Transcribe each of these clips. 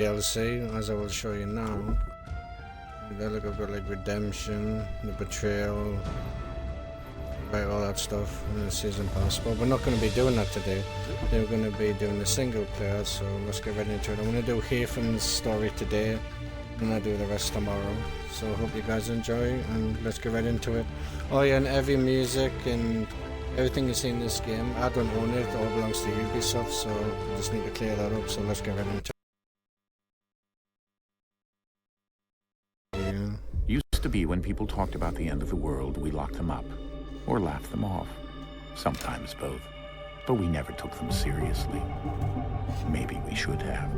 DLC, as I will show you now. They look a bit like redemption, the betrayal, right, all that stuff in the season pass. But we're not going to be doing that today. We're going to be doing the single player, so let's get right into it. I'm going to do Haytham's story today, and I'll do the rest tomorrow. So I hope you guys enjoy, and let's get right into it. Oh yeah, and every music and everything you see in this game, I don't own it, it all belongs to Ubisoft, so I just need to clear that up, so let's get right into it. Used to be when people talked about the end of the world, we locked them up, or laughed them off. Sometimes both. But we never took them seriously. Maybe we should have.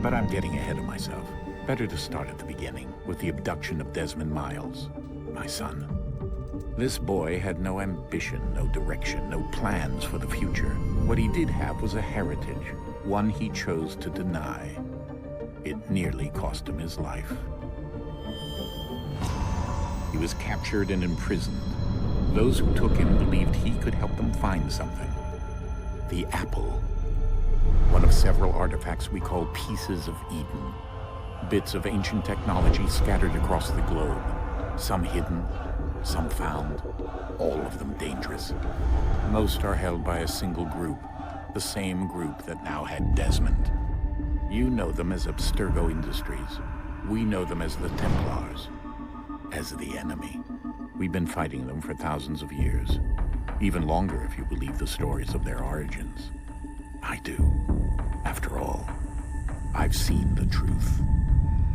But I'm getting ahead of myself. Better to start at the beginning, with the abduction of Desmond Miles, my son. This boy had no ambition, no direction, no plans for the future. What he did have was a heritage, one he chose to deny. It nearly cost him his life. He was captured and imprisoned. Those who took him believed he could help them find something. The apple. One of several artifacts we call pieces of Eden. Bits of ancient technology scattered across the globe. Some hidden, some found, all of them dangerous. Most are held by a single group, the same group that now had Desmond. You know them as Abstergo Industries. We know them as the Templars. As the enemy. We've been fighting them for thousands of years. Even longer if you believe the stories of their origins. I do. After all, I've seen the truth.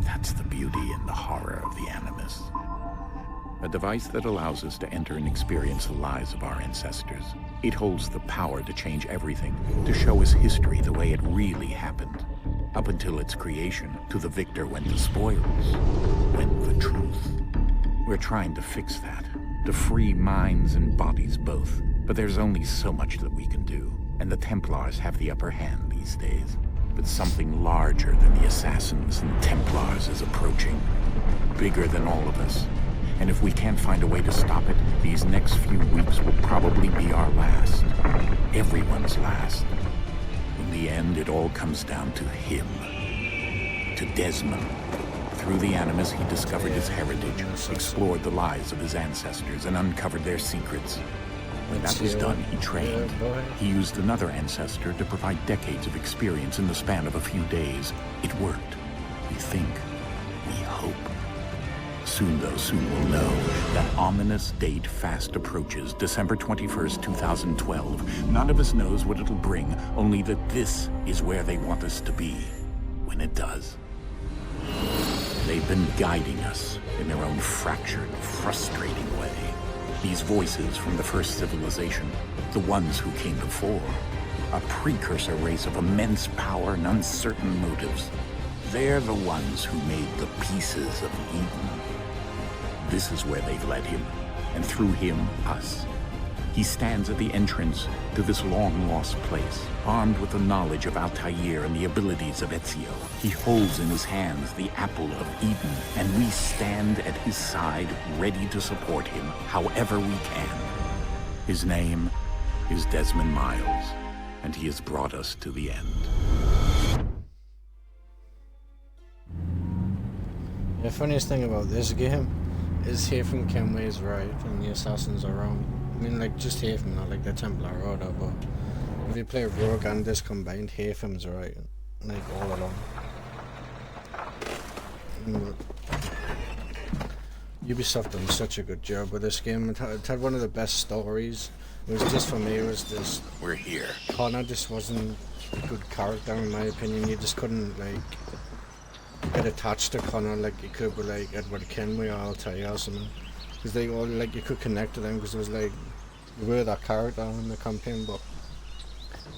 That's the beauty and the horror of the Animus. A device that allows us to enter and experience the lives of our ancestors. It holds the power to change everything, to show us history the way it really happened. Up until its creation, to the victor went the spoils, went the truth. We're trying to fix that, to free minds and bodies both. But there's only so much that we can do, and the Templars have the upper hand these days. But something larger than the Assassins and Templars is approaching, bigger than all of us. And if we can't find a way to stop it, these next few weeks will probably be our last. Everyone's last. In the end, it all comes down to him. To Desmond. Through the Animus, he discovered his heritage, explored the lives of his ancestors, and uncovered their secrets. When that was done, he trained. He used another ancestor to provide decades of experience in the span of a few days. It worked. We think. We hope. Soon, though, soon we'll know. That ominous date fast approaches, December 21st, 2012. None of us knows what it'll bring, only that this is where they want us to be. When it does. They've been guiding us in their own fractured, frustrating way. These voices from the first civilization, the ones who came before, a precursor race of immense power and uncertain motives. They're the ones who made the pieces of Eden. This is where they've led him, and through him, us. He stands at the entrance to this long-lost place, armed with the knowledge of Altair and the abilities of Ezio. He holds in his hands the apple of Eden, and we stand at his side, ready to support him however we can. His name is Desmond Miles, and he has brought us to the end. The funniest thing about this game is Haytham Kenway is right and the Assassins are wrong. I mean, like, just Haytham, not like the Templar or whatever. If you play Rogue and this combined, Haytham's right, like, all along. Ubisoft done such a good job with this game. It had one of the best stories. It was just, for me, it was this... We're here. Connor just wasn't a good character, in my opinion. You just couldn't, like, get attached to Connor like you could with, like, Edward Kenway or Altair or something. Because they all, like, you could connect to them because it was like, you were that character in the campaign. But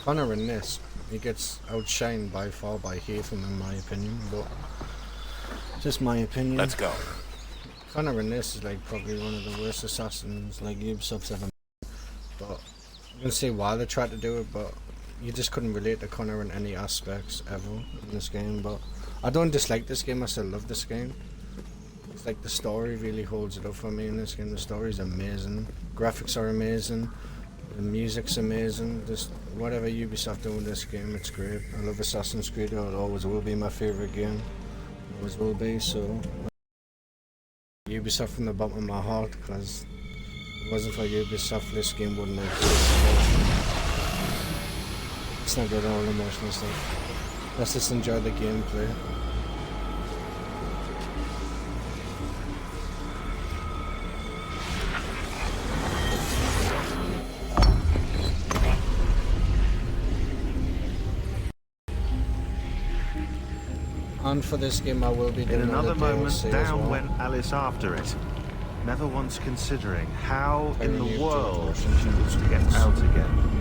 Connor in this, he gets outshined by far by Haytham, in my opinion. But just my opinion. Let's go. Connor in this is like probably one of the worst assassins like Ubisoft's ever made. But I can see why they tried to do it, but you just couldn't relate to Connor in any aspects ever in this game. But I don't dislike this game, I still love this game. It's like the story really holds it up for me in this game. The story's amazing, graphics are amazing, The music's amazing. Just whatever Ubisoft do in this game, it's great. I love Assassin's Creed. It always will be my favorite game. Always will be. So Ubisoft from the bottom of my heart, because if it wasn't for Ubisoft, this game wouldn't exist. It's not good, all emotional stuff. Let's just enjoy the gameplay. And for this game I will be doing In another moment, DLC down well. went Alice after it, never once considering how in the Very world George she was to get out again.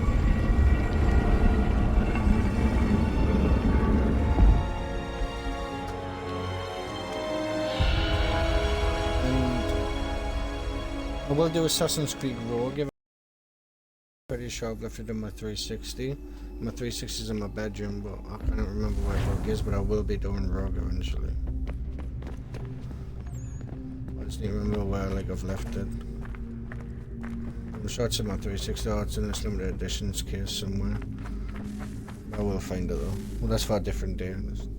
And I will do Assassin's Creed Rogue. Pretty sure I've left it in my 360. My 360 is in my bedroom, but I can't remember where Rogue is, but I will be doing Rogue eventually. I just need to remember where I've left it. I'm sure it's in my 360, or it's in this limited editions case somewhere. I will find it though. Well, that's for a different day. Let's go.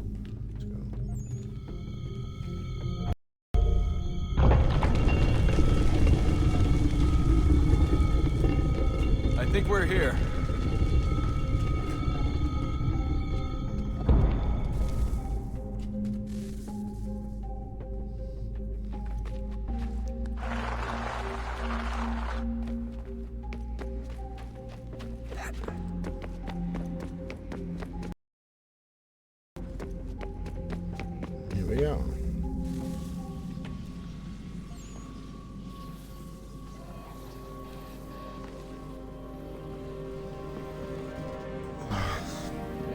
I think we're here. Here we are.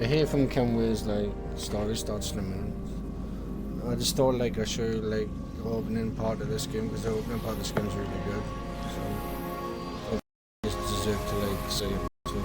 I hear from Kenway's story starts in a minute. I just thought I'd show you the opening part of this game, because the opening part of this game is really good. So I just deserve to say it. So.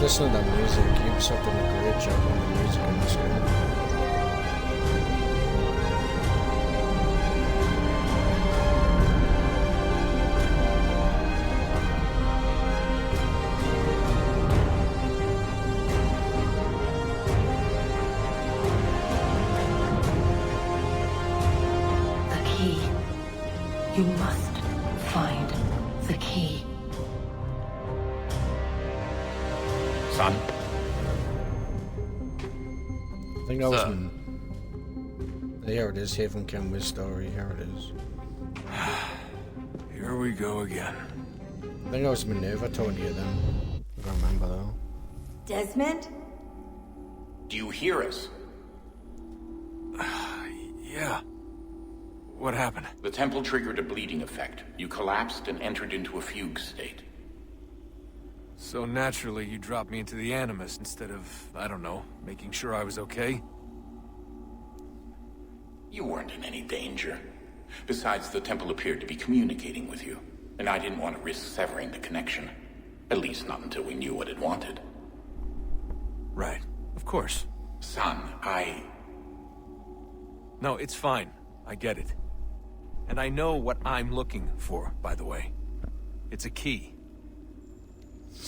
Listen to that music. Ubisoft did a great job on the music in this game. The key. You must find the key. Son? I think that was. Here it is, Haytham Kenway's story. Here it is. Here we go again. I think that was Minerva told you then. I don't remember though. Desmond? Do you hear us? Yeah. What happened? The temple triggered a bleeding effect. You collapsed and entered into a fugue state. So naturally, you dropped me into the Animus instead of, I don't know, making sure I was okay? You weren't in any danger. Besides, the temple appeared to be communicating with you, and I didn't want to risk severing the connection. At least not until we knew what it wanted. Right. Of course. Son, No, it's fine. I get it. And I know what I'm looking for, by the way. It's a key.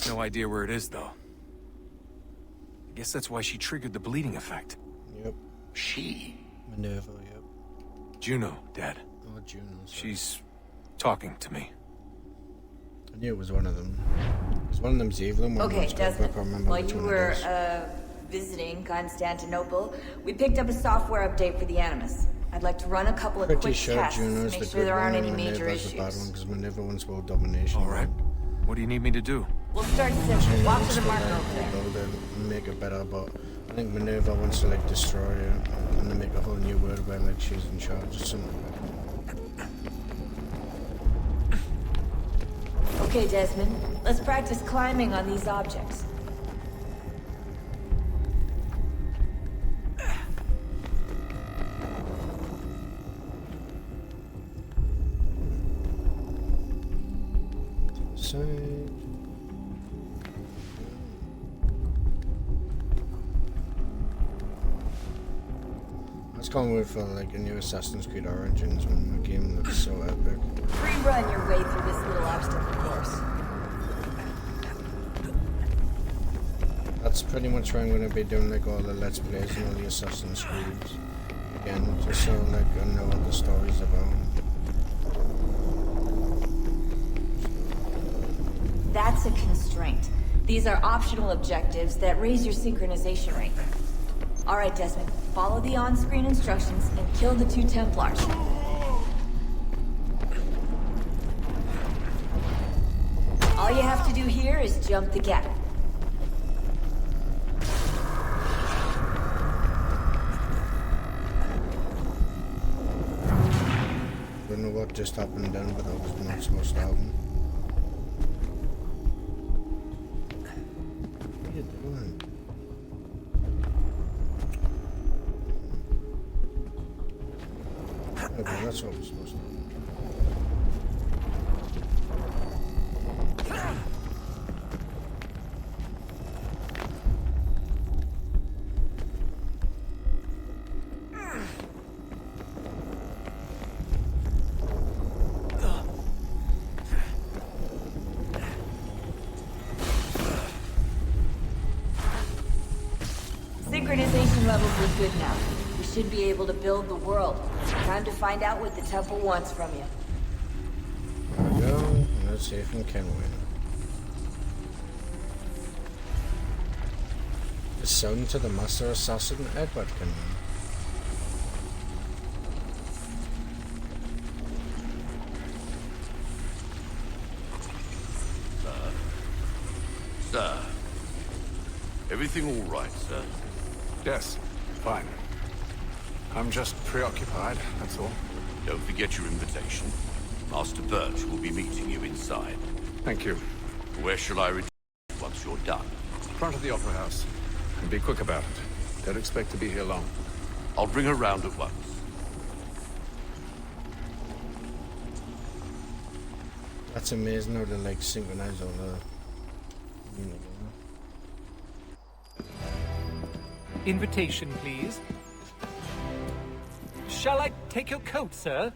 No idea where it is, though. I guess that's why she triggered the bleeding effect. Yep. She? Minerva, yep. Juno, Dad. Oh, Juno. Sorry. She's talking to me. I knew it was one of them. Because one of them's evil and one Okay, of them's good, but I Desmond. can't remember While which you one were it is. visiting Constantinople, we picked up a software update for the Animus. I'd like to run a couple of Pretty quick sure tests to Juno's make the sure good there aren't one any and major Minerva's the bad one, issues. because Minerva wants world domination. All right. What do you need me to do? We'll start simple. Walk to the Wants marker over there. build it and make it better, but I think Minerva wants to destroy it and then make a whole new world where she's in charge or something like that. Okay, Desmond. Let's practice climbing on these objects. inside. I was going with for like a new Assassin's Creed Origins when the game looks so epic. Free run your way through this little obstacle course. That's pretty much where I'm going to be doing like all the Let's Plays and all the Assassin's Creeds. Again, just so like I know what the story's about. That's a constraint. These are optional objectives that raise your synchronization rate. Alright, Desmond, follow the on-screen instructions and kill the 2 Templars. All you have to do here is jump the gap. Don't know what just happened then, but that was not supposed to happen. What are you doing? Okay, that's what we're supposed to do. Synchronization levels are good now. We should be able to build the world. Time to find out what the temple wants from you. There we go, and let's see if we can win. The son to the master assassin, Edward Kenway. Sir. Everything all right, sir? Yes, fine. I'm just preoccupied, that's all. Don't forget your invitation. Master Birch will be meeting you inside. Thank you. Where shall I return once you're done? Front of the Opera House. And be quick about it. Don't expect to be here long. I'll bring her round at once. That's amazing how they like synchronize all the... You know, Invitation, please. Shall I take your coat, sir?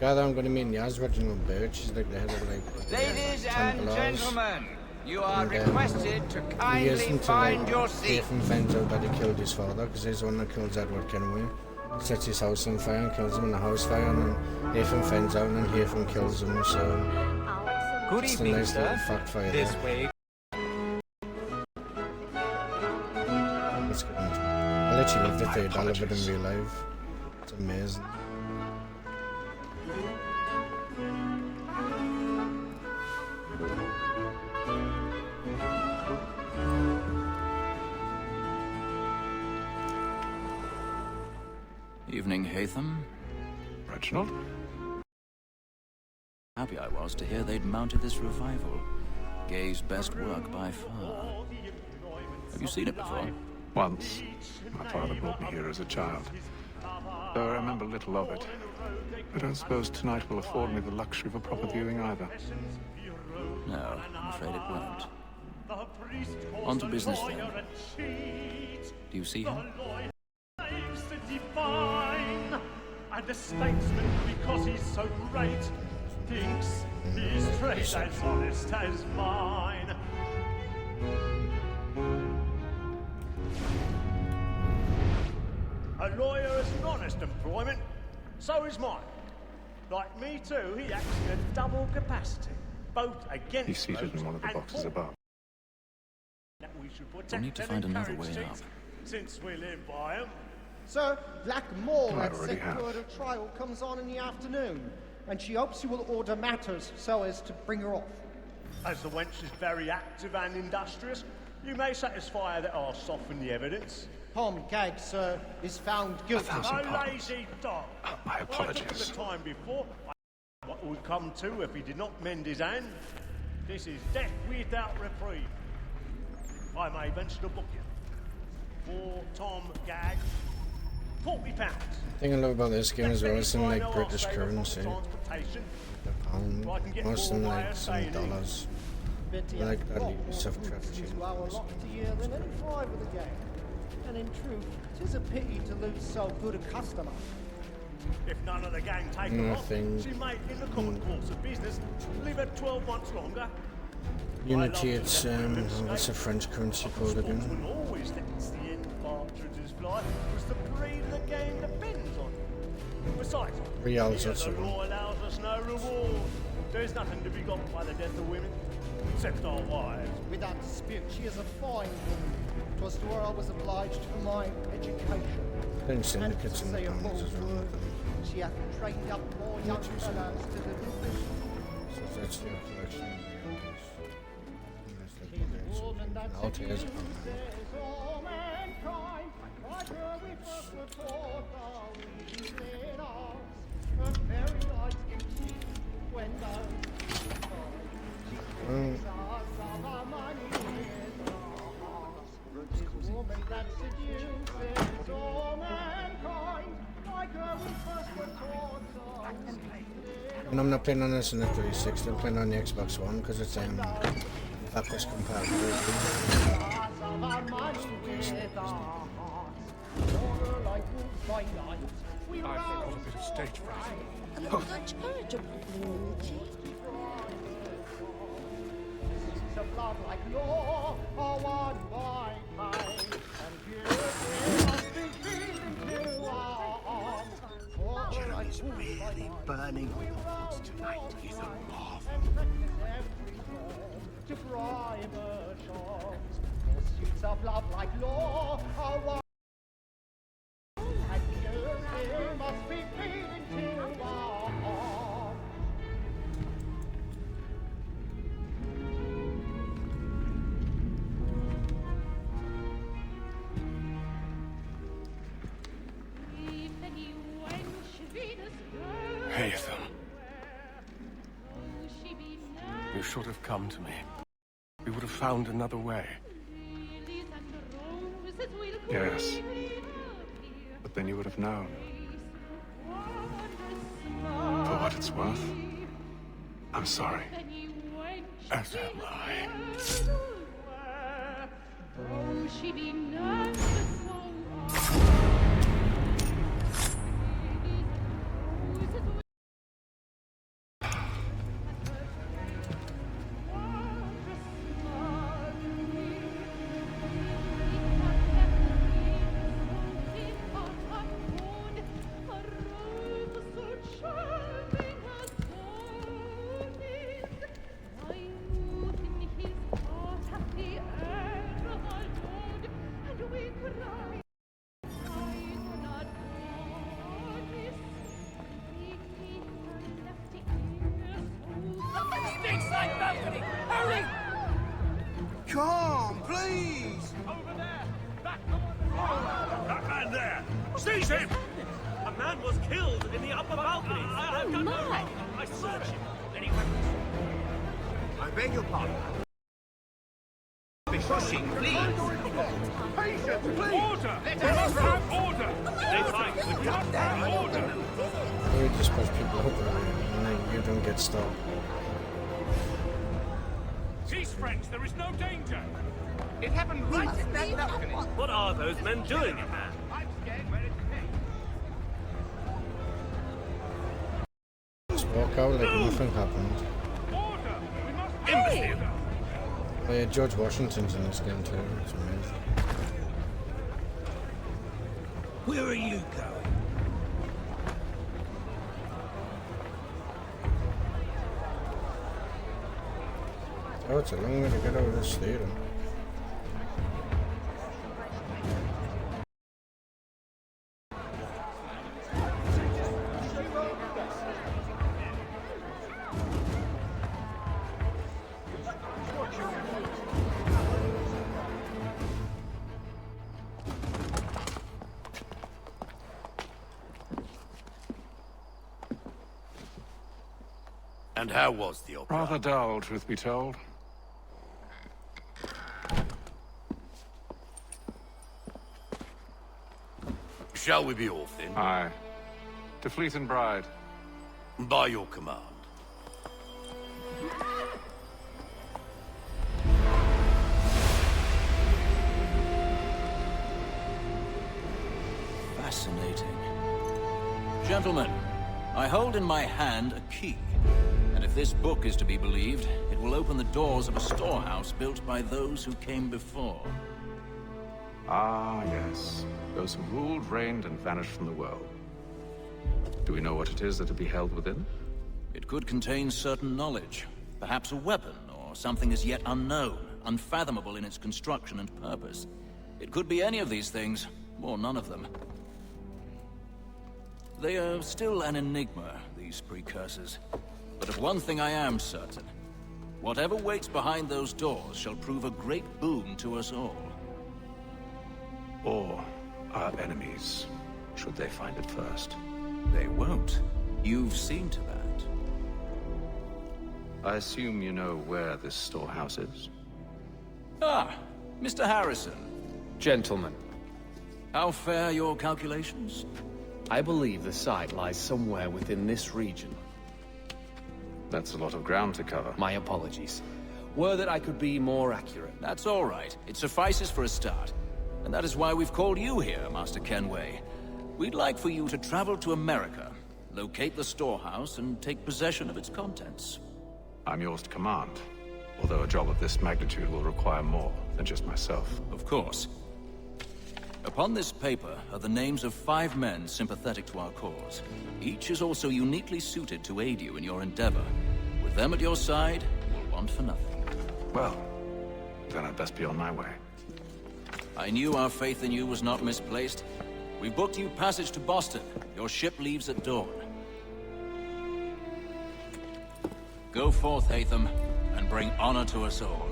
guy that I'm going to meet in Yaz, Reginald Birch, he's like the head of like... Ladies and Templars. gentlemen, you are And, requested to He kindly isn't find like, your seat. Haytham finds out that he killed his father, because he's the one that kills Edward Kenway. Sets his house on fire and kills him in a house fire, and then Haytham finds out and then Haytham kills him, so... Good It's a evening, nice little sir. fact for you This there. way. That's good. I literally love the $3 bit in real life. It's amazing. Evening, Haytham. Reginald? Happy I was to hear they'd mounted this revival. Gay's best work by far. Have you seen it before? Once. My father brought me here as a child. Though I remember little of it. I don't suppose tonight will afford me the luxury of a proper viewing either. No, I'm afraid it won't. On to business then. Do you see him? And the statesman, because he's so great, thinks his trade as honest as mine. A lawyer is an honest employment, so is mine. Like me too, he acts in a double capacity, both against He's seated in one of the boxes above. that we should We'll protect need to and find another encourage way up. since we live by 'em. Sir, Black Moore I had already said have. word of trial comes on in the afternoon, and she hopes you will order matters so as to bring her off. As the wench is very active and industrious, you may satisfy her that I'll soften the evidence. Tom Gag, sir, is found guilty. A lazy dog. My I took apologies. the time before. I what would come to if he did not mend his hand. This is death without reprieve. I may venture to book you. For Tom Gag, £40. Thing I love about this game as well is in like British currency. Transportation. The pound. Most of them like some dollars. I like that Ubisoft strategy. Well, a lot a year than any five of the game. And in truth, it is a pity to lose so good a customer. If none of the gang take her off, she might, in the common course of business, live at 12 months longer. Unity, it's what's the French currency called again? Sportsman always thinks the end partridges fly, because the breed of the game depends on it. Besides, Reals, that's the the one. law allows us no reward. There's nothing to be got by the death of women, except our wives. Without dispute, she is a fine woman. 'Twas to her I was obliged for my education. Then syndicates in the pounds as well. She hath trained up more young fellows to the business. So that's your collection of realities. Altairs. All mankind, like her we first were taught, are we in ours. Her very light gives when those she gives us of our money is ours. This woman that seduces all mankind, like her we first were taught, are we in ours. And I'm not playing on this in the 360, I'm playing on the Xbox One because it's backwards compatible. I've got a bit of stage fright. Blood like law, or one by kind, and here must be feeding to our arms. Jeremy's really burning tonight. He's a moth. To bribe a shops, pursuits of love like law, or one. And here must be feeding to our arms. Haytham. You should have come to me. We would have found another way. Yes. But then you would have known. For what it's worth, I'm sorry. As am I. Hurry! Come, please! Over there! That man there! Seize him! A man was killed in the upper balcony. I searched him. Any weapons? I beg your pardon. Pushing, please! Patience, please! Order! We must have order! They fight. We must have order! You just push people over and then you don't get stopped. Cease, friends, there is no danger! It happened right in that balcony. What are those men doing in there? I'm scared where it's Just walk out like nothing happened. Order! We must Hey! Oh yeah, George Washington's in this game too, it's amazing. Where are you going? Oh, it's a long way to get out of this theatre. And how was the opera? Rather dull, truth be told. shall we be off then? Aye. To Fleet and Bride. By your command. Fascinating. Gentlemen, I hold in my hand a key. And if this book is to be believed, it will open the doors of a storehouse built by those who came before. Ah, yes. Those who ruled, reigned, and vanished from the world. Do we know what it is that will be held within? It could contain certain knowledge. Perhaps a weapon, or something as yet unknown, unfathomable in its construction and purpose. It could be any of these things, or none of them. They are still an enigma, these precursors. But of one thing I am certain. Whatever waits behind those doors shall prove a great boon to us all. Or our enemies, should they find it first. They won't. You've seen to that. I assume you know where this storehouse is? Ah, Mr. Harrison. Gentlemen, How fare your calculations? I believe the site lies somewhere within this region. That's a lot of ground to cover. My apologies. Were that I could be more accurate. That's all right. It suffices for a start. And that is why we've called you here, Master Kenway. We'd like for you to travel to America, locate the storehouse, and take possession of its contents. I'm yours to command, although a job of this magnitude will require more than just myself. Of course. Upon this paper are the names of 5 men sympathetic to our cause. Each is also uniquely suited to aid you in your endeavor. With them at your side, you'll want for nothing. Well, then I'd best be on my way. I knew our faith in you was not misplaced. We booked you passage to Boston. Your ship leaves at dawn. Go forth, Haytham, and bring honor to us all.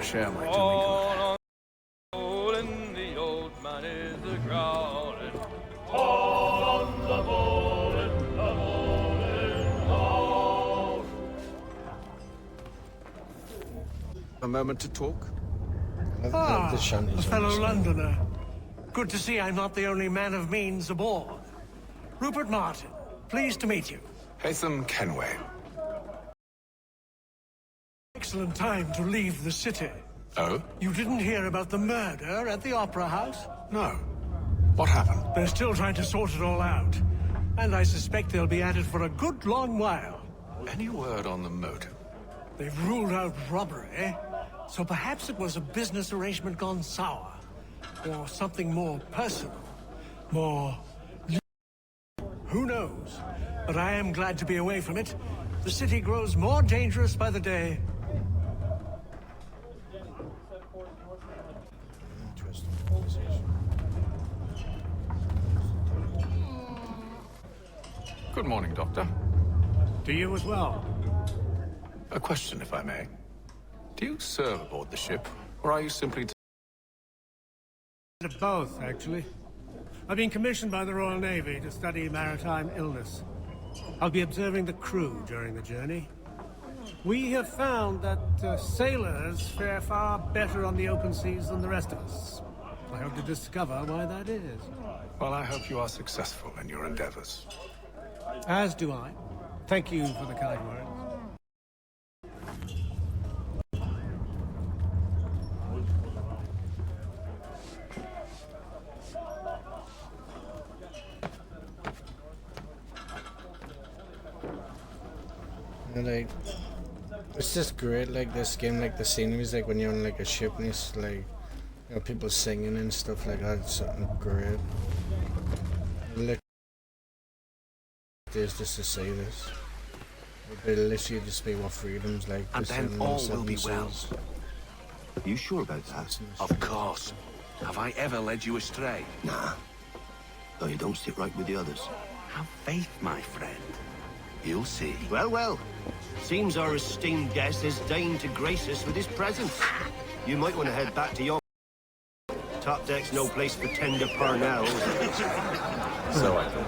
Share my doing good. The old man is a growling. All on the bowling, all. A moment to talk? Ah, the shanties a fellow on the Londoner. Good to see I'm not the only man of means aboard. Rupert Martin, pleased to meet you. Haytham Kenway. Excellent time to leave the city. Oh? You didn't hear about the murder at the Opera House? No. What happened? They're still trying to sort it all out. And I suspect they'll be at it for a good long while. Any word on the motive? They've ruled out robbery, so perhaps it was a business arrangement gone sour. Or something more personal. More... Who knows? But I am glad to be away from it. The city grows more dangerous by the day. Good morning, Doctor. To you as well. A question, if I may. Do you serve aboard the ship, or are you simply... Both, actually. I've been commissioned by the Royal Navy to study maritime illness. I'll be observing the crew during the journey. We have found that sailors fare far better on the open seas than the rest of us. I hope to discover why that is. Well, I hope you are successful in your endeavors. As do I. Thank you for the kind words. And like, it's just great, like this game, like the sceneries, like when you're on like a ship and it's like, you know, people singing and stuff like that. It's something great. Literally, just to say this. It'll literally just be what freedom's like. And then all will be well. Are you sure about that? Of course. Have I ever led you astray? Nah. No, you don't sit right with the others. Have faith, my friend. You'll see. Well, well. Seems our esteemed guest has deigned to grace us with his presence. You might want to head back to your... Top deck's no place for tender parnell. So I thought.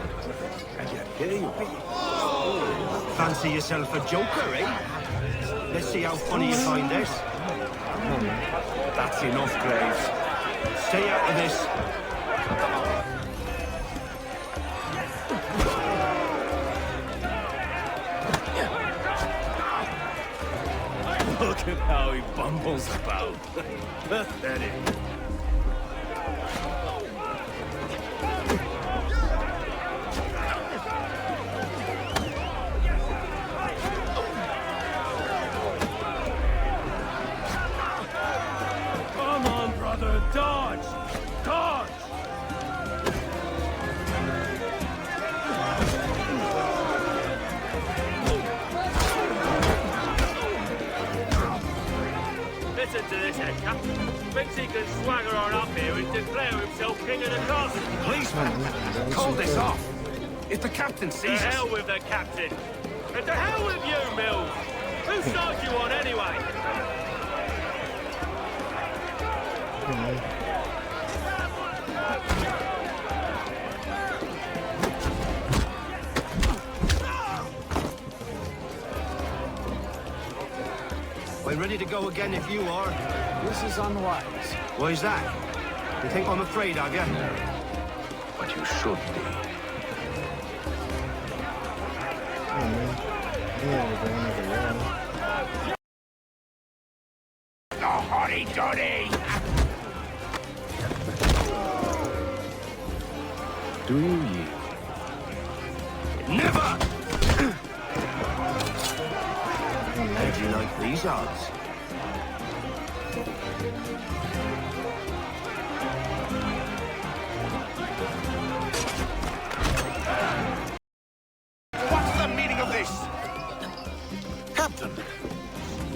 And yet here you are. Fancy yourself a joker, eh? Let's see how funny you find this. That's enough, Graves. Stay out of this. Look at how he bumbles about. Pathetic. Come on, brother, dodge! Dodge! Listen to this, head captain. Thinks he can swagger on up here and declare himself king of the castle. Policeman, call this off. If the captain To sees hell us... with the captain. And to hell with you, Mills. Whose side you on, anyway? We're ready to go again if you are. This is unwise. Why is that? You think I'm afraid of you? But you should be. The hotty-toddy! Do you yield? Never! How'd you like these odds? What's the meaning of this? Captain!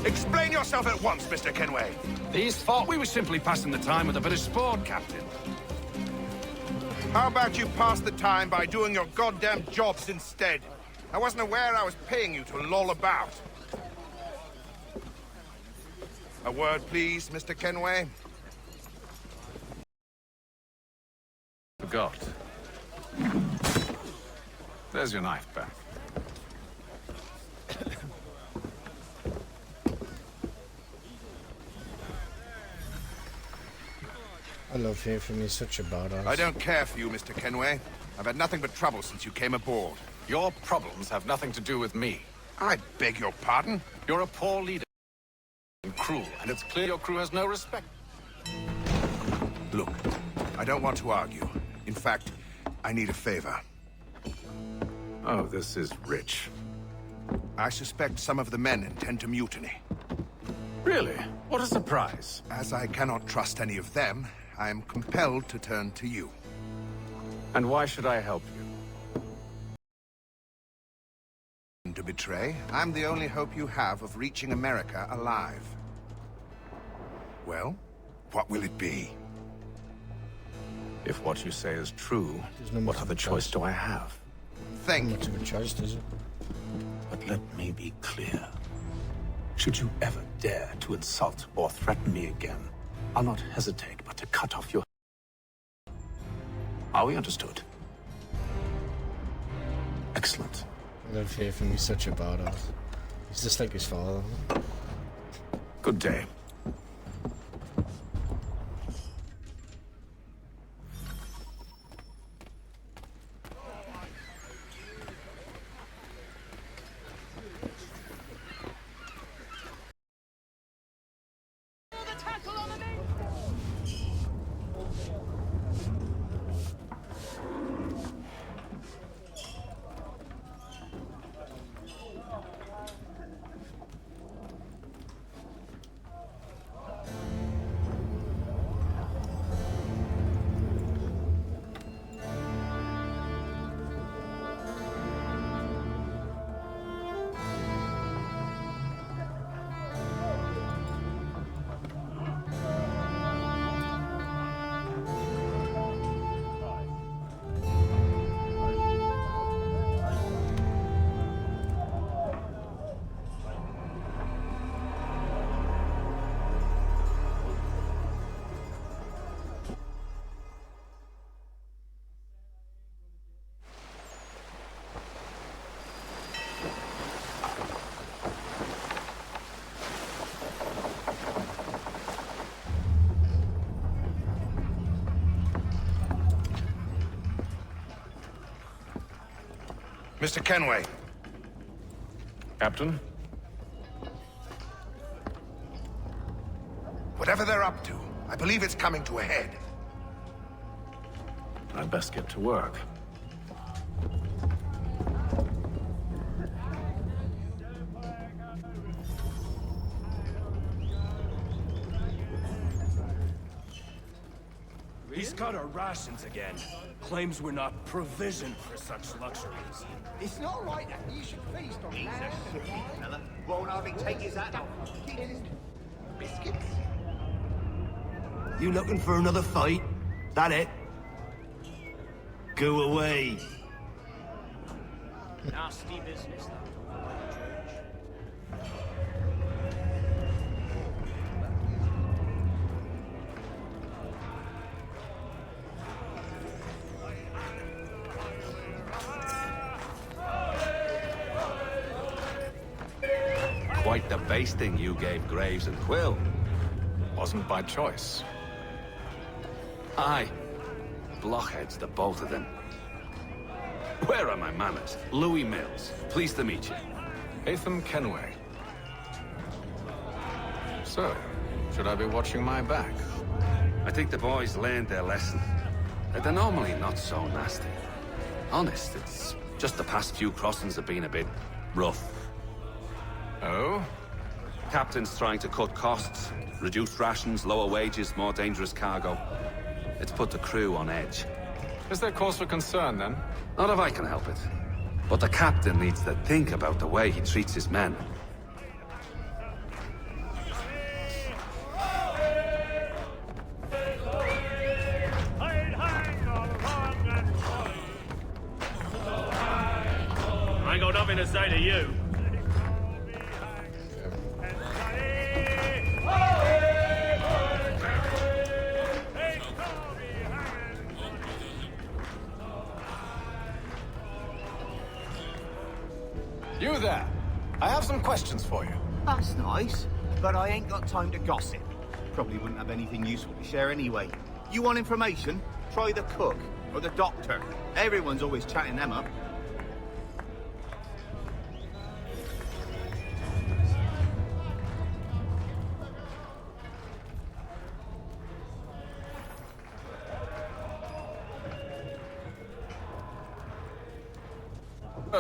Explain yourself at once, Mr. Kenway. These thought we were simply passing the time with a bit of sport, Captain. How about you pass the time by doing your goddamn jobs instead? I wasn't aware I was paying you to loll about. A word, please, Mr. Kenway. Forgot. There's your knife back. I love Haytham, he's such a badass. I don't care for you, Mr. Kenway. I've had nothing but trouble since you came aboard. Your problems have nothing to do with me. I beg your pardon? You're a poor leader. And cruel, and it's clear your crew has no respect. Look, I don't want to argue. In fact, I need a favor. Oh, this is rich. I suspect some of the men intend to mutiny. Really? What a surprise. As I cannot trust any of them, I am compelled to turn to you. And why should I help you? To betray, I'm the only hope you have of reaching America alive. Well, what will it be? If what you say is true, no what other choice do I have? Think. Much of a choice, does it? But let me be clear. Should you ever dare to insult or threaten me again, I'll not hesitate but to cut off your... Are we understood? Excellent. I love Haytham, he's such a badass. He's just like his father. Good day. Mr. Kenway. Captain? Whatever they're up to, I believe it's coming to a head. I'd best get to work. He's cut our rations again. Claims we're not provisioned for such luxuries. It's not right that you should feast on land. He's a sooty fella. Won't hardly take his hat off. Biscuits? You looking for another fight? That it? Go away. Nasty business, that. Quite the basting you gave Graves and Quill. Wasn't by choice. Aye. Blockheads, the both of them. Where are my manners? Louis Mills. Pleased to meet you. Haytham Kenway. So, should I be watching my back? I think the boys learned their lesson. They're normally not so nasty. Honest, it's just the past few crossings have been a bit rough. Oh? Captain's trying to cut costs. Reduced rations, lower wages, more dangerous cargo. It's put the crew on edge. Is there cause for concern, then? Not if I can help it. But the captain needs to think about the way he treats his men. I ain't got nothing to say to you. You there! I have some questions for you. That's nice, but I ain't got time to gossip. Probably wouldn't have anything useful to share anyway. You want information? Try the cook or the doctor. Everyone's always chatting them up.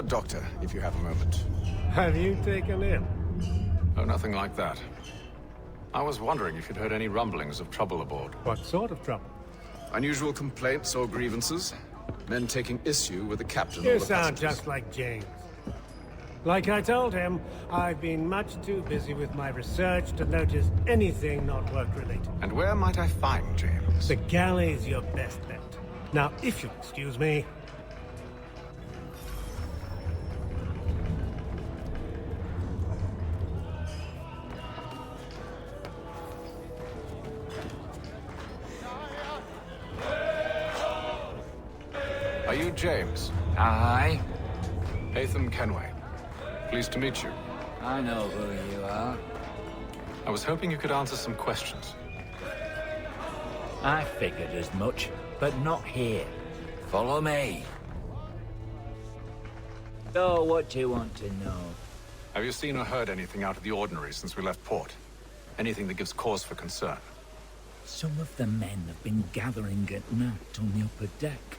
Doctor, if you have a moment. Have you taken in? Oh, nothing like that. I was wondering if you'd heard any rumblings of trouble aboard. What sort of trouble? Unusual complaints or grievances? Men taking issue with the captain You or the sound passengers? just like James. Like I told him, I've been much too busy with my research to notice anything not work-related. And where might I find James? The galley's your best bet. Now, if you'll excuse me... Are you James? Aye. Haytham Kenway. Pleased to meet you. I know who you are. I was hoping you could answer some questions. I figured as much, but not here. Follow me. So, what do you want to know? Have you seen or heard anything out of the ordinary since we left port? Anything that gives cause for concern? Some of the men have been gathering at night on the upper deck.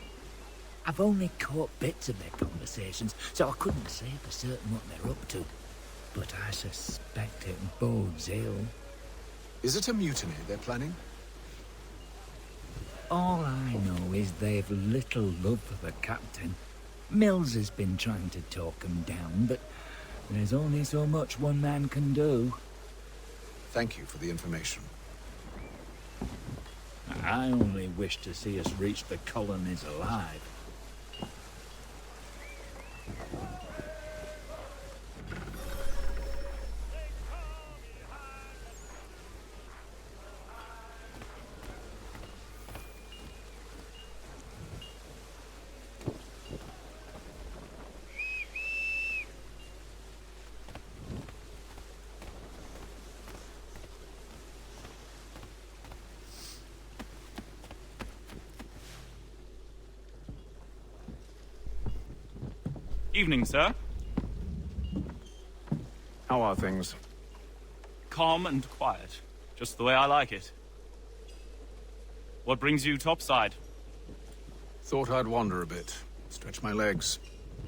I've only caught bits of their conversations, so I couldn't say for certain what they're up to. But I suspect it bodes ill. Is it a mutiny they're planning? All I know is they've little love for the captain. Mills has been trying to talk him down, but there's only so much one man can do. Thank you for the information. I only wish to see us reach the colonies alive. Evening, sir. How are things? Calm and quiet. Just the way I like it. What brings you topside? Thought I'd wander a bit. Stretch my legs.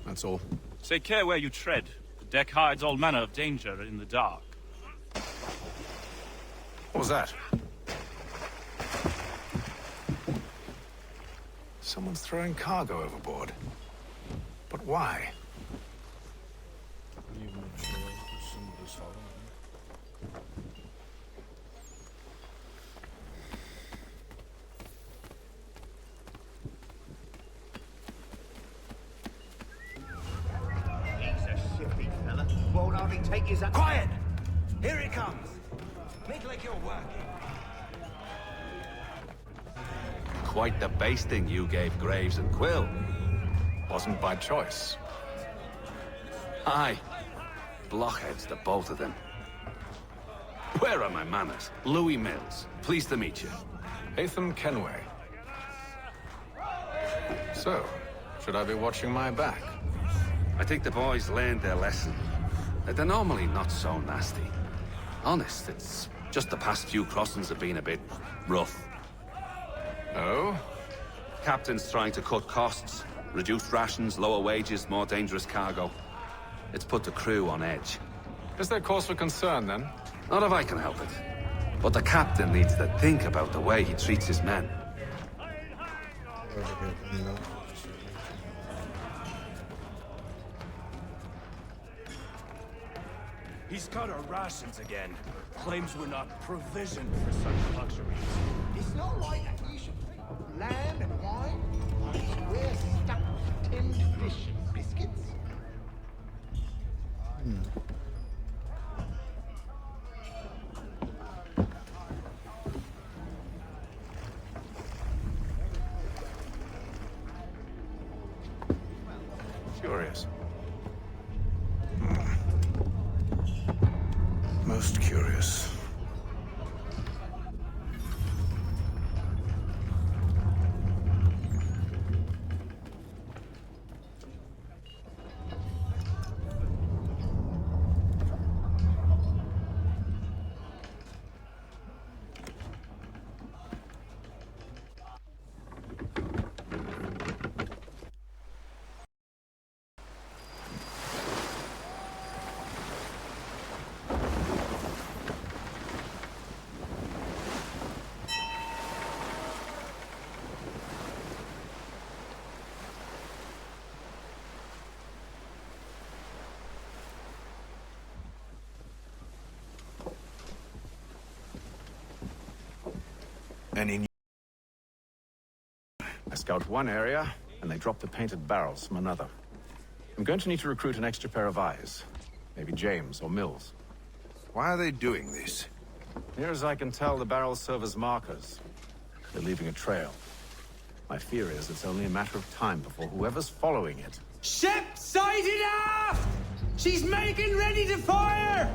That's all. Take care where you tread. The deck hides all manner of danger in the dark. What was that? Someone's throwing cargo overboard. But why? He's a shifty fella. Won't hardly take his... Quiet! Here he comes. Make like you're working. Quite the basting you gave Graves and Quill. Wasn't by choice. Aye. Blockheads, the both of them. Where are my manners? Louis Mills. Pleased to meet you. Haytham Kenway. So, should I be watching my back? I think the boys learned their lesson. They're normally not so nasty. Honest, it's just the past few crossings have been a bit rough. Oh? Captain's trying to cut costs. Reduced rations, lower wages, more dangerous cargo. It's put the crew on edge. Is there cause for concern, then? Not if I can help it. But the captain needs to think about the way he treats his men. He's cut our rations again. Claims we're not provisioned for such luxuries. It's not like that. You should think lamb and wine. We're stuck with tinned fish and biscuits. Curious. Most curious. Any I scout one area, and they drop the painted barrels from another. I'm going to need to recruit an extra pair of eyes. Maybe James or Mills. Why are they doing this? Near as I can tell, the barrels serve as markers. They're leaving a trail. My fear is it's only a matter of time before whoever's following it... Ship sighted aft! She's making ready to fire!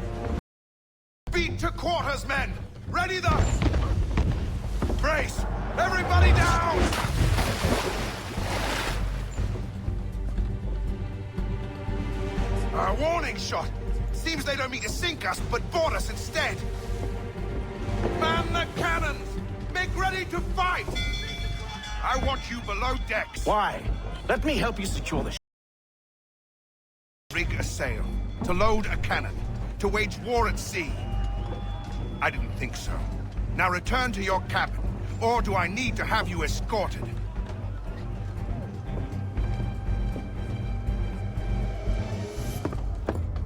Beat to quarters, men! Ready the... Brace! Everybody down! A warning shot! Seems they don't mean to sink us, but board us instead! Man the cannons! Make ready to fight! I want you below decks! Why? Let me help you secure the Rig a sail, to load a cannon, to wage war at sea. I didn't think so. Now return to your cabin, or do I need to have you escorted?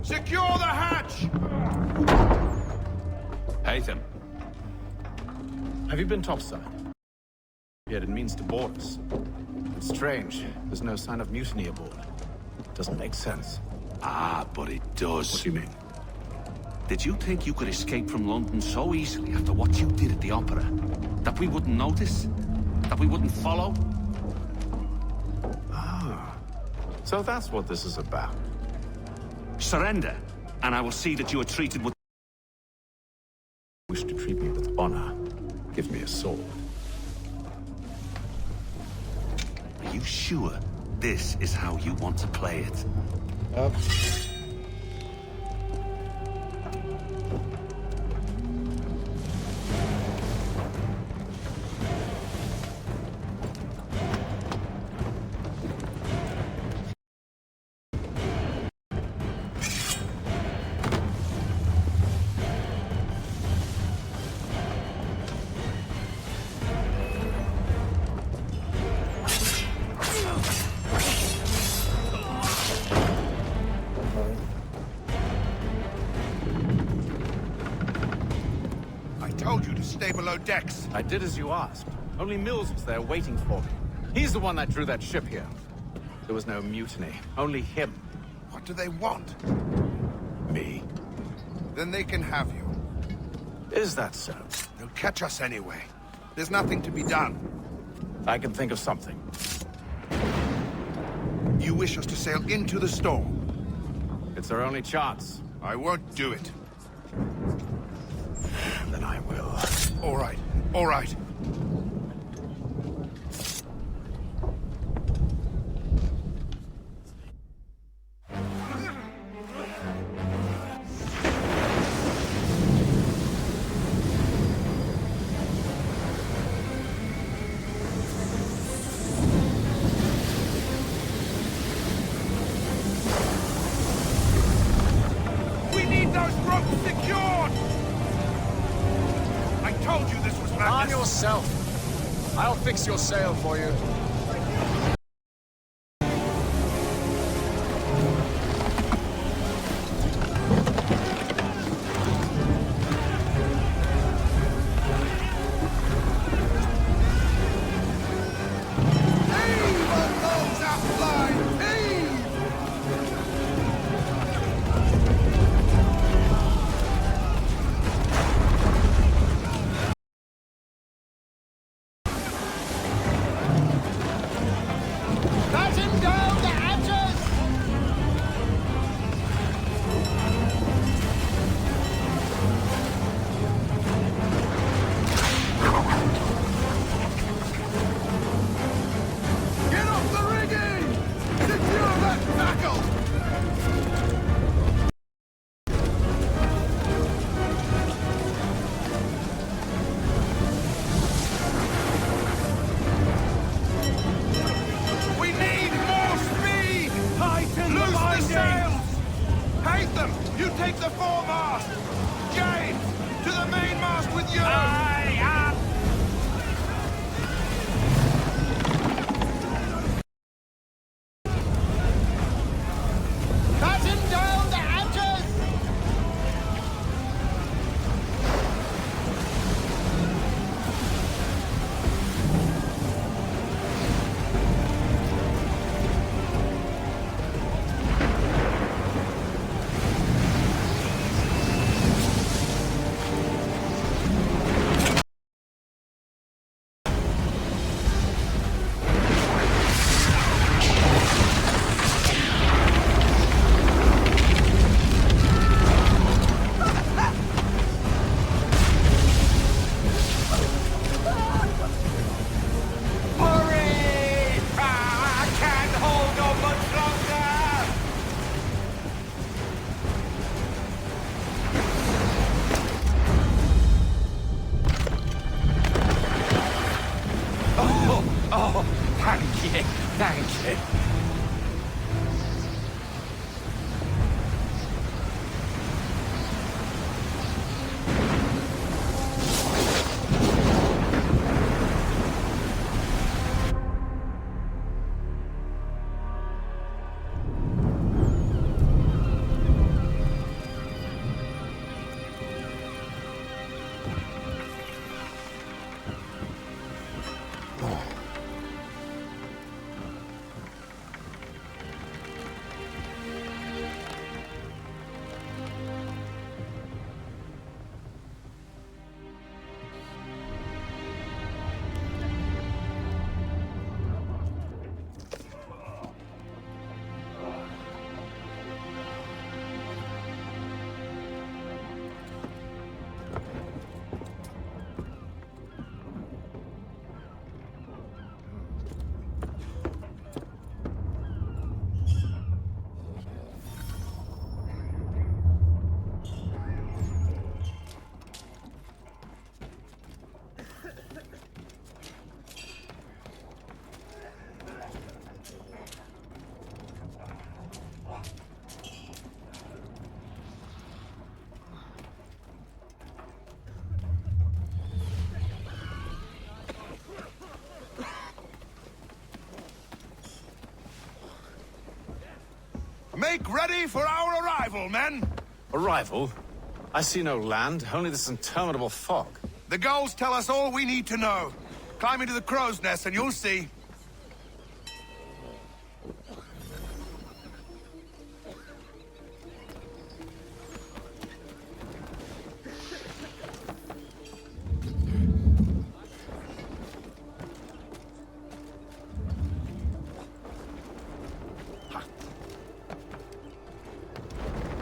Secure the hatch! Haytham. Have you been topside? Yet it means to board us. It's strange. There's no sign of mutiny aboard. Doesn't make sense. Ah, but it does. What do you mean? Did you think you could escape from London so easily after what you did at the opera? That we wouldn't notice? That we wouldn't follow? Ah. So that's what this is about. Surrender, and I will see that you are treated with... Wish to treat me with honor. Give me a sword. Are you sure? this is how you want to play it. Up. I told you to stay below decks. I did as you asked. Only Mills was there waiting for me. He's the one that drew that ship here. There was no mutiny, only him. What do they want? Me. Then they can have you. Is that so? They'll catch us anyway. There's nothing to be done. I can think of something. You wish us to sail into the storm? It's our only chance. I won't do it. Then I will. All right, all right. We need those ropes secured! I told you this was madness. Arm yourself. I'll fix your sail for you. Haytham, you take the foremast! James, to the mainmast with you! Aye, aye. Make ready for our arrival, men! Arrival? I see no land, only this interminable fog. The gulls tell us all we need to know. Climb into the crow's nest and you'll see.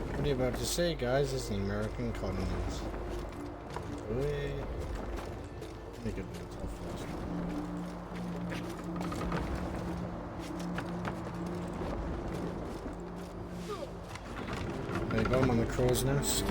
What are you about to say, guys? It's the American colonies. Wait. Make it a little tough first. There you go, I'm on the crow's nest.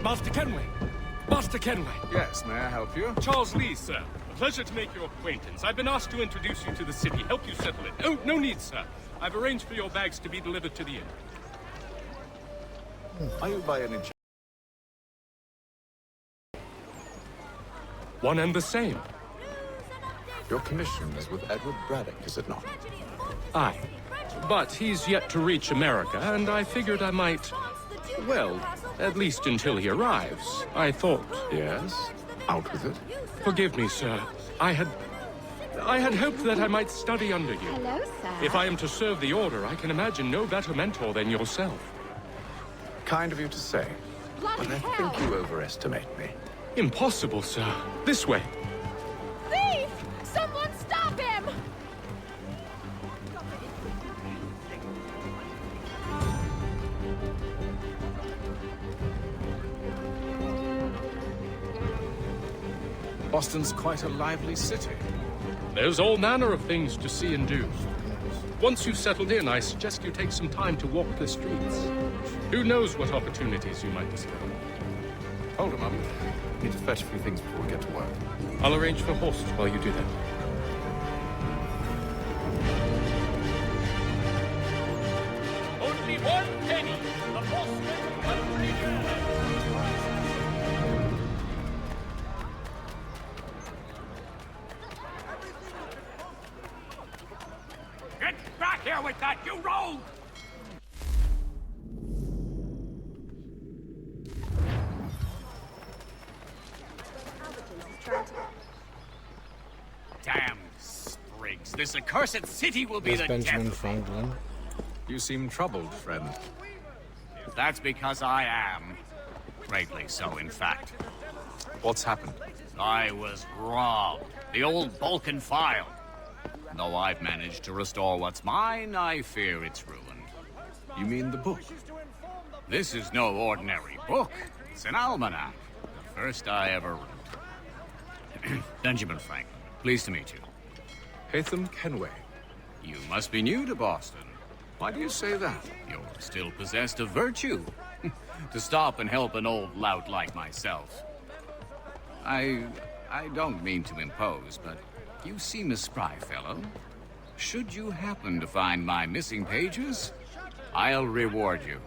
Master Kenway! Master Kenway! Yes, may I help you? Charles Lee, sir. A pleasure to make your acquaintance. I've been asked to introduce you to the city, help you settle it. Oh, no need, sir. I've arranged for your bags to be delivered to the inn. Are you by any chance? One and the same. Your commission is with Edward Braddock, is it not? Aye. But he's yet to reach America, and I figured I might... Well, at least until he arrives, I thought. Yes? Out with it. Forgive me, sir. I had hoped that I might study under you. Hello, sir. If I am to serve the Order, I can imagine no better mentor than yourself. Kind of you to say. Bloody But I hell! think you overestimate me. Impossible, sir. This way. Thief! Someone stop him! Boston's quite a lively city. There's all manner of things to see and do. Once you've settled in, I suggest you take some time to walk the streets. Who knows what opportunities you might discover. Hold a moment. Need to fetch a few things before we get to work. I'll arrange for horses while you do that. Only 1 penny. The Boston Country Journal. Get back here with that, you rogue! Damn sprigs. This accursed city will be There's the Benjamin death of me. Franklin. You seem troubled, friend. That's because I am. Greatly so, in fact. What's happened? I was robbed. The old Balkan file. Though I've managed to restore what's mine, I fear it's ruined. You mean the book? This is no ordinary book. It's an almanac. The first I ever wrote. Benjamin Franklin, pleased to meet you. Haytham Kenway. You must be new to Boston. Why do you say that? You're still possessed of virtue. To stop and help an old lout like myself. I don't mean to impose, but you seem a spry fellow. Should you happen to find my missing pages, I'll reward you.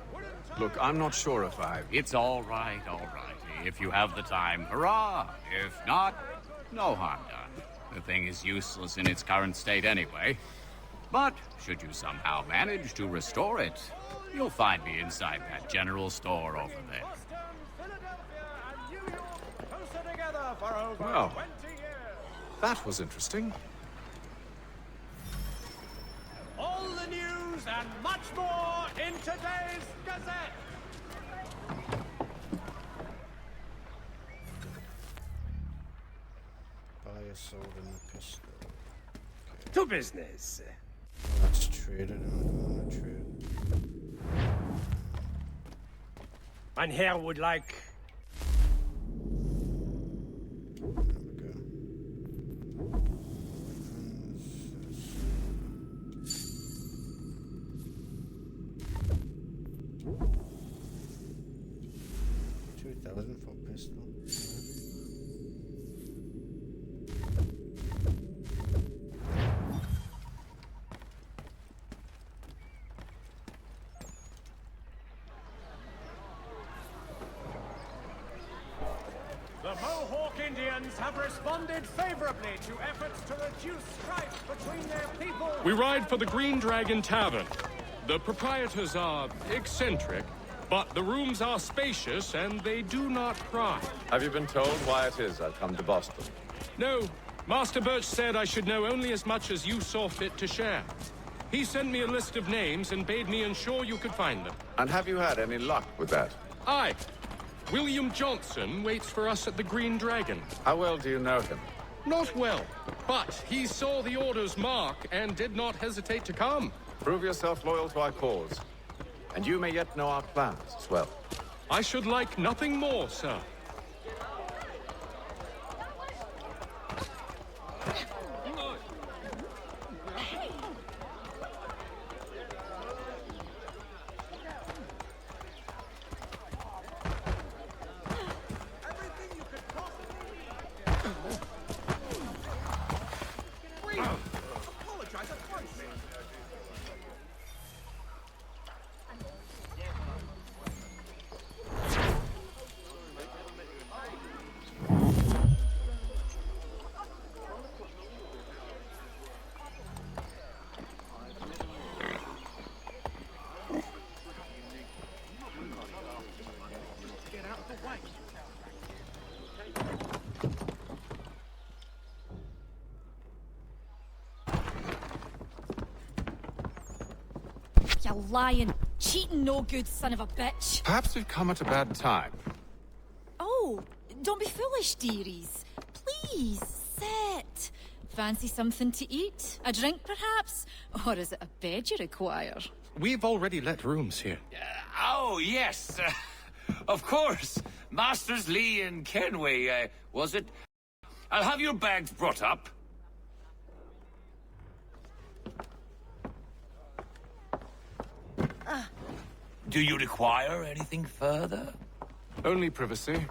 Look, I'm not sure if I... It's all right. If you have the time, hurrah! If not, no harm done. The thing is useless in its current state anyway. But should you somehow manage to restore it, you'll find me inside that general store over there. Well, that was interesting. All the news news and much more in today's Gazette. Buy a sword and a pistol. Okay. To business. Let's trade it. I don't want to trade. Mein Herr would like... For pistol. The Mohawk Indians have responded favorably to efforts to reduce strife between their people. We ride for the Green Dragon Tavern. The proprietors are eccentric, but the rooms are spacious and they do not pry. Have you been told why it is I've come to Boston? No. Master Birch said I should know only as much as you saw fit to share. He sent me a list of names and bade me ensure you could find them. And have you had any luck with that? Aye. William Johnson waits for us at the Green Dragon. How well do you know him? Not well, but he saw the order's mark and did not hesitate to come. Prove yourself loyal to our cause. And you may yet know our plans as well. I should like nothing more, sir. You lying, cheating, no good son of a bitch. Perhaps we've come at a bad time. Oh, don't be foolish, dearies. Please, sit. Fancy something to eat? A drink, perhaps? Or is it a bed you require? We've already let rooms here. Oh, yes. Of course. Masters Lee and Kenway, was it? I'll have your bags brought up. Do you require anything further? Only privacy.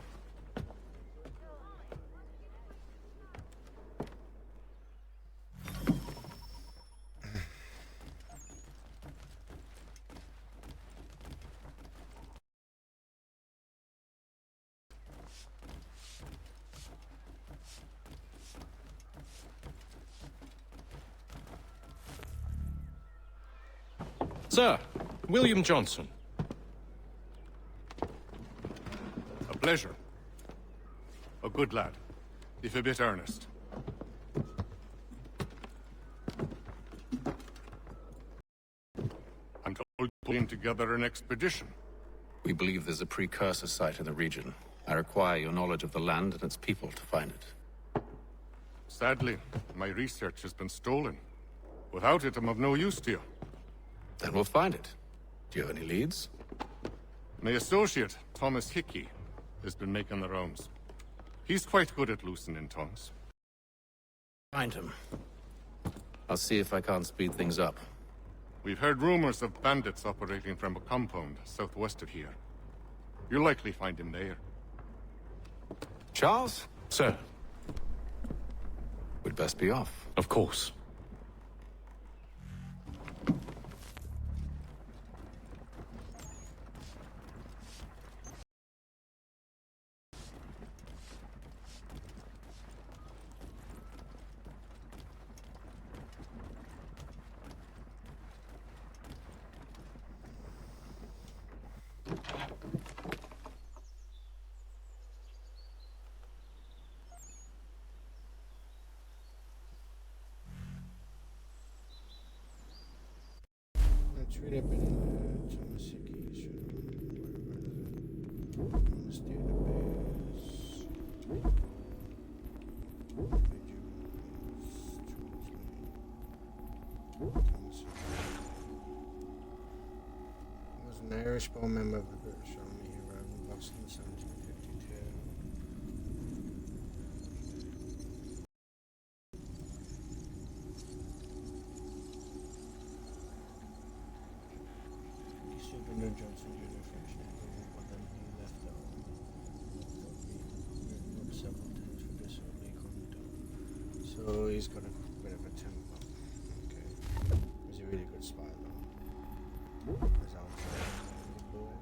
Sir, William Johnson. A pleasure. A good lad, if a bit earnest. I'm told you're putting together an expedition. We believe there's a precursor site in the region. I require your knowledge of the land and its people to find it. Sadly, my research has been stolen. Without it, I'm of no use to you. Then we'll find it. Do you have any leads? My associate, Thomas Hickey, has been making the rounds. He's quite good at loosening tongues. Find him. I'll see if I can't speed things up. We've heard rumors of bandits operating from a compound southwest of here. You'll likely find him there. Charles? Sir. We'd best be off. Of course. should have been Thomas Hickey, should have been Thomas database. He was an Irish-born member of the British Army who arrived in Boston in 1752. Superintendent Johnson Jr. French name, but then he left the army. Up several times for disorderly conduct. So he's got a bit of a temper. Okay. He's a really good spy though. As outside the boy.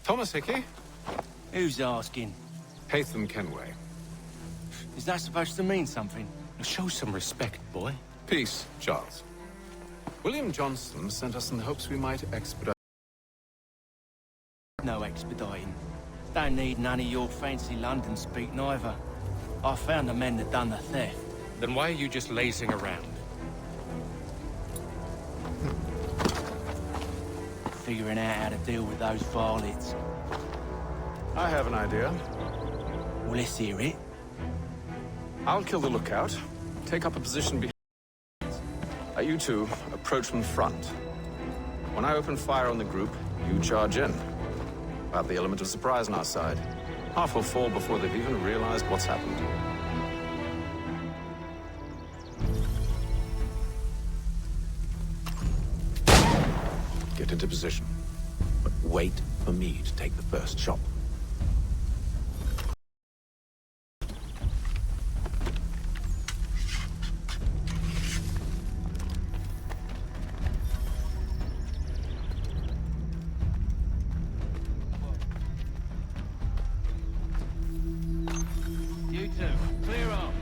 Thomas Hickey? Who's asking? Haytham Kenway. Is that supposed to mean something? Show some respect, boy. Peace, Charles. William Johnston sent us in the hopes we might expedite... No expediting. Don't need none of your fancy London speak neither. I found the men that done the theft. Then why are you just lazing around? Figuring out how to deal with those varlets. I have an idea. Well, let's hear it. I'll kill the lookout, take up a position behind. You two approach from the front. When I open fire on the group, you charge in. We'll have the element of surprise on our side. Half will fall before they've even realized what's happened. Get into position, but wait for me to take the first shot. You two, clear up.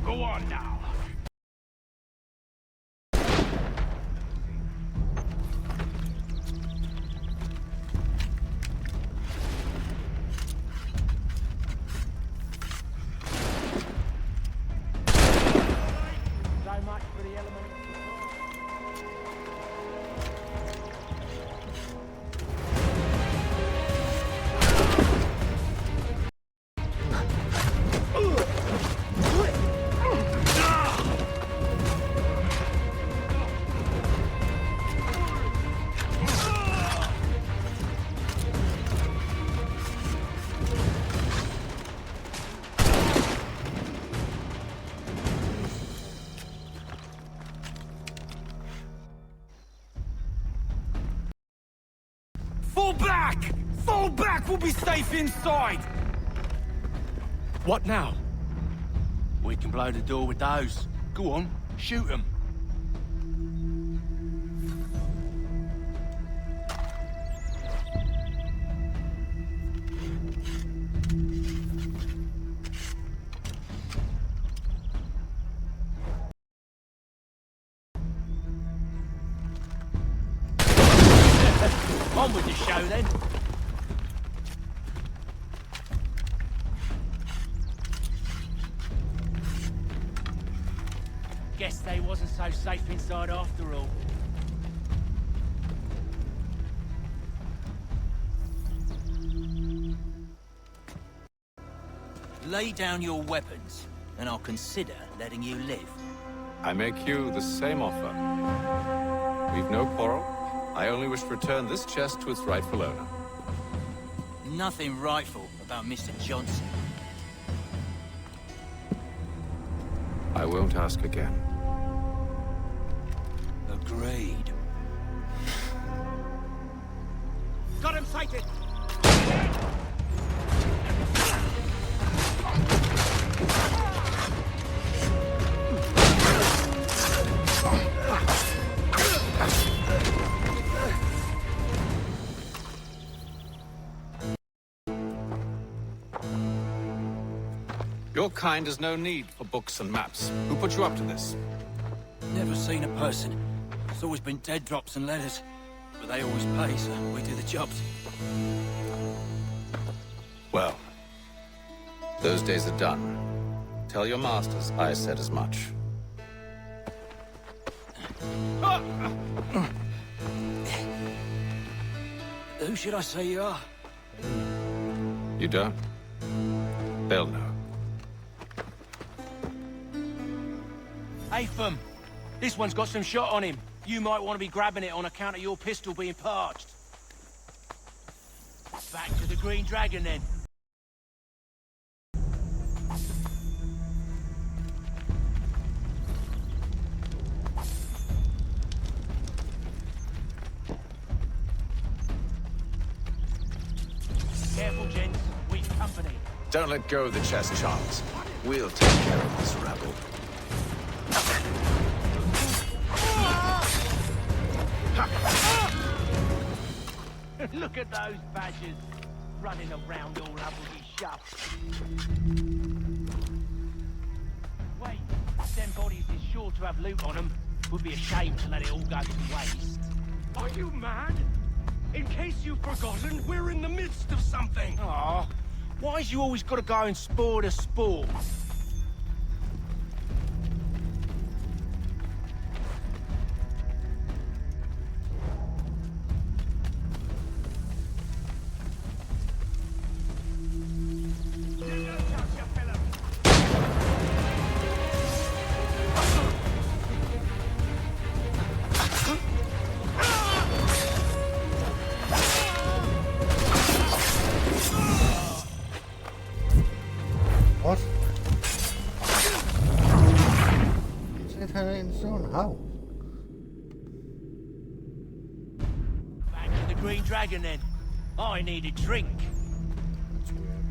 Go on now. So much for the element. Fall back! Fall back! We'll be safe inside! What now? We can blow the door with those. Go on, shoot them. On with the show then. Guess they wasn't so safe inside after all. Lay down your weapons, and I'll consider letting you live. I make you the same offer. We've no quarrel. I only wish to return this chest to its rightful owner. Nothing rightful about Mr. Johnson. I won't ask again. Agreed. Got him sighted! Your kind has no need for books and maps. Who put you up to this? Never seen a person. It's always been dead drops and letters. But they always pay, so we do the jobs. Well, those days are done. Tell your masters I said as much. Who should I say you are? You don't? They'll know. Haytham, this one's got some shot on him. You might want to be grabbing it on account of your pistol being parched. Back to the Green Dragon, then. Careful, gents. We've company. Don't let go of the chest, Charles. We'll take care of this rabble. Look at those badgers running around all uppity shuffs. Wait, them bodies is sure to have loot on them. Would be a shame to let it all go to waste. Are you mad? In case you've forgotten, we're in the midst of something. Aw, why's you always got to go and spore the sport? What? Set her in zone? How? Back to the Green Dragon, then. I need a drink. That's weird.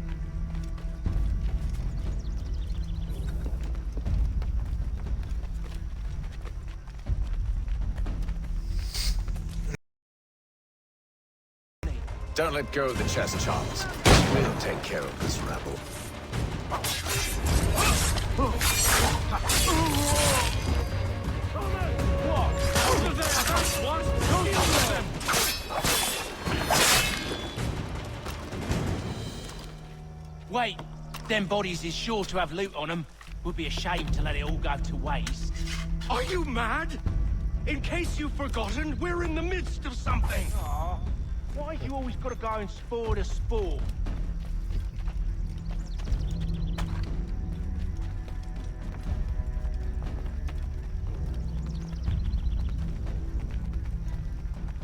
Don't let go of the chest, Charles. We'll take care of this rabble. Wait, them bodies is sure to have loot on them. Would be a shame to let it all go to waste. Are you mad? In case you've forgotten, we're in the midst of something. Aw, why's you always got to go and spore the sport?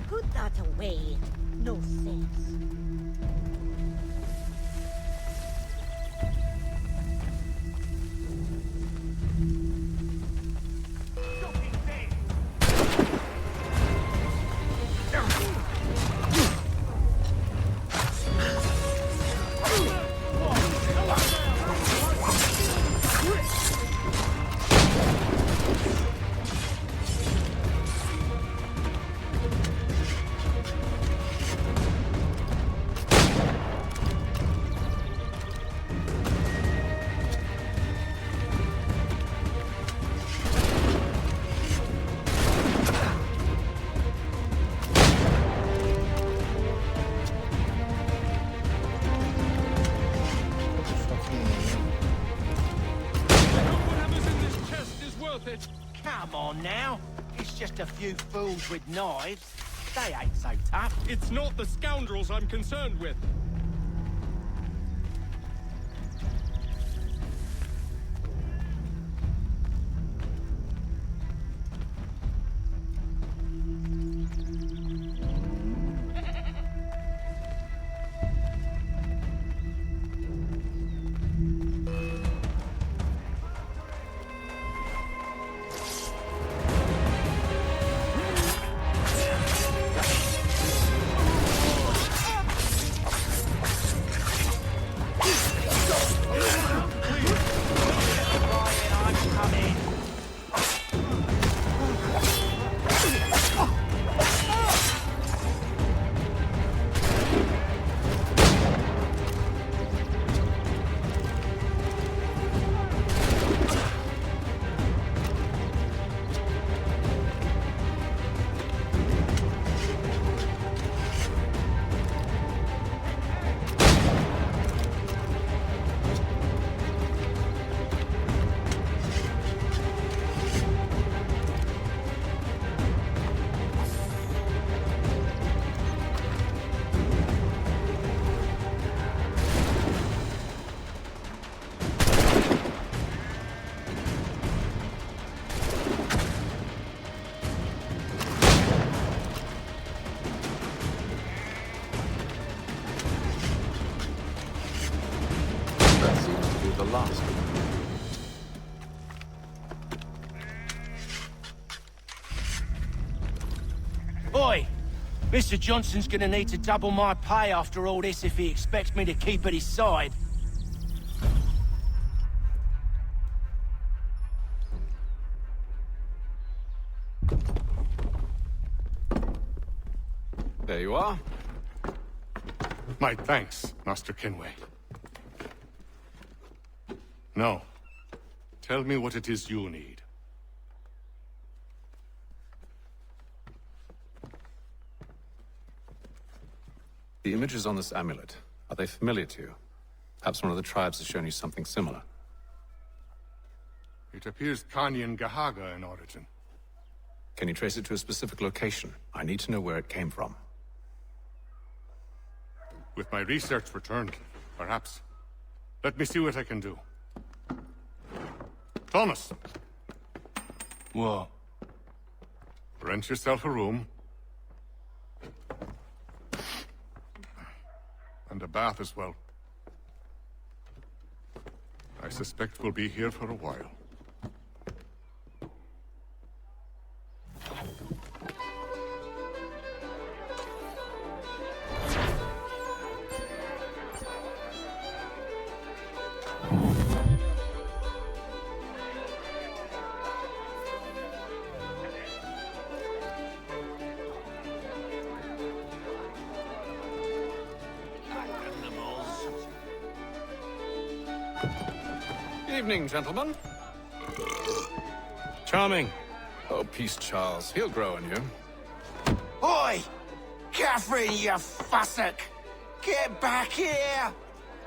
Put that away. No sense. Come on now. It's just a few fools with knives. They ain't so tough. It's not the scoundrels I'm concerned with. Mr. Johnson's gonna need to double my pay after all this if he expects me to keep at his side. There you are. My thanks, Master Kenway. Now, tell me what it is you need. The images on this amulet, are they familiar to you? Perhaps one of the tribes has shown you something similar. It appears Kanyan Gahaga in origin. Can you trace it to a specific location? I need to know where it came from. With my research returned, perhaps. Let me see what I can do. Thomas! What? Rent yourself a room. And a bath as well. I suspect we'll be here for a while. Evening, gentlemen. Charming. Oh, peace, Charles. He'll grow on you. Oi! Catherine, you fussock! Get back here!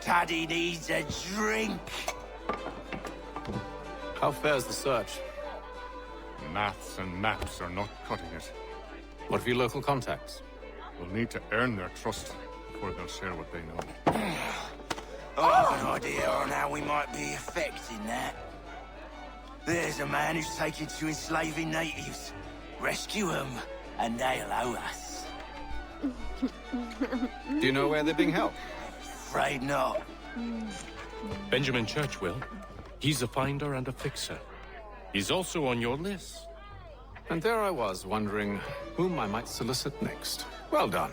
Daddy needs a drink. How fares the search? Maths and maps are not cutting it. What of your local contacts? We'll need to earn their trust before they'll share what they know. I have an idea on how we might be affecting that. There's a man who's taken to enslaving natives. Rescue them, and they'll owe us. Do you know where they're being held? Afraid not. Benjamin Church will. He's a finder and a fixer. He's also on your list. And there I was, wondering whom I might solicit next. Well done.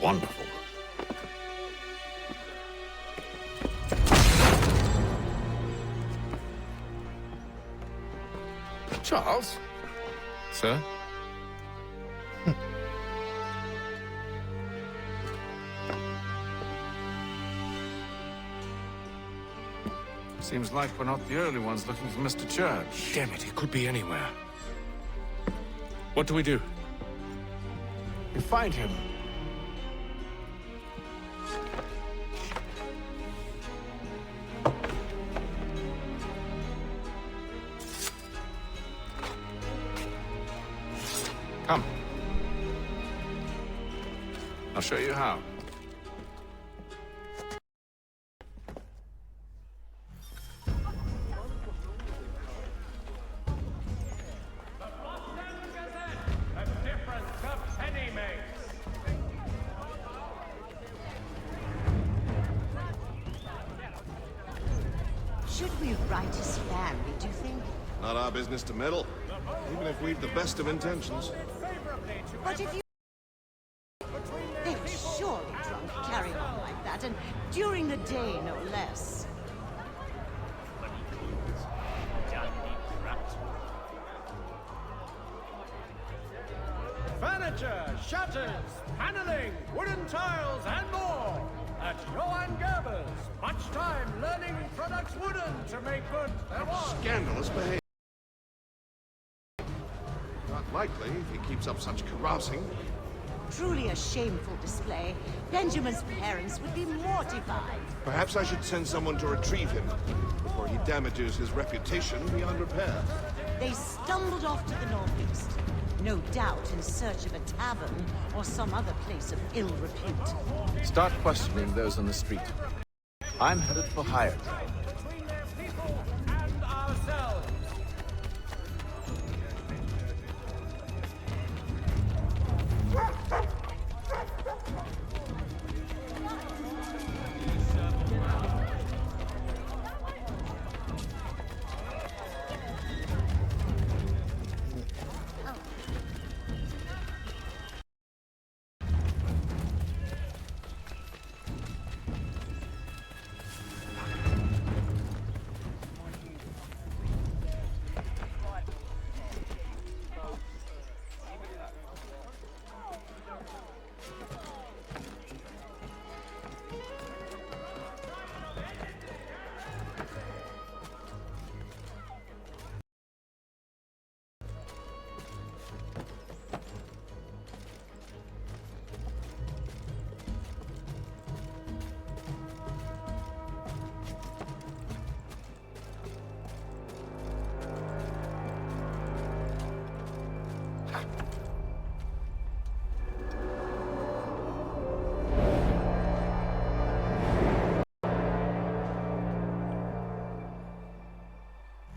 Wonderful. Charles? Sir? Seems like we're not the early ones looking for Mr. Church. Damn it, he could be anywhere. What do we do? We find him. Come. I'll show you how. Should we write his family, do you think? Not our business to meddle, even if we've the best of intentions. But if you... They were surely drunk, carrying on like that, and during the day, no less. Furniture, shutters, paneling, wooden tiles, and more. At Johann Gerber's. Much time learning products wooden to make good their was. Scandalous behavior. Not likely if he keeps up such carousing. Truly a shameful display. Benjamin's parents would be mortified. Perhaps I should send someone to retrieve him before he damages his reputation beyond repair. They stumbled off to the northeast. No doubt in search of a tavern or some other place of ill repute. Start questioning those on the street. I'm headed for higher ground. And ourselves.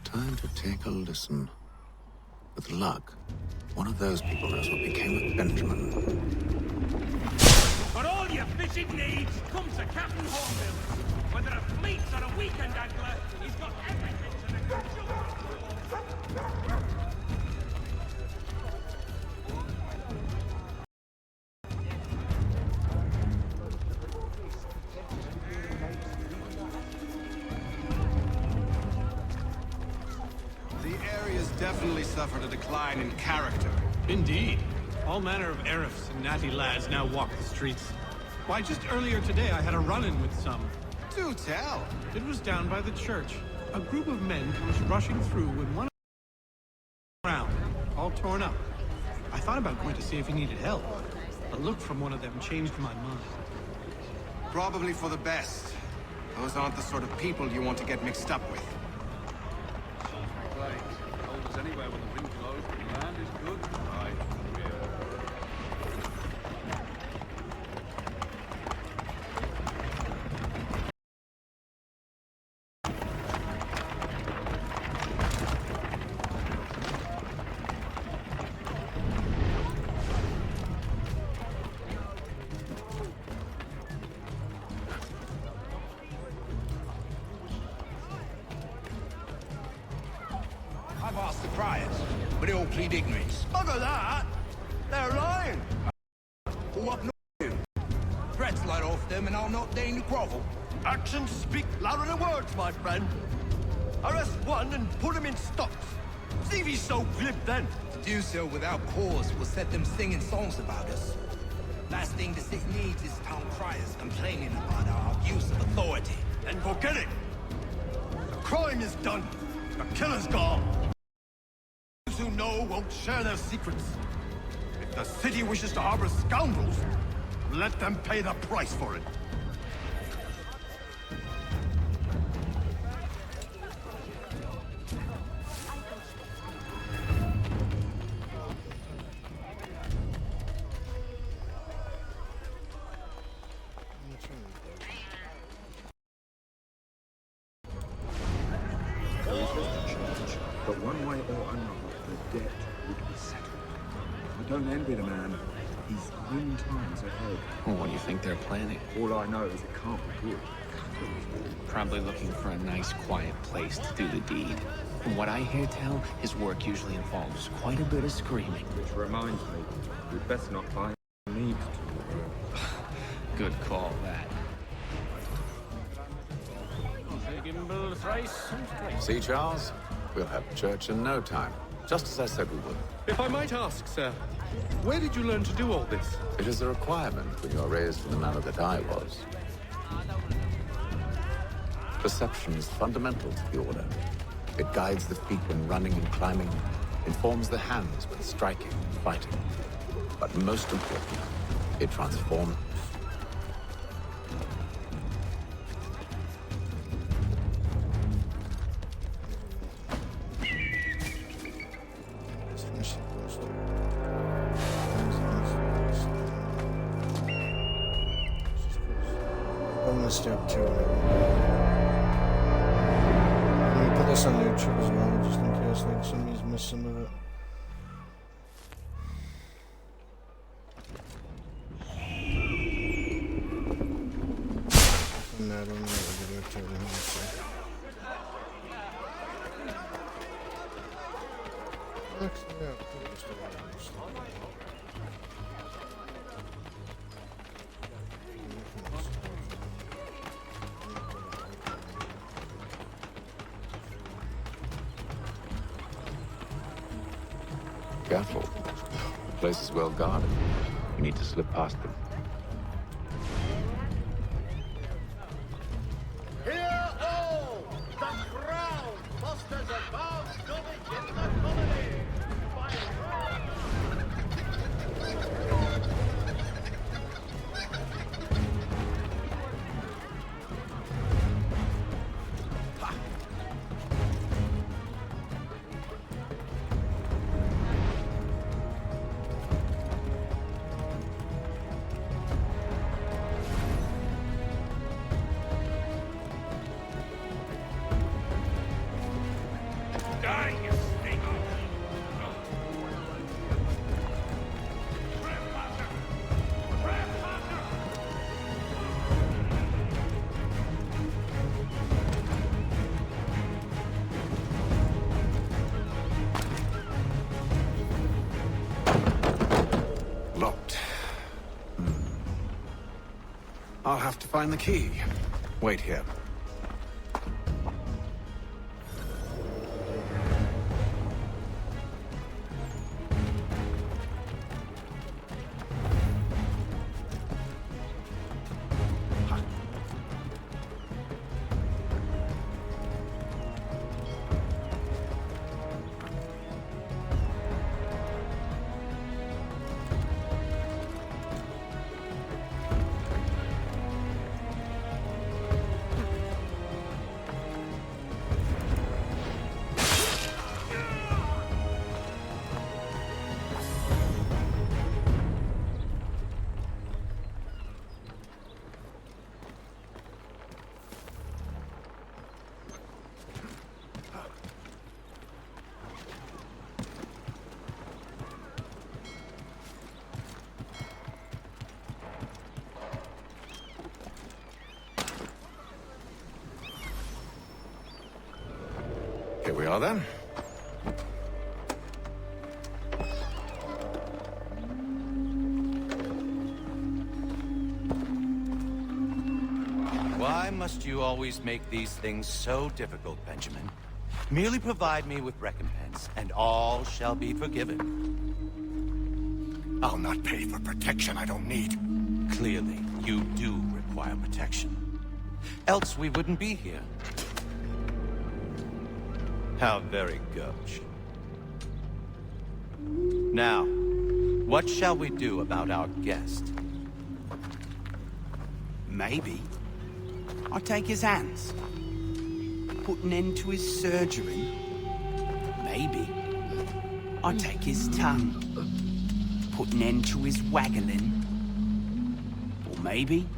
Time to take a listen. With luck, one of those people knows what became of Benjamin. For all your fishing needs, come to Captain Hornbill's. Whether a fleet or a weekend angler, he's got everything to the good The area's definitely suffered a decline in character. Indeed. All manner of Arifs and natty lads now walk the streets. Why, just earlier today I had a run-in with some. Do tell. It was down by the church. A group of men comes rushing through when one around, all torn up. I thought about going to see if he needed help. A look from one of them changed my mind. Probably for the best. Those aren't the sort of people you want to get mixed up with. Right. Hold us anywhere when the wind blows, but the land is good. Right. I've asked the criers, but they all plead ignorance. Bugger that! They're lying! All up north. Threats light off them and I'll not deign to grovel. Actions speak louder than words, my friend. Arrest one and put him in stocks. See if he's so glib then. To do so without cause will set them singing songs about us. Last thing the city needs is town criers complaining about our abuse of authority. Then forget it. The crime is done. The killer's gone. Those who know won't share their secrets. If the city wishes to harbor scoundrels, let them pay the price for it. But one way or another, the debt would be settled. I don't envy the man. He's grim times ahead. Well, what do you think they're planning? All I know is it can't be good. Probably looking for a nice, quiet place to do the deed. From what I hear tell, his work usually involves quite a bit of screaming. Which reminds me, we'd best not buy need to. Good call, that. See, Charles? We'll have church in no time. Just as I said we would. If I might ask, sir, where did you learn to do all this? It is a requirement when you are raised in the manner that I was. Perception is fundamental to the Order. It guides the feet when running and climbing, informs the hands when striking and fighting. But most important, It transformed. Step 2 now. I'm gonna put this on YouTube as well, just in case like somebody's missed some of it. From that on, that would be to the house. Actually, yeah, put this to Careful. The place is well guarded. You need to slip past them. Hear all! The crown fosters advanced knowledge in the colony! Locked. I'll have to find the key. Wait here. Here we are then. Why must you always make these things so difficult, Benjamin? Merely provide me with recompense, and all shall be forgiven. I'll not pay for protection I don't need. Clearly, you do require protection. Else we wouldn't be here. How very gauche. Now, what shall we do about our guest? Maybe I'll take his hands. Put an end to his surgery. Maybe I'll take his tongue. Put an end to his waggling. Or maybe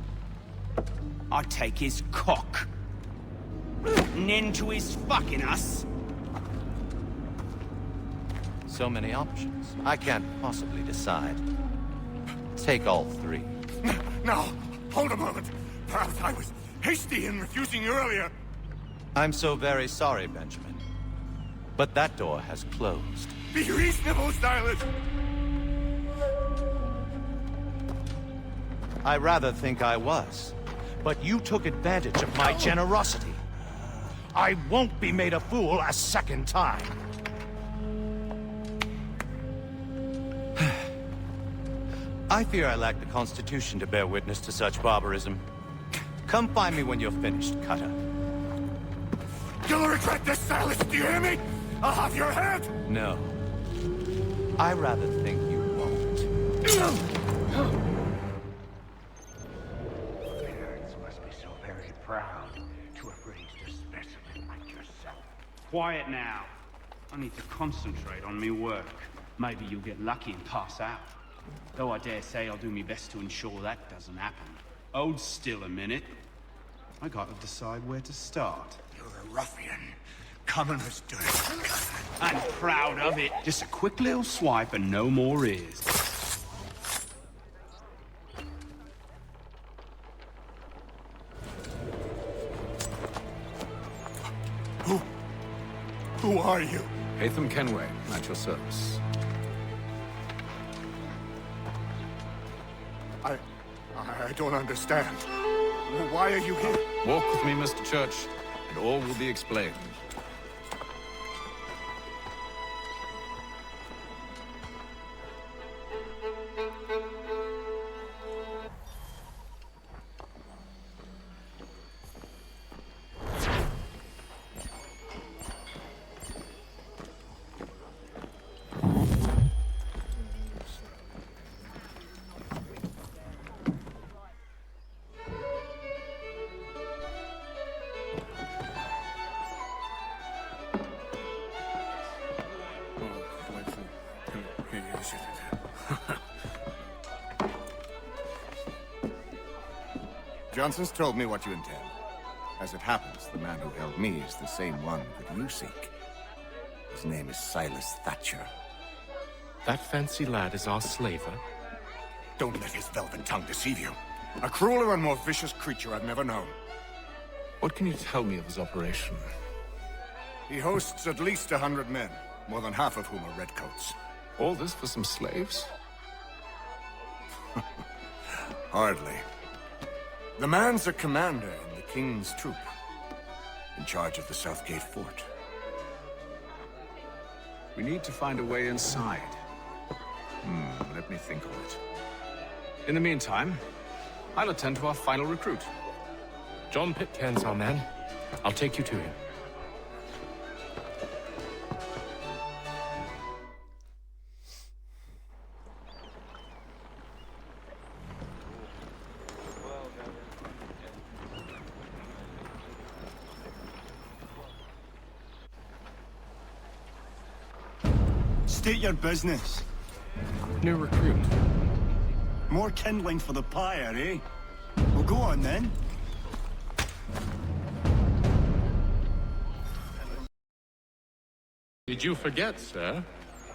I'll take his cock. Put an end to his fucking us. So many options. I can't possibly decide. Take all three. Now, hold a moment. Perhaps I was hasty in refusing you earlier. I'm so very sorry, Benjamin. But that door has closed. Be reasonable, Silas. I rather think I was. But you took advantage of my generosity. I won't be made a fool a second time. I fear I lack the constitution to bear witness to such barbarism. Come find me when you're finished, Cutter. You'll regret this, Silas, do you hear me? I'll have your head! No. I rather think you won't. Quiet now. I need to concentrate on me work. Maybe you'll get lucky and pass out. Though I dare say I'll do my best to ensure that doesn't happen. Hold still a minute. I gotta decide where to start. You're a ruffian. Commoners do it. I'm proud of it. Just a quick little swipe and no more is. Who are you? Haytham Kenway, at your service. I don't understand. Why are you here? Walk with me, Mr. Church, and all will be explained. Johnson's told me what you intend. As it happens, the man who held me is the same one that you seek. His name is Silas Thatcher. That fancy lad is our slaver? Don't let his velvet tongue deceive you. A crueler and more vicious creature I've never known. What can you tell me of his operation? He hosts at least 100 men, more than half of whom are redcoats. All this for some slaves? Hardly. The man's a commander in the King's troop, in charge of the Southgate Fort. We need to find a way inside. Let me think on it. In the meantime, I'll attend to our final recruit. John Pitcairn's our man. I'll take you to him. State your business. New recruit. More kindling for the pyre, eh? Well, go on then. Did you forget, sir?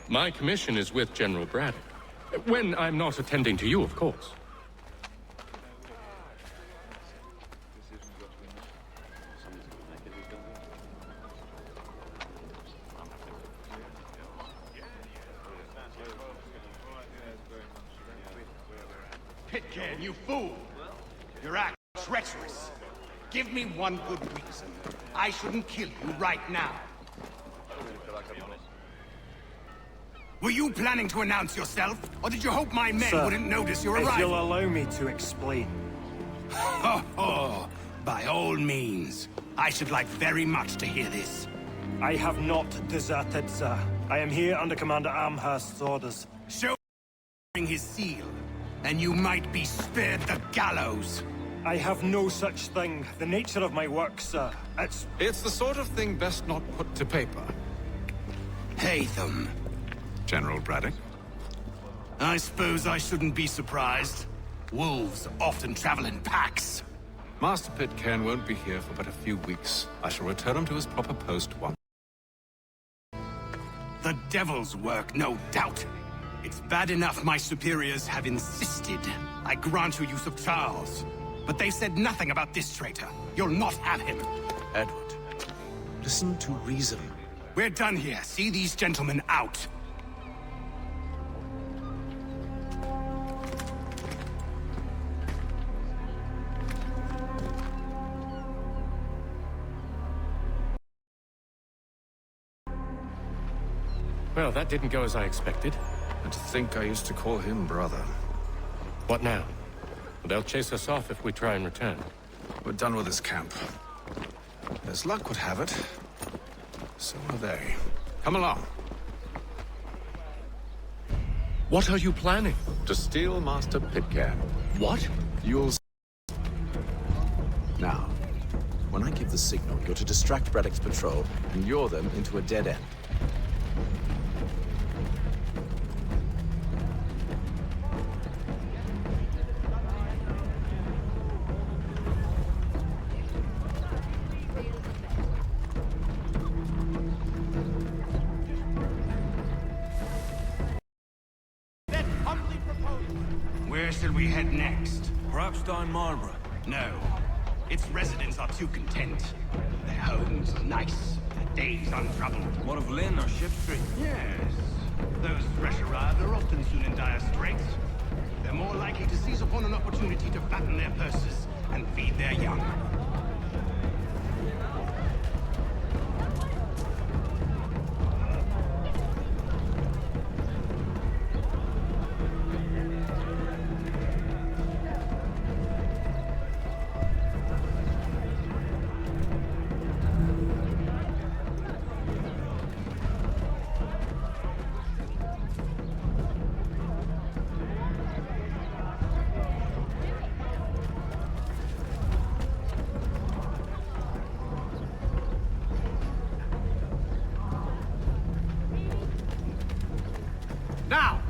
My commission is with General Braddock. When I'm not attending to you, of course. Pitcairn, you fool! Your act is treacherous. Give me one good reason. I shouldn't kill you right now. Were you planning to announce yourself, or did you hope my men wouldn't notice your arrival? If you'll allow me to explain. By all means. I should like very much to hear this. I have not deserted, sir. I am here under Commander Amherst's orders. Show his seal, and you might be spared the gallows. I have no such thing. The nature of my work, sir, It's the sort of thing best not put to paper. Haytham. General Braddock? I suppose I shouldn't be surprised. Wolves often travel in packs. Master Pitcairn won't be here for but a few weeks. I shall return him to his proper post once. The devil's work, no doubt. It's bad enough my superiors have insisted I grant you use of Charles. But they said nothing about this traitor. You'll not have him. Edward, listen to reason. We're done here. See these gentlemen out. Well, that didn't go as I expected. And to think I used to call him brother. What now? They'll chase us off if we try and return. We're done with this camp. As luck would have it, so are they. Come along. What are you planning? To steal Master Pitcairn. What? You'll... Now, when When I give the signal, you're to distract Braddock's patrol and lure them into a dead end. Where shall we head next? Perhaps down Marlborough? No. Its residents are too content. Their homes nice, their days untroubled. What of Lynn or Ship Street? Yes. Those fresh arrived are often soon in dire straits. They're more likely to seize upon an opportunity to fatten their purses and feed their young. Now!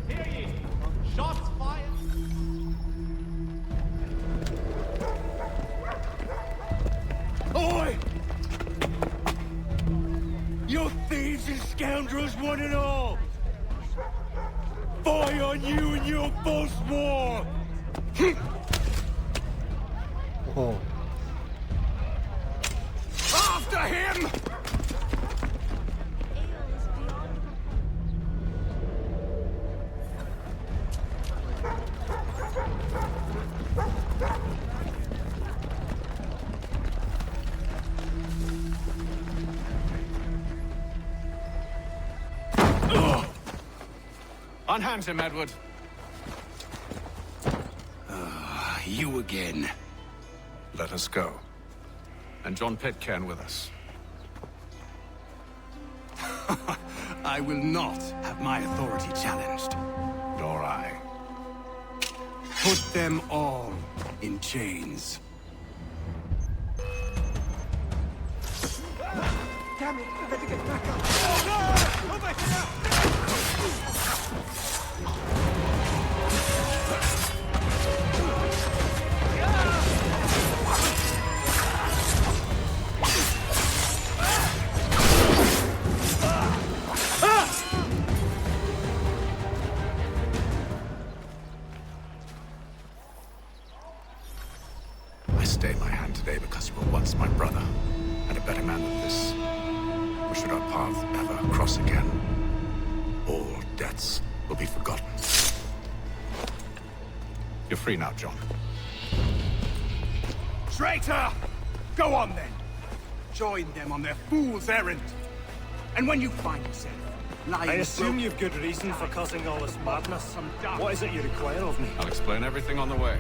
Hear ye! Shots fired! Oi! You thieves and scoundrels, one and all! Fire on you and your false war! Oh. After him! Unhand him, Edward. You again. Let us go. And John Pitcairn with us. I will not have my authority challenged. Nor I. Put them all in chains. Damn it! I better get back up! Oh, no! Over here! I stay my hand today because you were once my brother, and a better man than this. Or should our paths ever cross again, all debts will be forgotten. You're free now, John. Traitor! Go on then. Join them on their fool's errand. And when you find yourself lying... I assume you've good reason for causing all this madness. What is it you require of me? I'll explain everything on the way.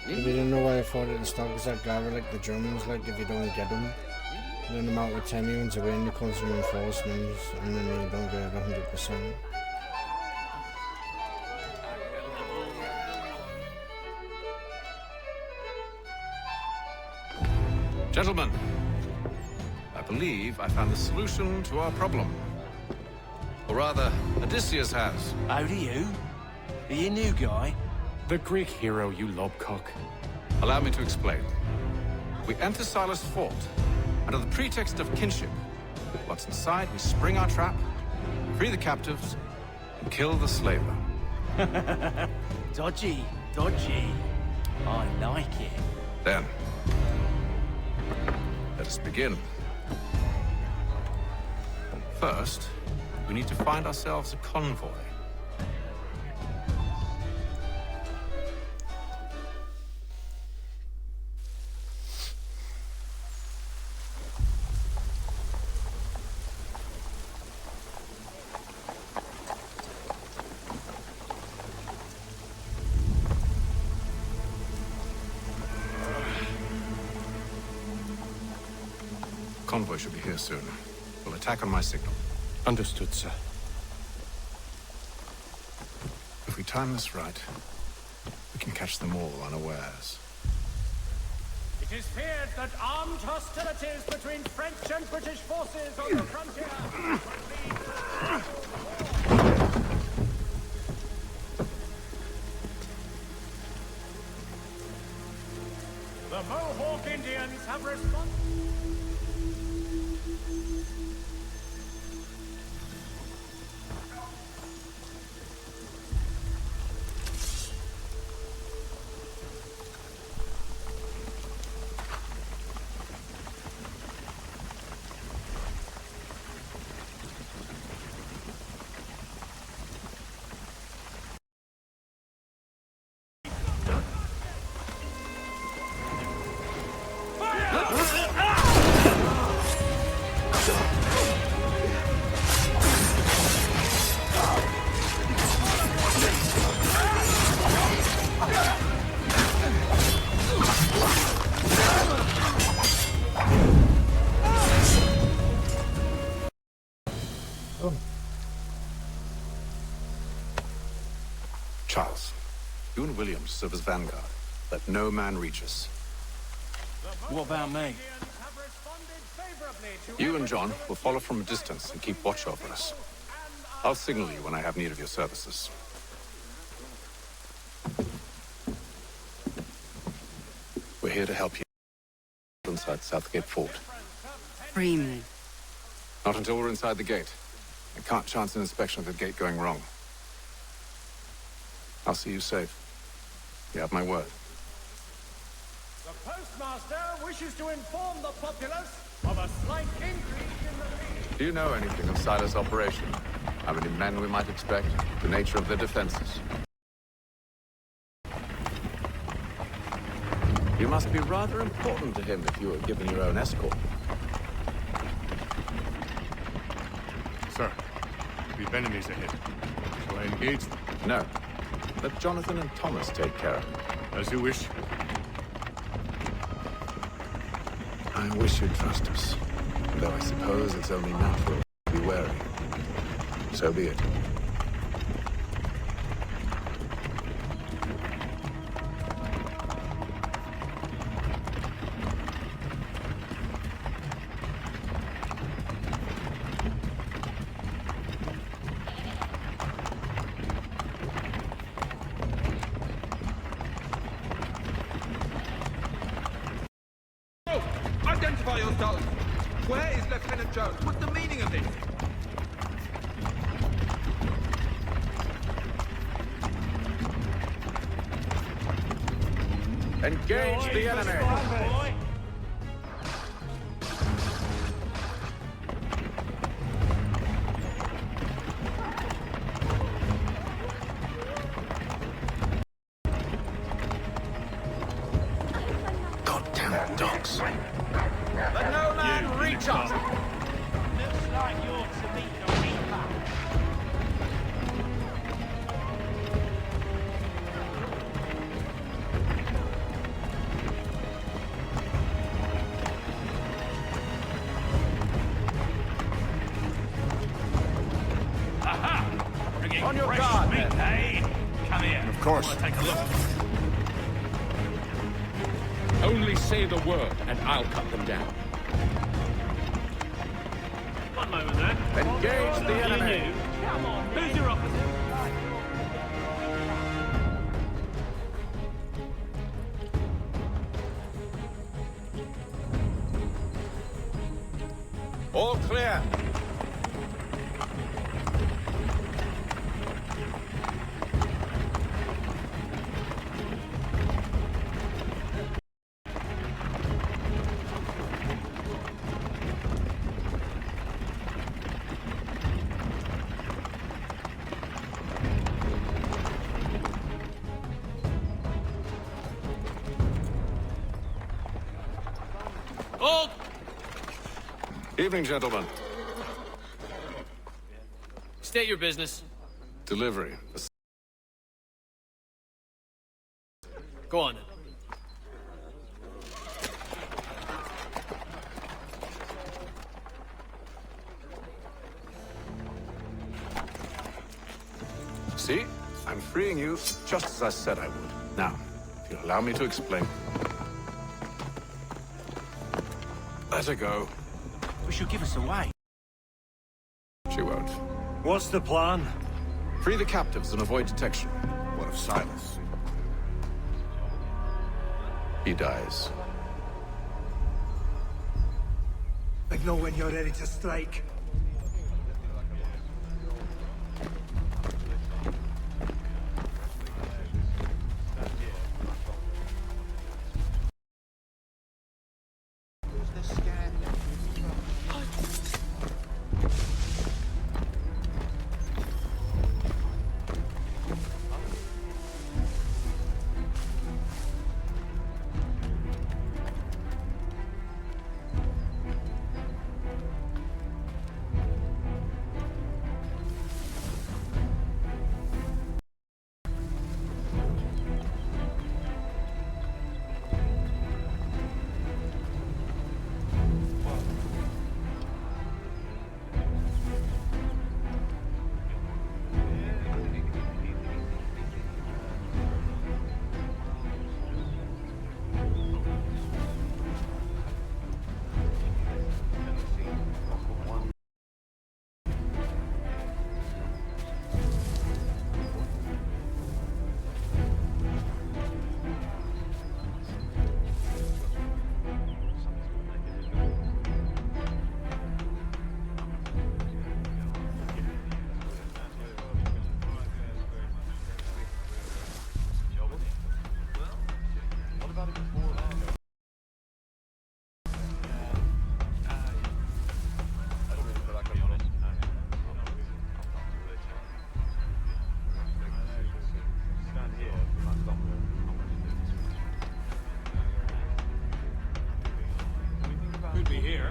If you didn't know why I fought at the start, because that guy like the Germans, like if you don't get them, then the amount of time you want to win, you call some reinforcements, and then you don't get it 100%. Gentlemen, I believe I found the solution to our problem. Or rather, Odysseus has. How do you? Are you a new guy? The Greek hero, you lobcock. Allow me to explain. We enter Silas' fort, under the pretext of kinship. Once inside, we spring our trap, free the captives, and kill the slaver. Dodgy, dodgy. I like it. Then, let us begin. First, we need to find ourselves a convoy. convoy should be here soon. We'll attack on my signal. Understood, sir. If we time this right, we can catch them all unawares. It is feared that armed hostilities between French and British forces on the frontier The Mohawk Indians have responded. Charles, you and Williams serve as vanguard. Let no man reach us. What about me? You and John will follow from a distance and keep watch over us. I'll signal you when I have need of your services. We're here to help you inside Southgate Fort. Free me. Not until we're inside the gate. I can't chance an inspection of the gate going wrong. I'll see you safe. You have my word. The postmaster wishes to inform the populace of a slight increase in the fee. Do you know anything of Silas' operation? How many men we might expect? The nature of their defenses? You must be rather important to him if you were given your own escort. Sir, we've enemies ahead. Shall I engage them? No. Let Jonathan and Thomas take care of him. As you wish. I wish you'd trust us. Though I suppose it's only natural to be wary. So be it. Identify yourselves! Where is Lieutenant Jones? What's the meaning of this? Engage the enemy! Goddamn dogs. Let no man reach us! Looks like you're to meet the Reaper. Aha! Bringing On your fresh guard, meat, then. eh? Come here. Of course. I wanna take a look. Only say the word, and I'll cut them down. One moment there. Engage the enemy! You. Come on, who's your officer? All clear. Hold! Evening, gentlemen. State your business. Delivery. Go on then. See? I'm freeing you just as I said I would. Now, if you'll allow me to explain. Let her go. But she'll give us away. She won't. What's the plan? Free the captives and avoid detection. What of Silas? He dies. I know when you're ready to strike. Could be here.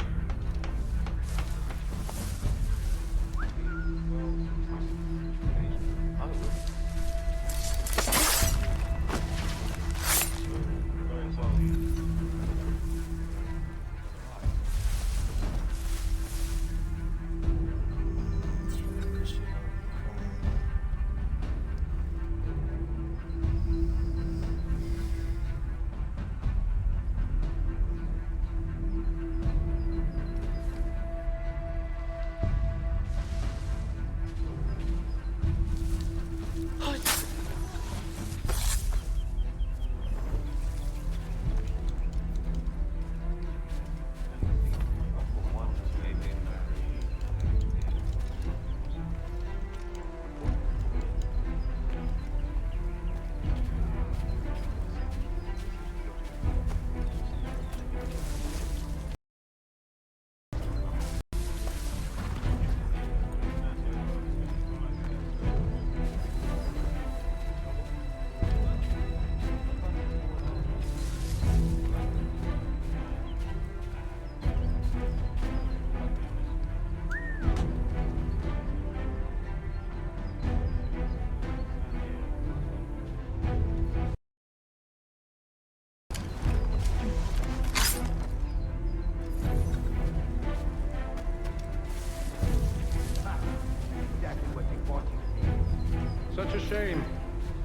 Such a shame.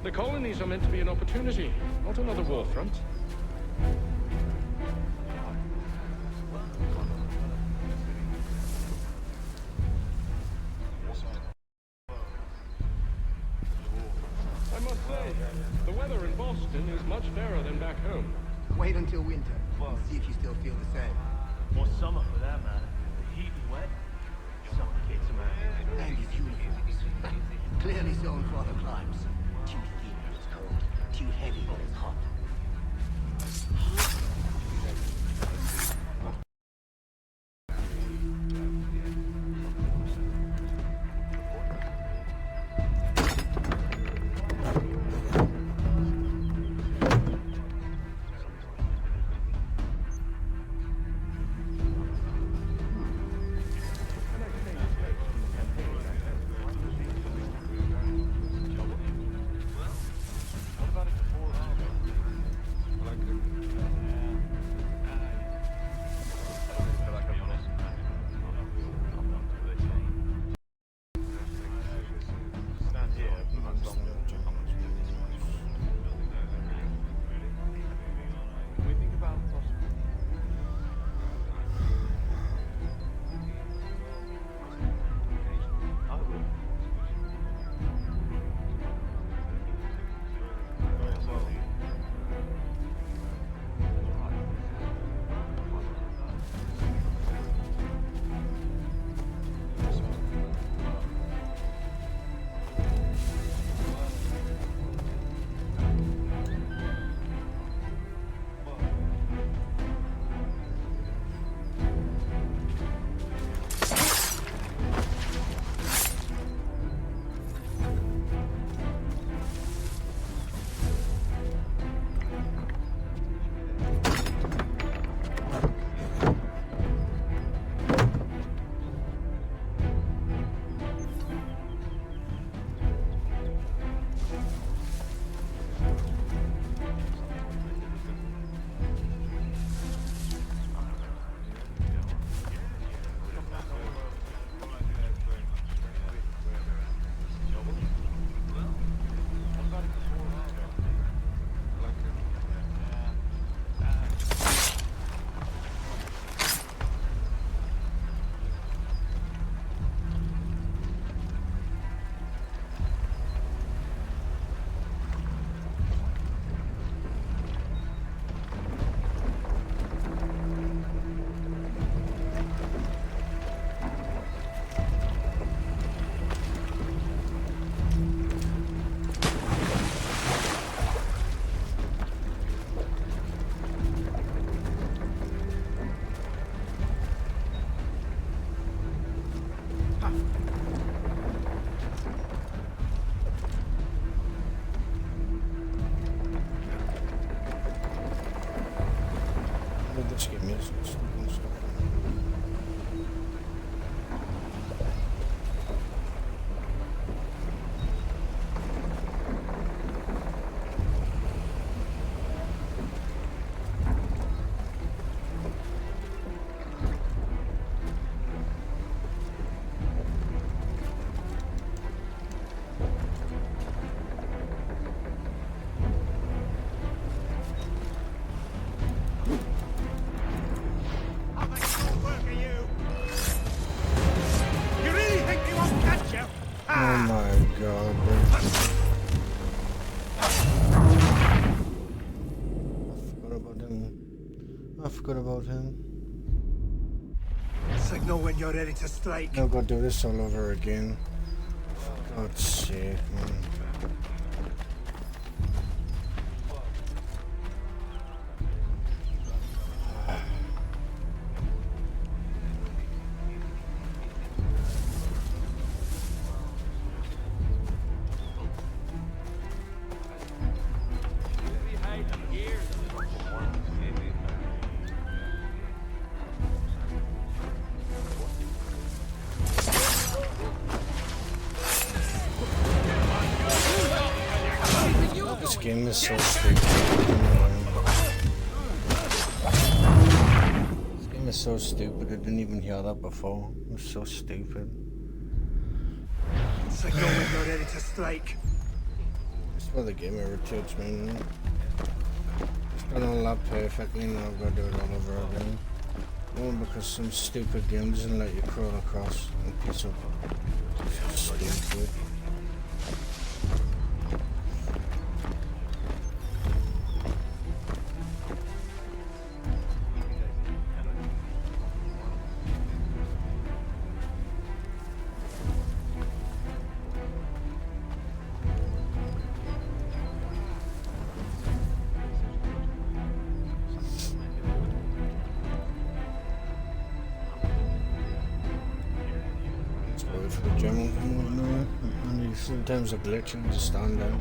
The colonies are meant to be an opportunity, not another war front. I must say, the weather in Boston is much fairer than back home. Wait until winter and see if you still feel the same. Or summer for that matter. The heat and wet suffocates a man. And his uniforms. Clearly sewn for other climes. Too thin when it's cold, too heavy when it's hot. my god, bro. I forgot about him. Signal when you're ready to strike. Now gotta do this all over again. For God's sake, man. This game is so stupid. This game is so stupid. I didn't even hear that before. It's so stupid. Signal when you're ready to strike. That's why the game irritates me. It's done all that perfectly, now I've got to do it all over again. All because some stupid game doesn't let you crawl across and piece up. It's so stupid. For the general thing, and sometimes a glitch and just stand there.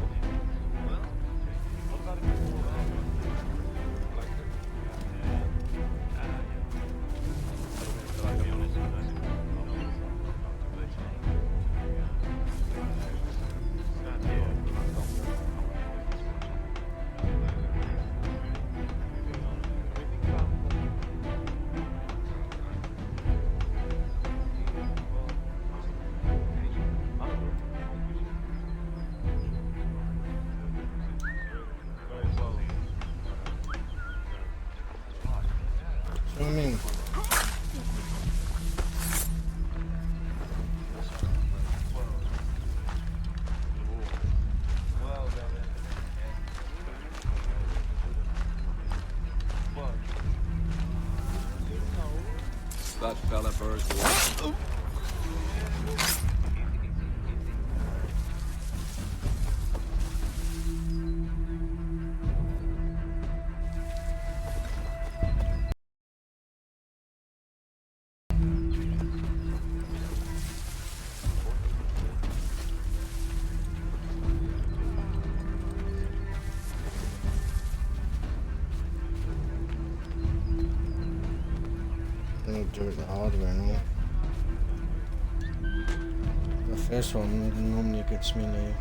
So I mean, That fella first. I'll do it the hard way now. The first one normally gets me like.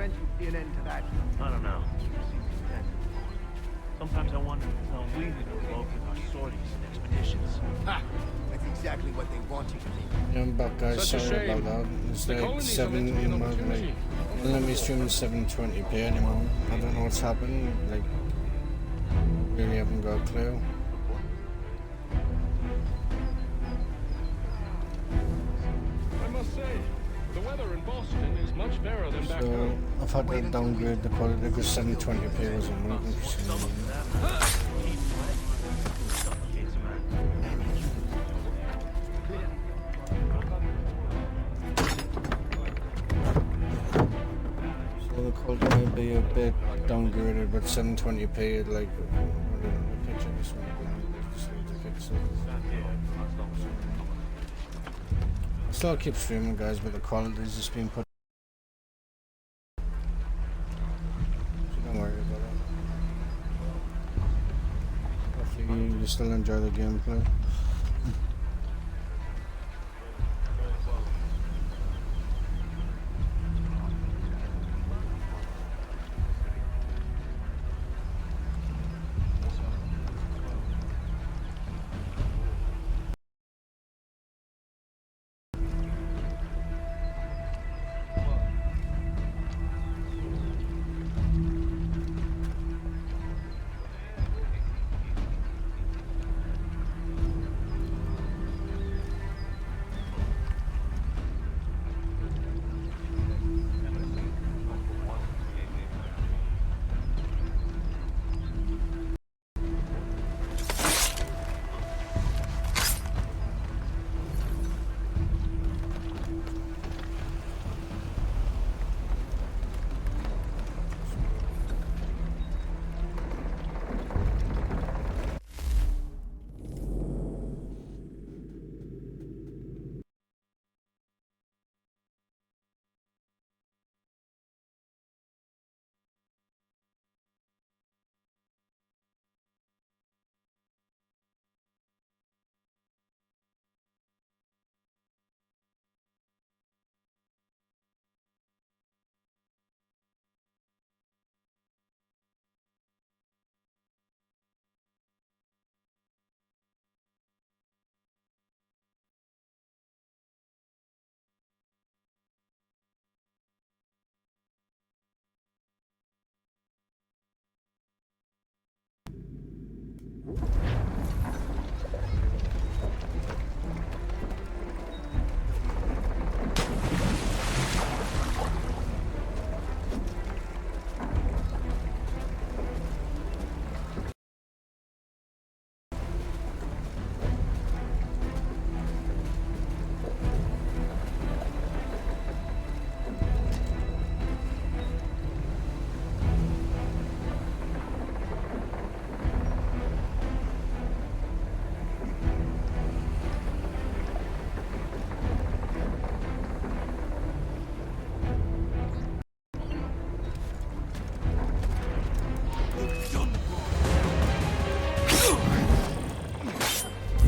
eventually see an end to that? I don't know. Sometimes I wonder if no we need to involved with our sorties and expeditions. Ha! That's exactly what they want you to think. Yeah, I'm back, guys. Such a Sorry shame. about that. It's The like colonies are meant to be an 7, opportunity. like, let me stream 720p anymore. I don't know what's happened. Like, really haven't got a clue. I must say, the weather in Boston is much fairer than back So home. I've had to downgrade the quality because 720p wasn't working for some reason. So the quality may be a bit downgraded, but 720p, like, the picture just went blank. Just need to fix it. Still keep streaming, guys, but the quality's just being put. So don't worry about it. Hopefully you still enjoy the gameplay.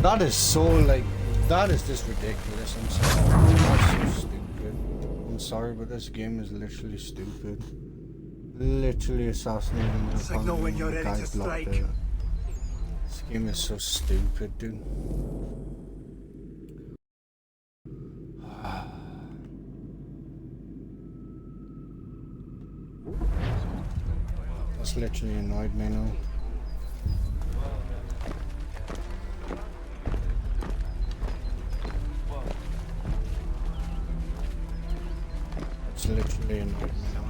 That is so, like, that is just ridiculous. I'm sorry. That's so stupid. I'm sorry, but this game is literally stupid. Literally assassinating the Signal when you're ready to strike. This game is so stupid, dude. That's literally annoyed me now. It's literally annoyed me now.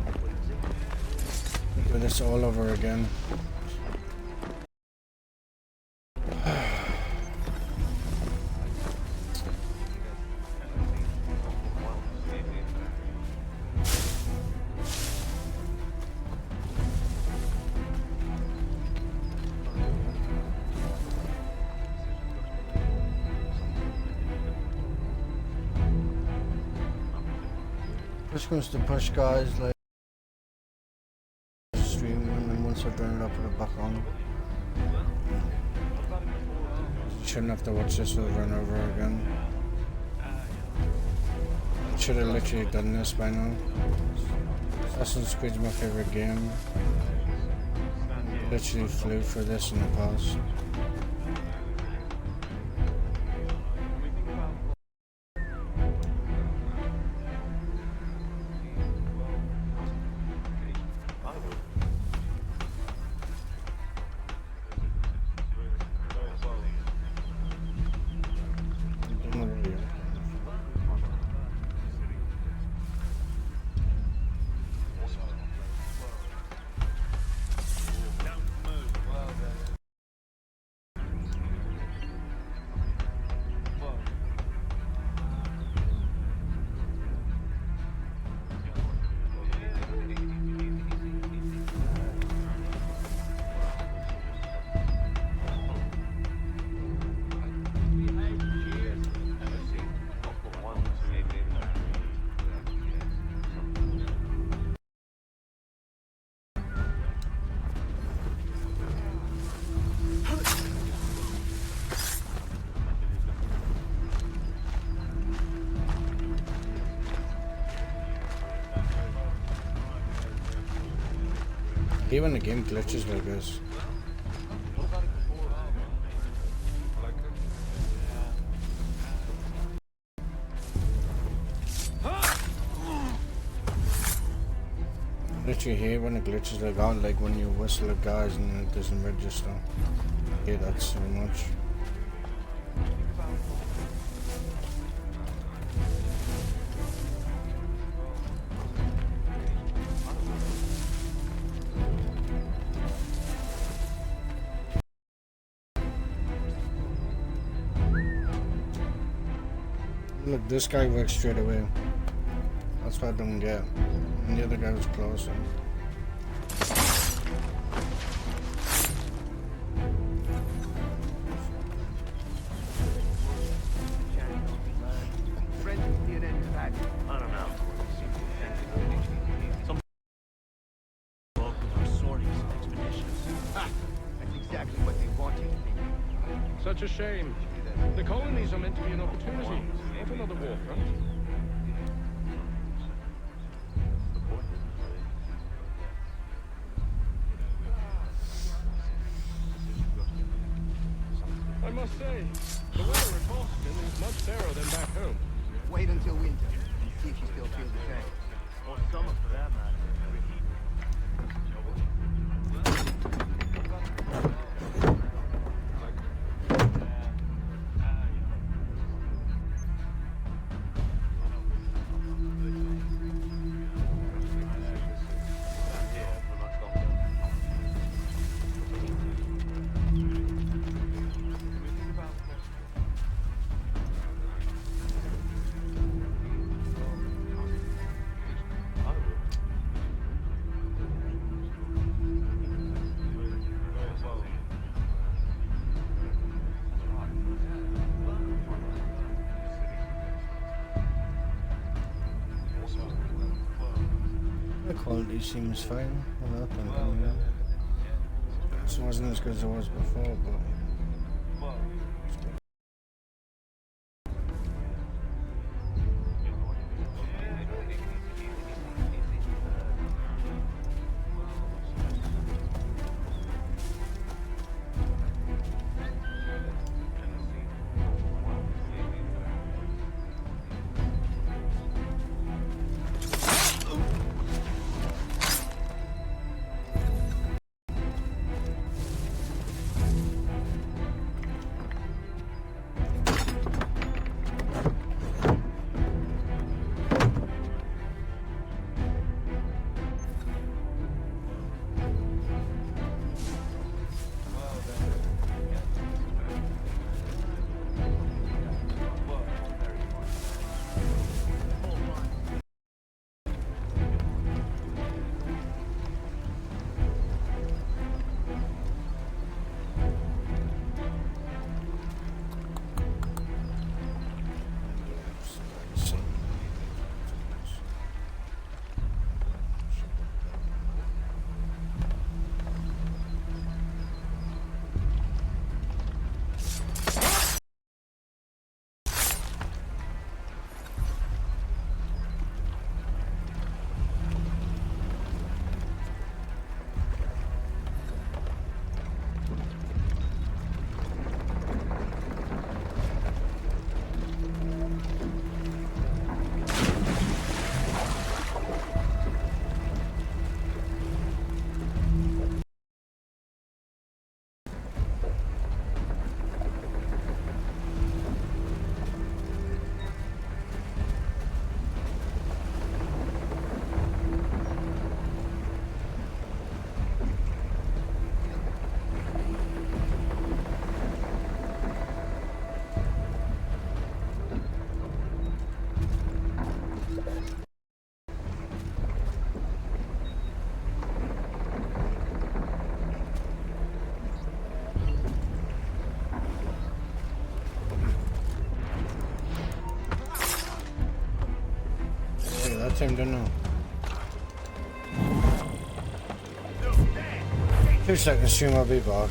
Do this all over again. Push comes to push, guys, like stream, and then once I turn it up, put it back on. You shouldn't have to watch this over and over again. I should have literally done this by now. Assassin's Creed's my favorite game. Literally flew for this in the past. Even the game glitches like this. Literally hate when it glitches like that, like when you whistle at guys and it doesn't register. I hate that so much. Look, this guy works straight away. That's what I don't get. And the other guy was closer. I don't know. Some are sorties expeditions. That's exactly what they wanted. Such a shame. The colonies are meant to be an opportunity, not another war front. I must say, the weather in Boston is much fairer than back home. Wait until winter and see if you still feel the same. Or summer for that matter. The quality seems fine. Well, that went down, yeah. It wasn't as good as it was before, but... Haytham, don't know. 2 seconds, soon I'll be back.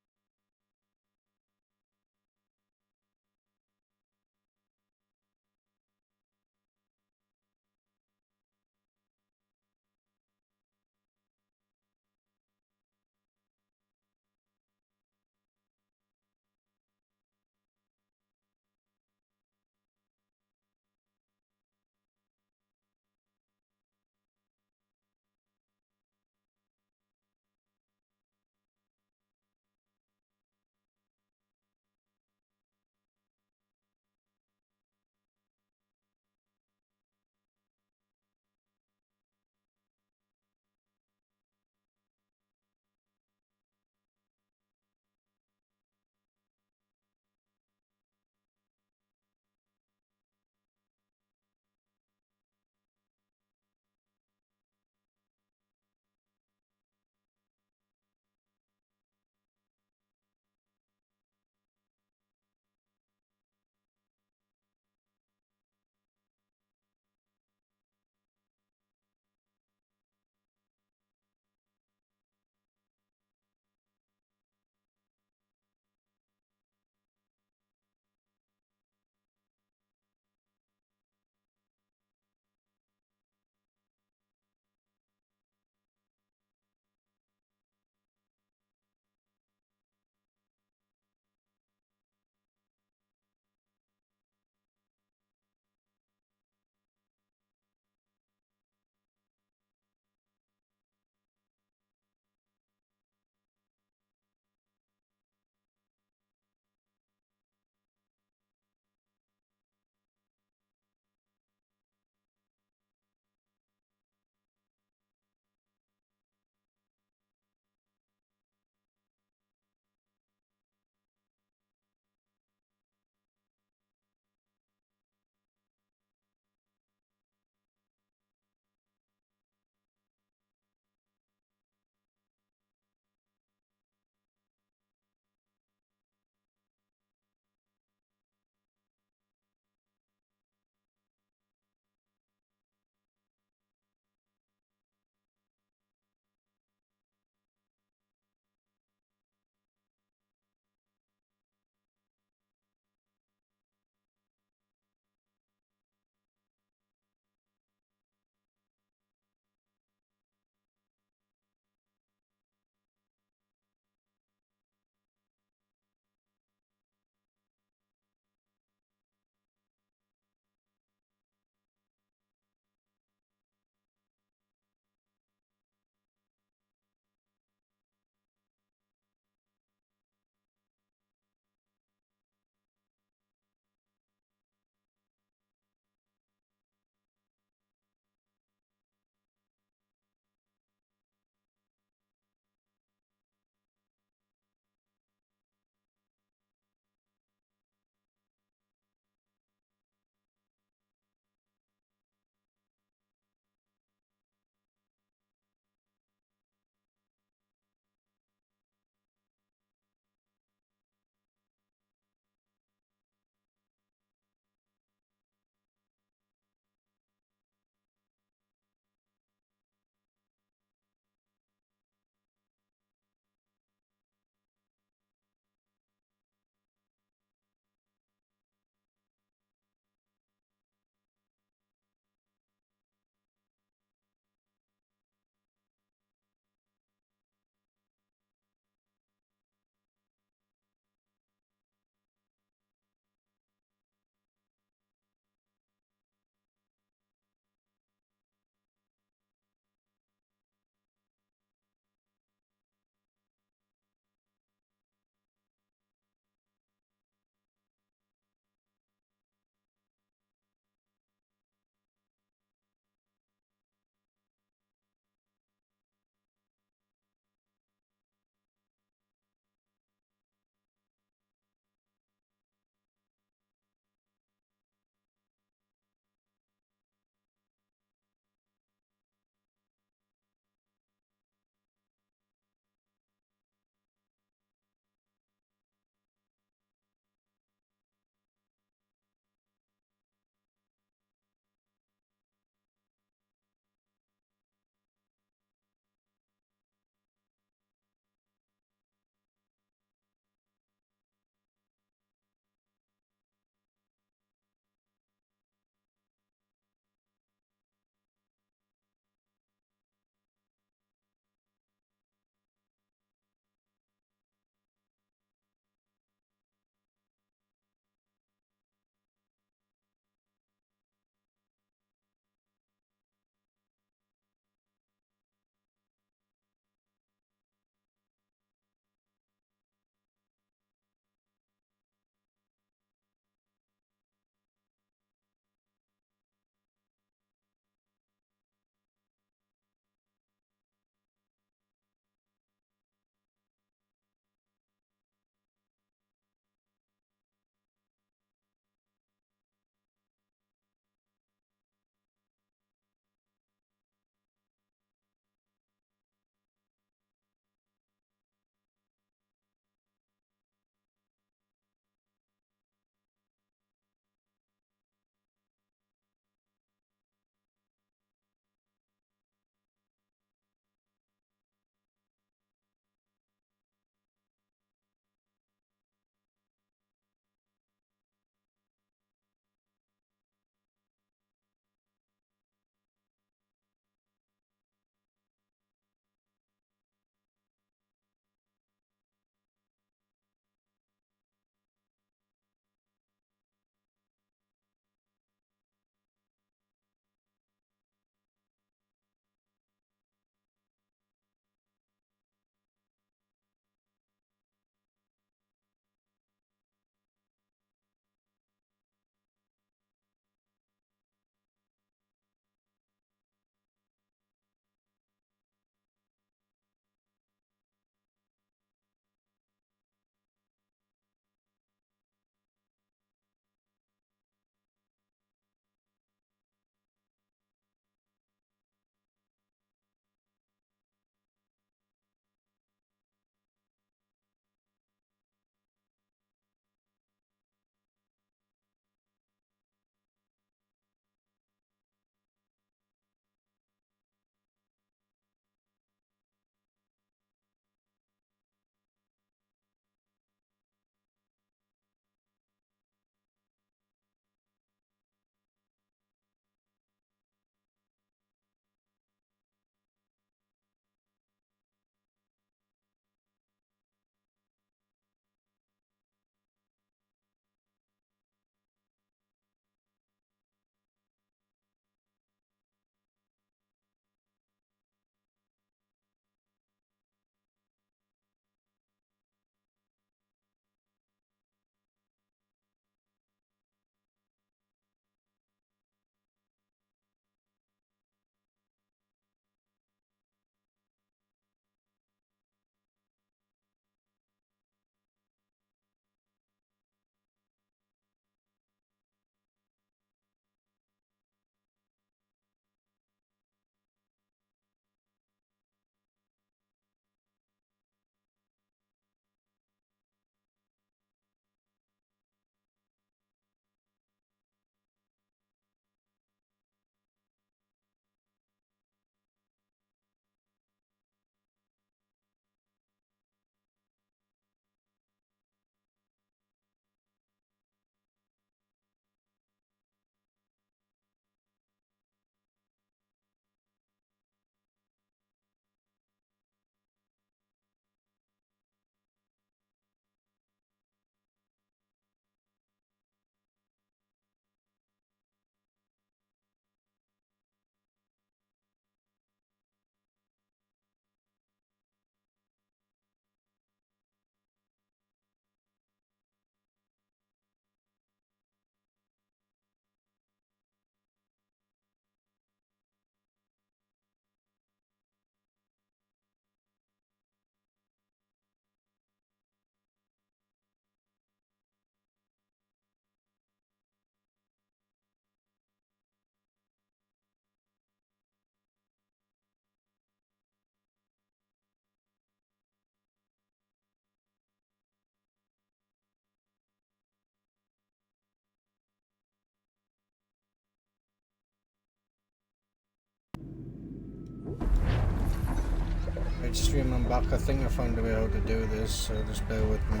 right, streaming back. I think I found a way how to do this, so just bear with me.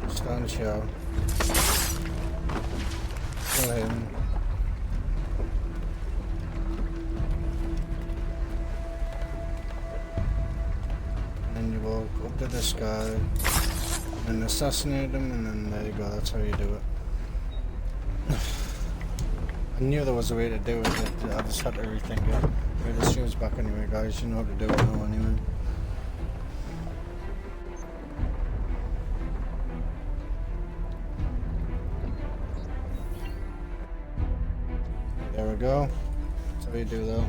Stand here. Kill him. And then you walk up to this guy, and assassinate him, and then there you go, that's how you do it. I knew there was a way to do it, but I just had to rethink it. Right, the stream's back anyway, guys. You know how to do it now anyway. There we go. That's how you do that.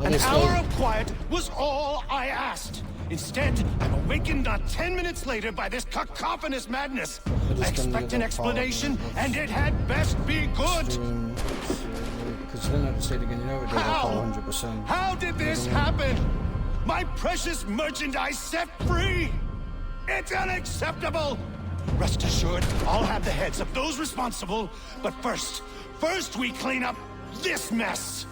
An hour of quiet was all I asked. Instead, I'm awakened not 10 minutes later by this cacophonous madness. I expect an explanation, and it had best be good. Because then I'd say it again, you know, we do that 100%. How did this happen? My precious merchandise set free! It's unacceptable! Rest assured, I'll have the heads of those responsible, but first we clean up this mess!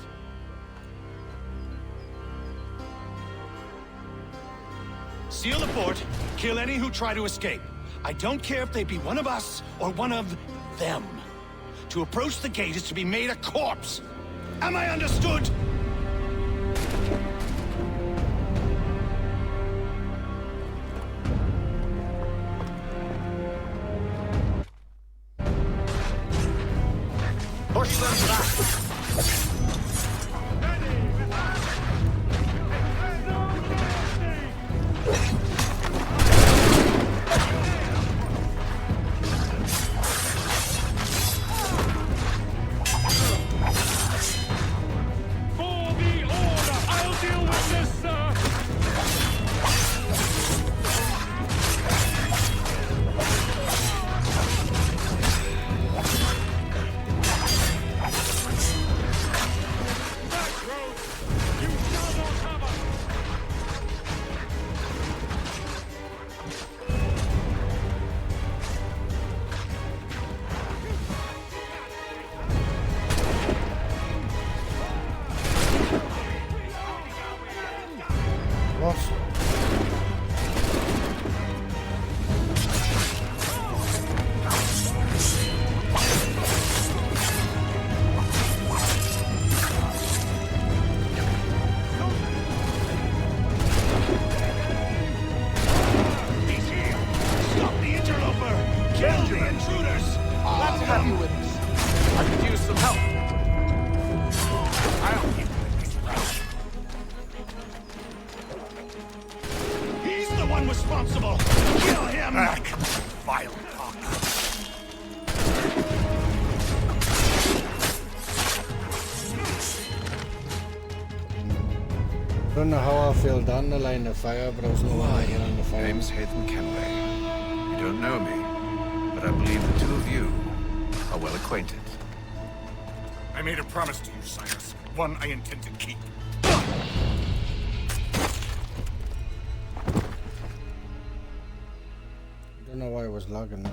Seal the fort, kill any who try to escape. I don't care if they be one of us or one of them. To approach the gate is to be made a corpse. Am I understood? Push them back! I don't know how I feel down the line of fire, but I was no way to get on the fire. Name's Haytham Kenway. You don't know me, but I believe the two of you are well acquainted. I made a promise to you, Cyrus. One I intend to keep. I don't know why it was lagging.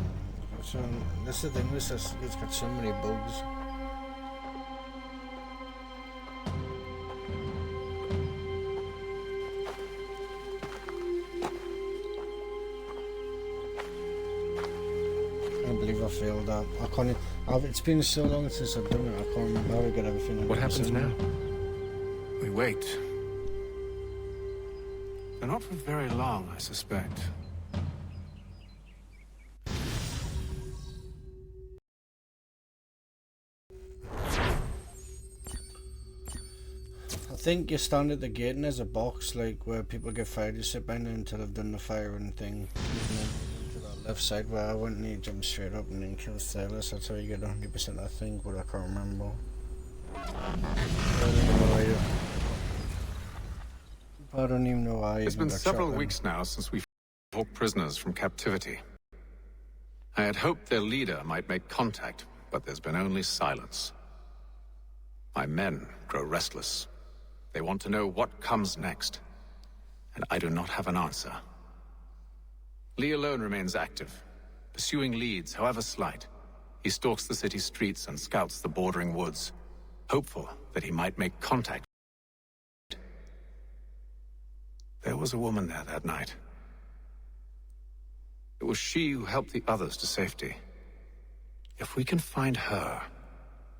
So that's the thing. It's got so many bugs. I can't believe I failed that. I can't. It's been so long since I've done it. I can't remember how to get everything. What happens now? We wait. But not for very long, I suspect. I think you stand at the gate and there's a box like where people get fired. You sit behind it until they've done the firing thing. To that left side where I went and you jump straight up and then kill Silas. That's how you get 100%, I think, but I can't remember. I don't even know why. It's been several weeks now since we brought prisoners from captivity. I had hoped their leader might make contact, but there's been only silence. My men grow restless. They want to know what comes next, and I do not have an answer. Lee alone remains active, pursuing leads, however slight. He stalks the city streets and scouts the bordering woods, hopeful that he might make contact. There was a woman there that night. It was she who helped the others to safety. If we can find her,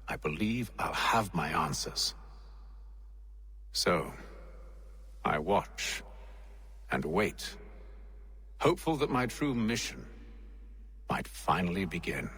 I believe I'll have my answers. So, I watch and wait, hopeful that my true mission might finally begin.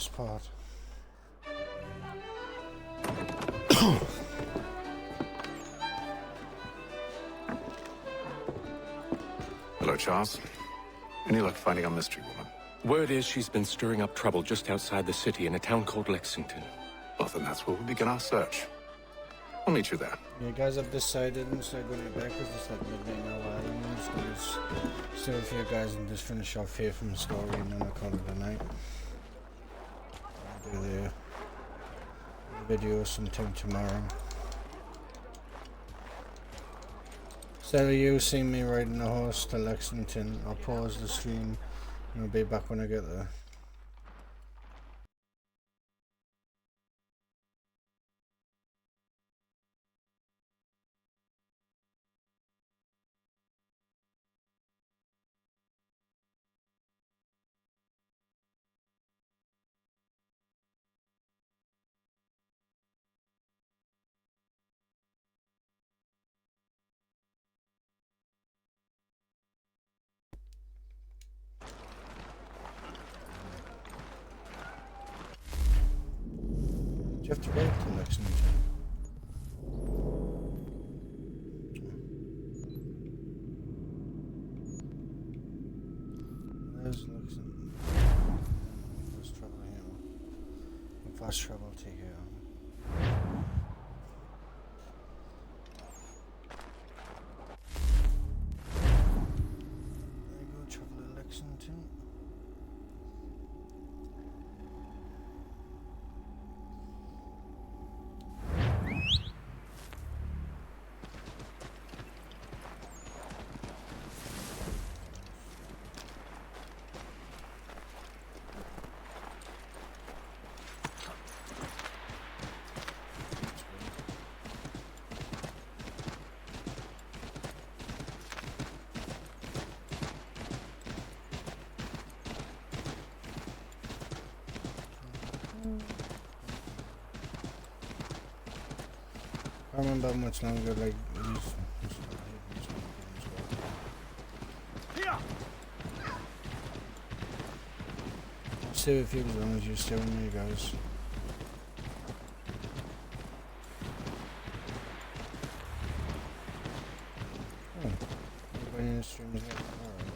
this part. Hello, Charles. Any luck finding our mystery woman? Word is she's been stirring up trouble just outside the city in a town called Lexington. Well, then that's where we'll begin our search. I'll meet you there. You guys have decided instead of going back because it's like midnight now. I'm just going to stay with you guys and just finish off here from the story and then I'll call it a night. I'll do the video sometime tomorrow. Instead of you seeing me riding the horse to Lexington, I'll pause the stream and I'll be back when I get there. Do you have to wait till Lexington? There's Lexington. Fast travel here. Fast travel to here. There you go, travel to Lexington. I remember how much longer like these. Stay with you as long as you stay with me, guys. Oh, everybody in the stream is like, alright.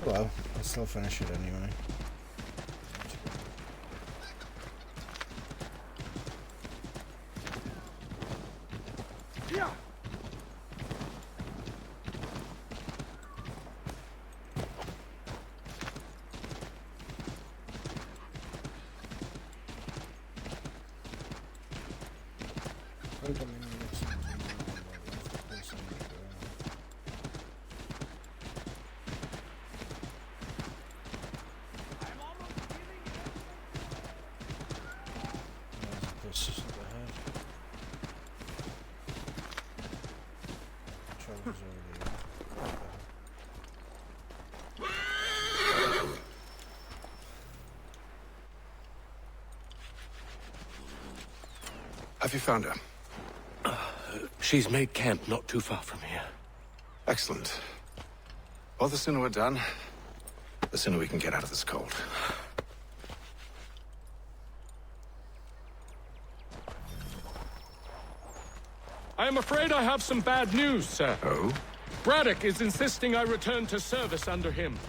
Oh well, I'll still finish it anyway. Have you found her? She's made camp not too far from here. Excellent. Well, the sooner we're done, the sooner we can get out of this cold. I am afraid I have some bad news, sir. Oh? Braddock is insisting I return to service under him.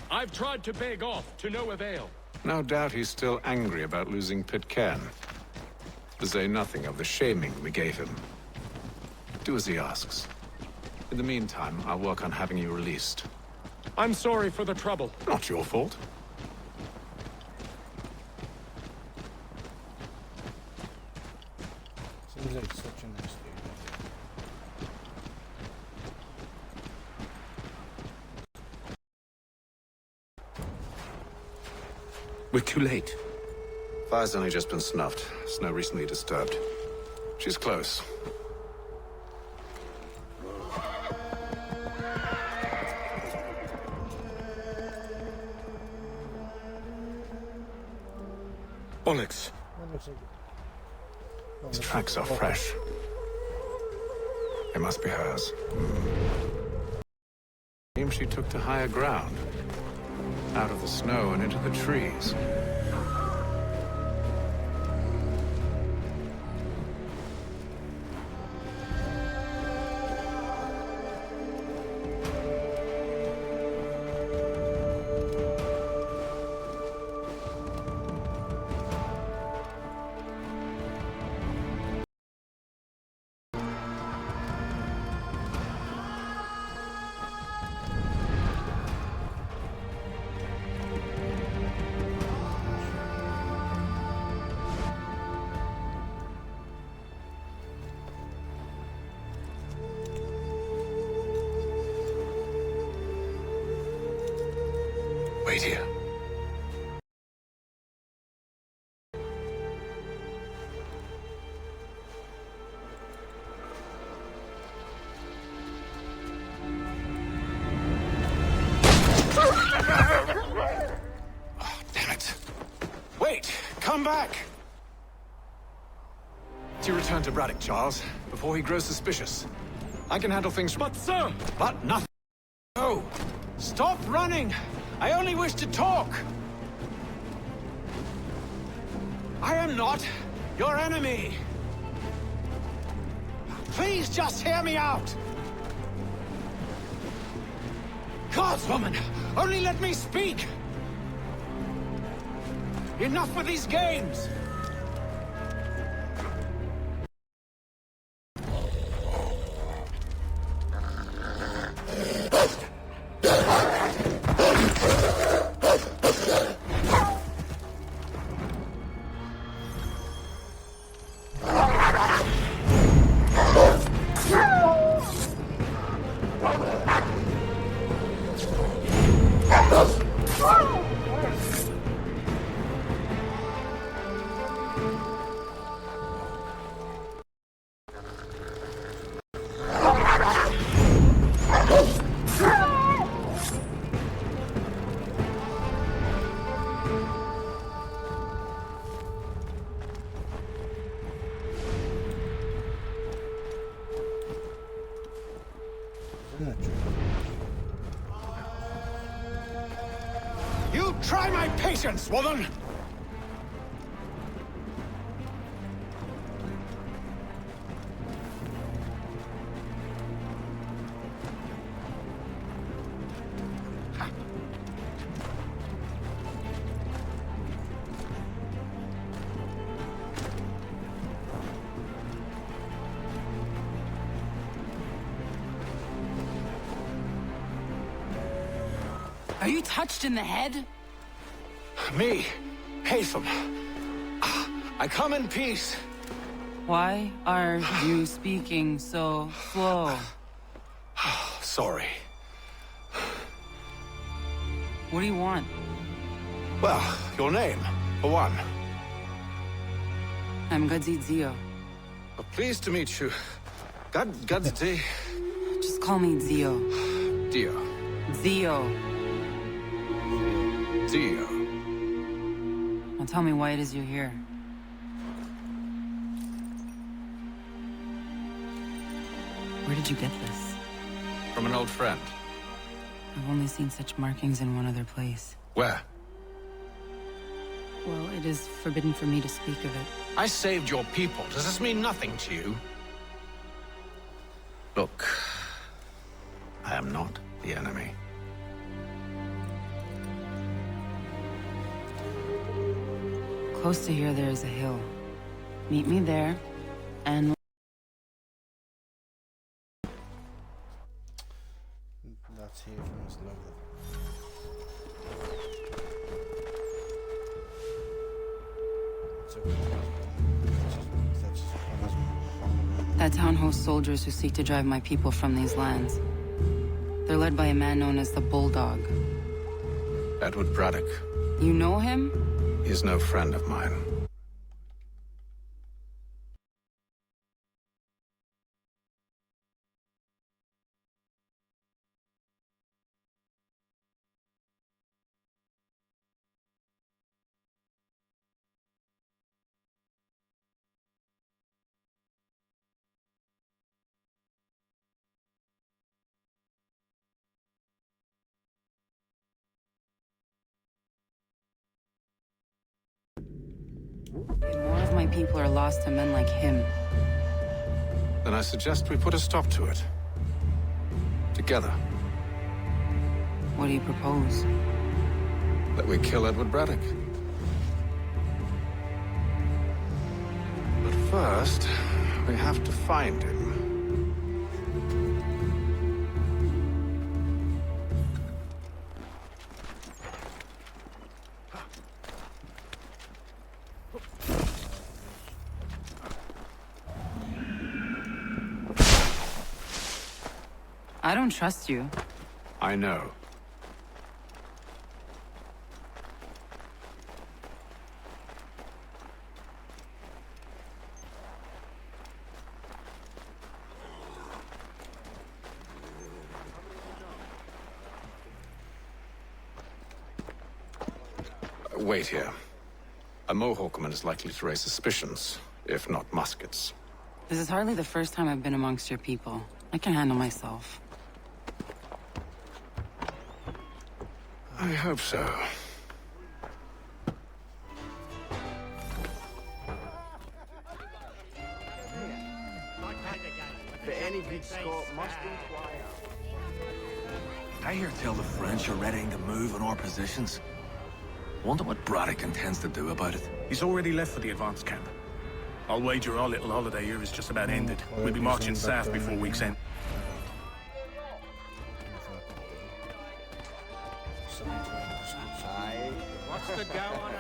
I've tried to beg off, to no avail. No doubt he's still angry about losing Pitcairn. To say nothing of the shaming we gave him. Do as he asks. In the meantime, I'll work on having you released. I'm sorry for the trouble. Not your fault. Seems like such a nice day. We're too late. Fire's only just been snuffed. Snow recently disturbed. She's close. Onyx. These tracks are fresh. They must be hers. Seems she took to higher ground. Out of the snow and into the trees. Wait here. Oh, damn it. Wait! Come back! You return to Braddock, Charles, before he grows suspicious. I can handle things. But, sir! But nothing. No! Stop running! I only wish to talk! I am not your enemy! Please just hear me out! Gods, woman! Only let me speak! Enough with these games! You try my patience, woman! Are you touched in the head? Me, Haytham. I come in peace. Why are you speaking so slow? Sorry. What do you want? Well, your name, for one. I'm Gadzi Zio. Pleased to meet you. Gadzi. Just call me Zio. Dio. Zio. Dio. Now tell me why it is you're here. Where did you get this? From an old friend. I've only seen such markings in one other place. Where? Well, it is forbidden for me to speak of it. I saved your people. Does this mean nothing to you? Look, I am not the enemy. Close to here, there is a hill. Meet me there, and... That's Haytham's lovely. That town hosts soldiers who seek to drive my people from these lands. They're led by a man known as the Bulldog. Edward Braddock. You know him? He's no friend of mine. people are lost to men like him. Then I suggest we put a stop to it. Together. What do you propose? That we kill Edward Braddock. But first, we have to find him. I don't trust you. I know. Wait here. A Mohawkman is likely to raise suspicions, if not muskets. This is hardly the first time I've been amongst your people. I can handle myself. I hope so. For any big score, must inquire. I hear tell the French are readying to move on our positions. Wonder what Braddock intends to do about it. He's already left for the advance camp. I'll wager our little holiday here is just about ended. We'll be marching south before week's end. What's the go on a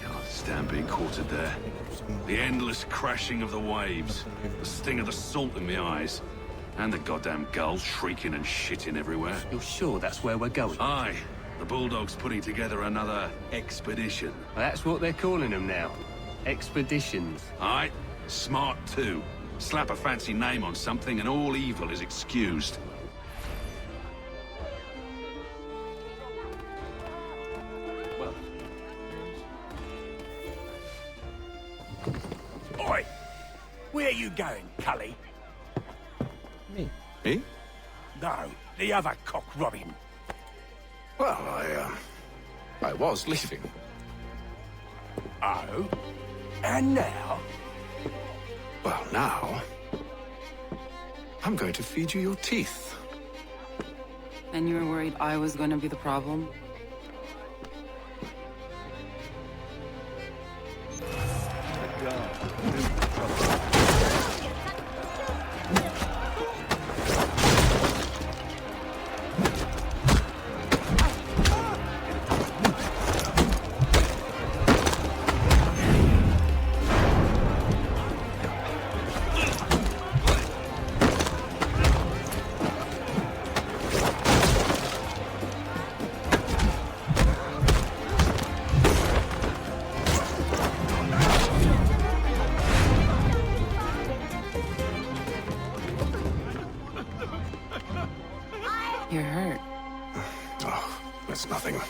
Can't stand being quartered there. The endless crashing of the waves, the sting of the salt in my eyes, and the goddamn gulls shrieking and shitting everywhere. You're sure that's where we're going? Aye. The Bulldog's putting together another expedition. Well, that's what they're calling them now. Expeditions. Aye. Smart too. Slap a fancy name on something and all evil is excused. Well. Oi! Where are you going, Cully? Me? Me? No, the other cock Robin. Well, I was leaving. Oh? And now? Well, now... I'm going to feed you your teeth. And you were worried I was going to be the problem? You're hurt. Oh, that's nothing.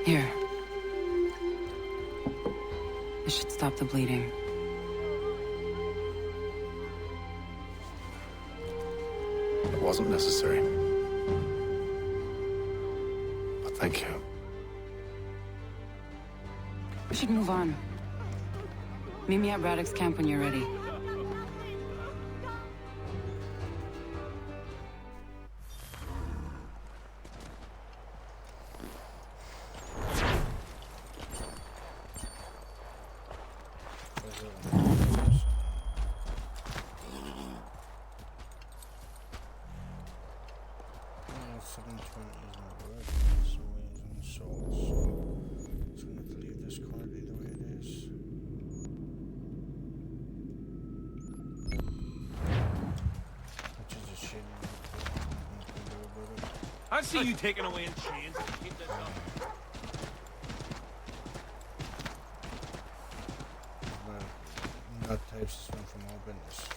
Here. This should stop the bleeding. It wasn't necessary. But thank you. We should move on. Meet me at Braddock's camp when you're ready. I see you taking away in chains. Keep this up. That types this one from our business.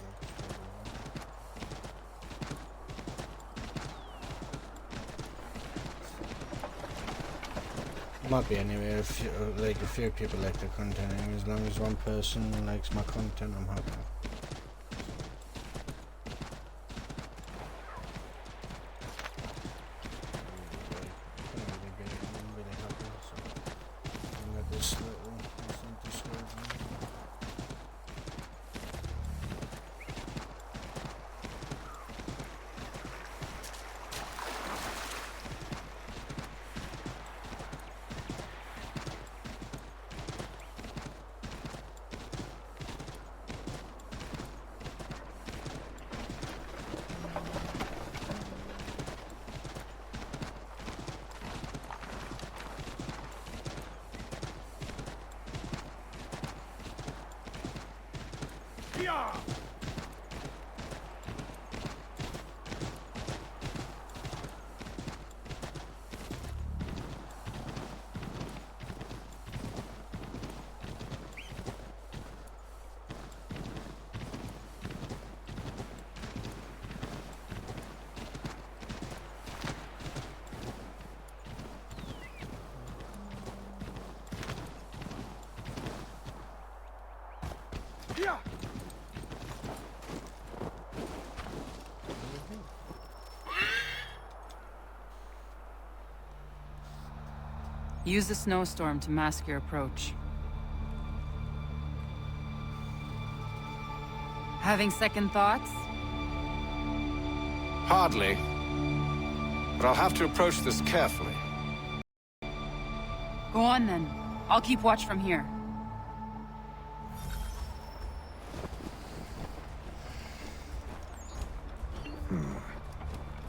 Might be anyway. If a few people like the content, anyway, as long as one person likes my content, I'm happy. this slightly. I think this way. Use the snowstorm to mask your approach. Having second thoughts? Hardly. But I'll have to approach this carefully. Go on then. I'll keep watch from here.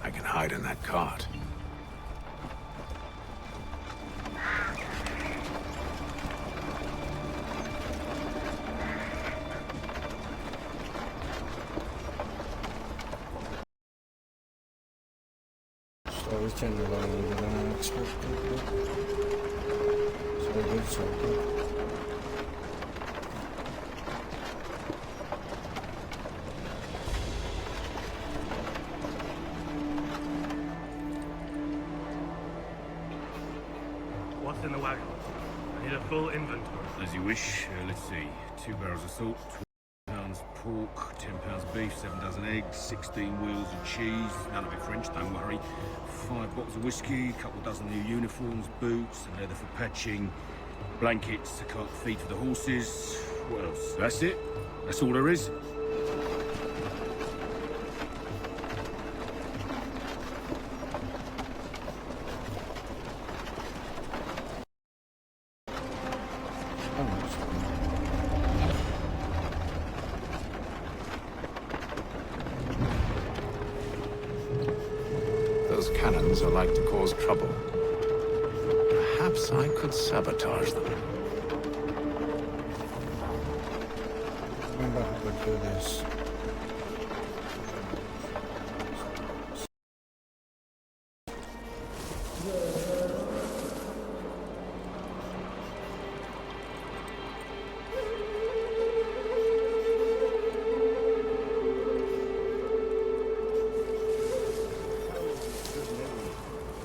I can hide in that cart. Story's turning a lot longer than I expected. So good, so good. What's in the wagon? I need a full inventory. As you wish. Let's see. 2 barrels of salt, 12 pounds pork, 10 pounds beef, 7 dozen eggs, 16 wheels of cheese. None of it French, don't worry. 5 bottles of whiskey, a couple dozen new uniforms, boots, and leather for patching, blankets, a cart feed for the horses. What else? That's it. That's all there is. Those cannons are like to cause trouble. Perhaps I could sabotage them. Remember how to do this.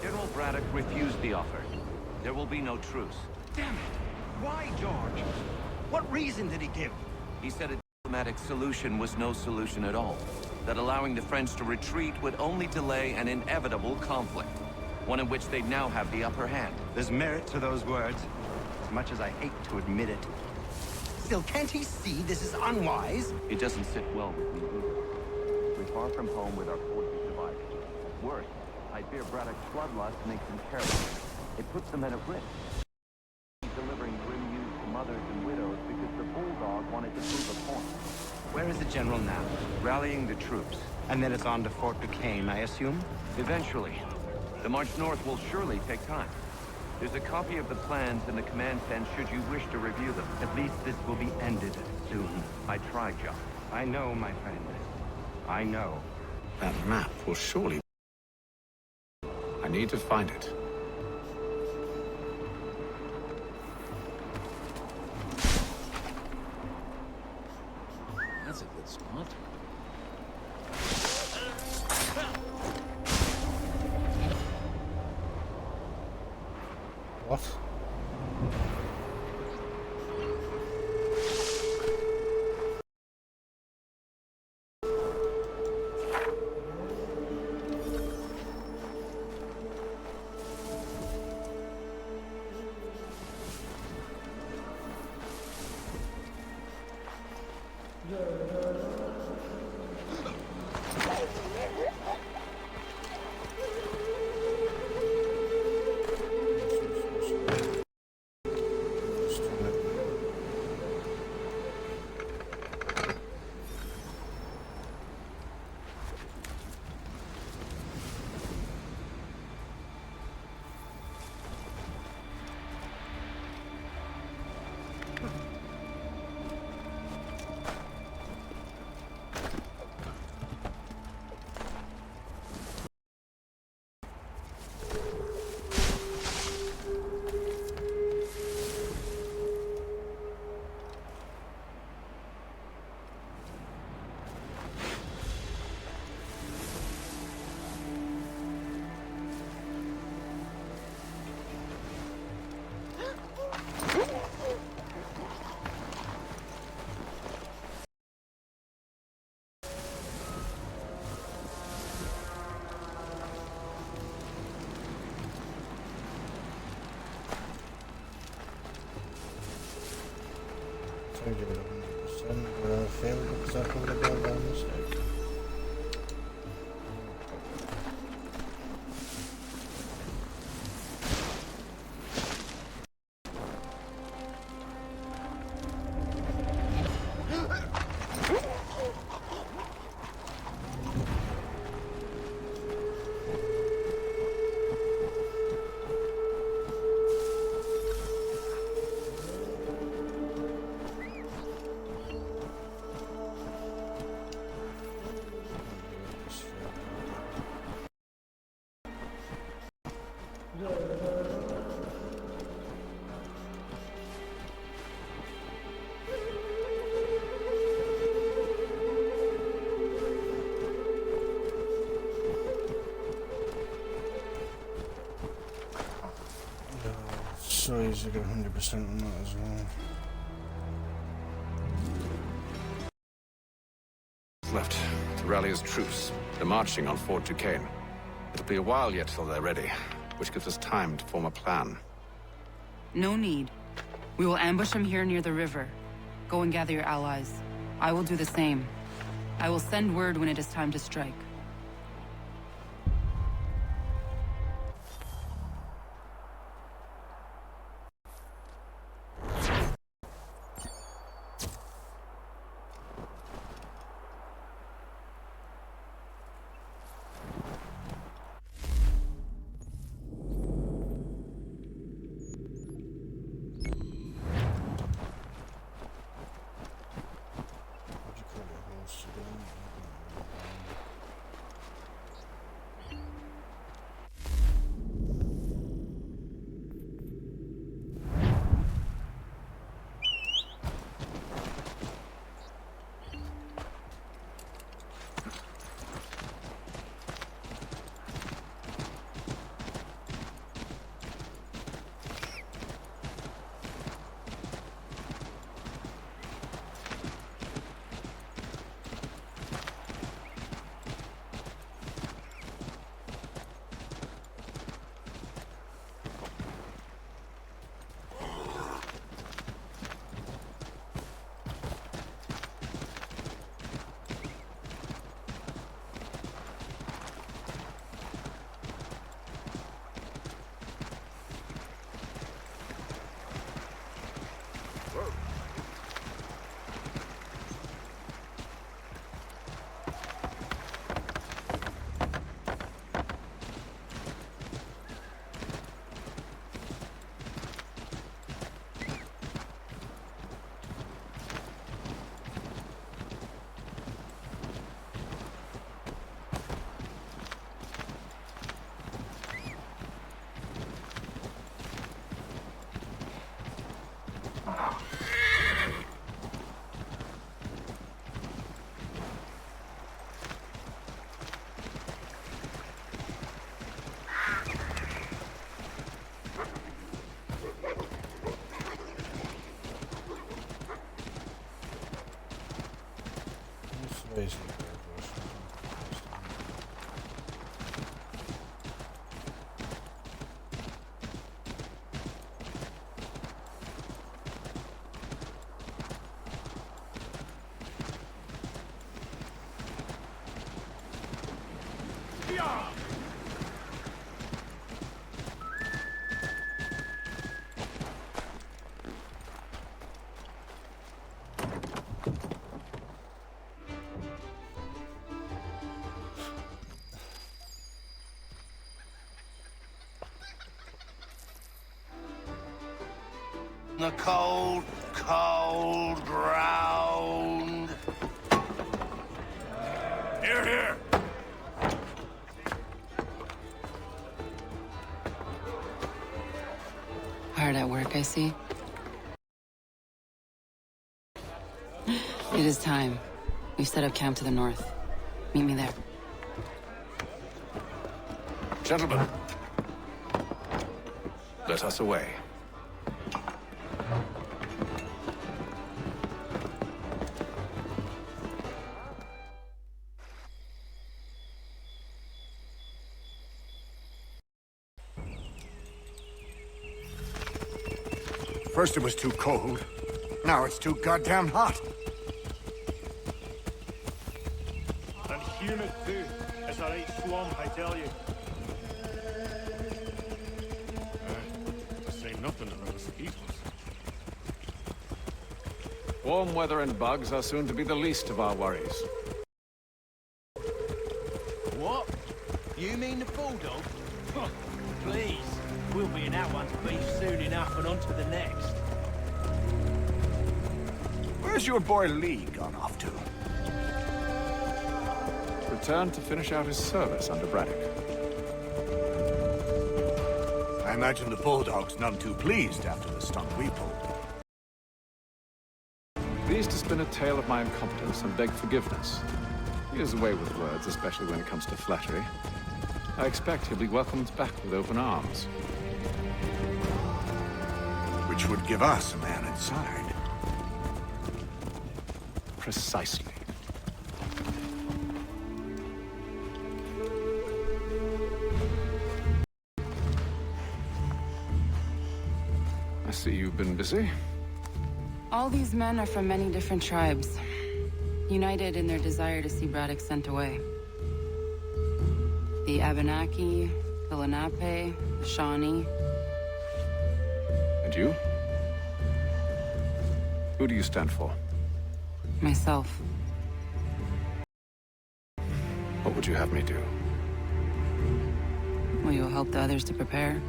General Braddock refused the offer. There will be no truce. Damn it! Why, George? What reason did he give? He said a diplomatic solution was no solution at all. That allowing the French to retreat would only delay an inevitable conflict. One in which they'd now have the upper hand. There's merit to those words, as much as I hate to admit it. Still, can't he see this is unwise? It doesn't sit well with me either. We're far from home with our forces divided. Worse, I fear Braddock's bloodlust makes him careless. It puts the men at risk. He's delivering grim news to mothers and widows because the bulldog wanted to prove a point. Where is the general now? Rallying the troops. And then it's on to Fort Duquesne, I assume? Eventually. The march north will surely take time. There's a copy of the plans in the command tent should you wish to review them. At least this will be ended soon. I tried, John. I know, my friend. I know. That map will surely... I need to find it. That's a good spot. What? give it 100%, but I failed because I probably got that mistake. So easy to get 100% on that as well. Left to rally his troops. They're marching on Fort Duquesne. It'll be a while yet till they're ready, which gives us time to form a plan. No need. We will ambush them here near the river. Go and gather your allies. I will do the same. I will send word when it is time to strike. The cold, cold ground. Here, here. Hard at work, I see. It is time. We've set up camp to the north. Meet me there. Gentlemen, let us away. First it was too cold. Now it's too goddamn hot. And humid too. It's a right swamp, I tell you. To say nothing of the mosquitoes. Warm weather and bugs are soon to be the least of our worries. What? You mean the bulldog? Huh, please. We'll be in that one's beef soon enough and on to the next. Where's your boy Lee gone off to? Returned to finish out his service under Braddock. I imagine the bulldog's none too pleased after the stunt we pulled. Pleased to spin a tale of my incompetence and beg forgiveness. He is away with words, especially when it comes to flattery. I expect he'll be welcomed back with open arms. Which would give us a man inside. Precisely. I see you've been busy. All these men are from many different tribes, united in their desire to see Braddock sent away. The Abenaki, the Lenape, the Shawnee. And you? Who do you stand for? Myself. What would you have me do? Will you help the others to prepare?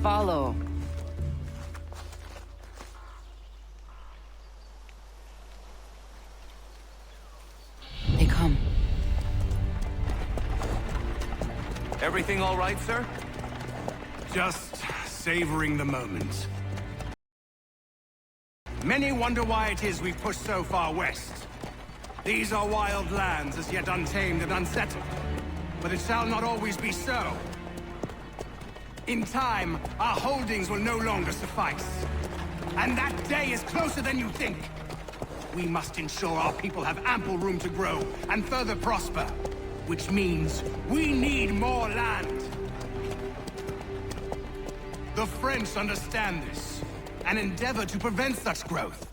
Follow. They come. Everything all right, sir? Just savoring the moment. Many wonder why it is we've pushed so far west. These are wild lands as yet untamed and unsettled. But it shall not always be so. In time, our holdings will no longer suffice. And that day is closer than you think. We must ensure our people have ample room to grow and further prosper. Which means we need more land. The French understand this and endeavor to prevent such growth.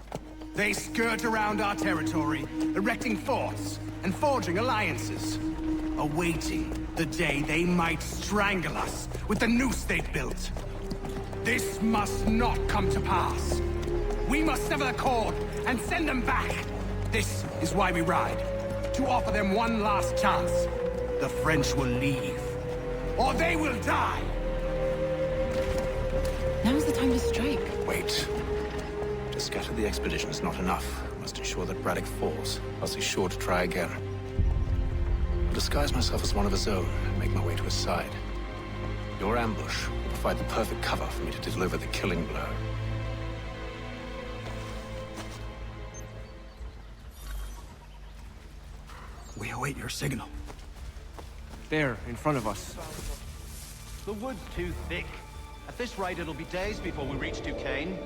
They skirt around our territory, erecting forts and forging alliances, awaiting the day they might strangle us with the noose they've built. This must not come to pass. We must sever the cord and send them back. This is why we ride, to offer them one last chance. The French will leave, or they will die. Now's the time to strike. Wait. To scatter the expedition is not enough. We must ensure that Braddock falls, else he's sure to try again. I'll disguise myself as one of his own and make my way to his side. Your ambush will provide the perfect cover for me to deliver the killing blow. We await your signal. There, in front of us. The wood's too thick. At this rate, it'll be days before we reach Duquesne.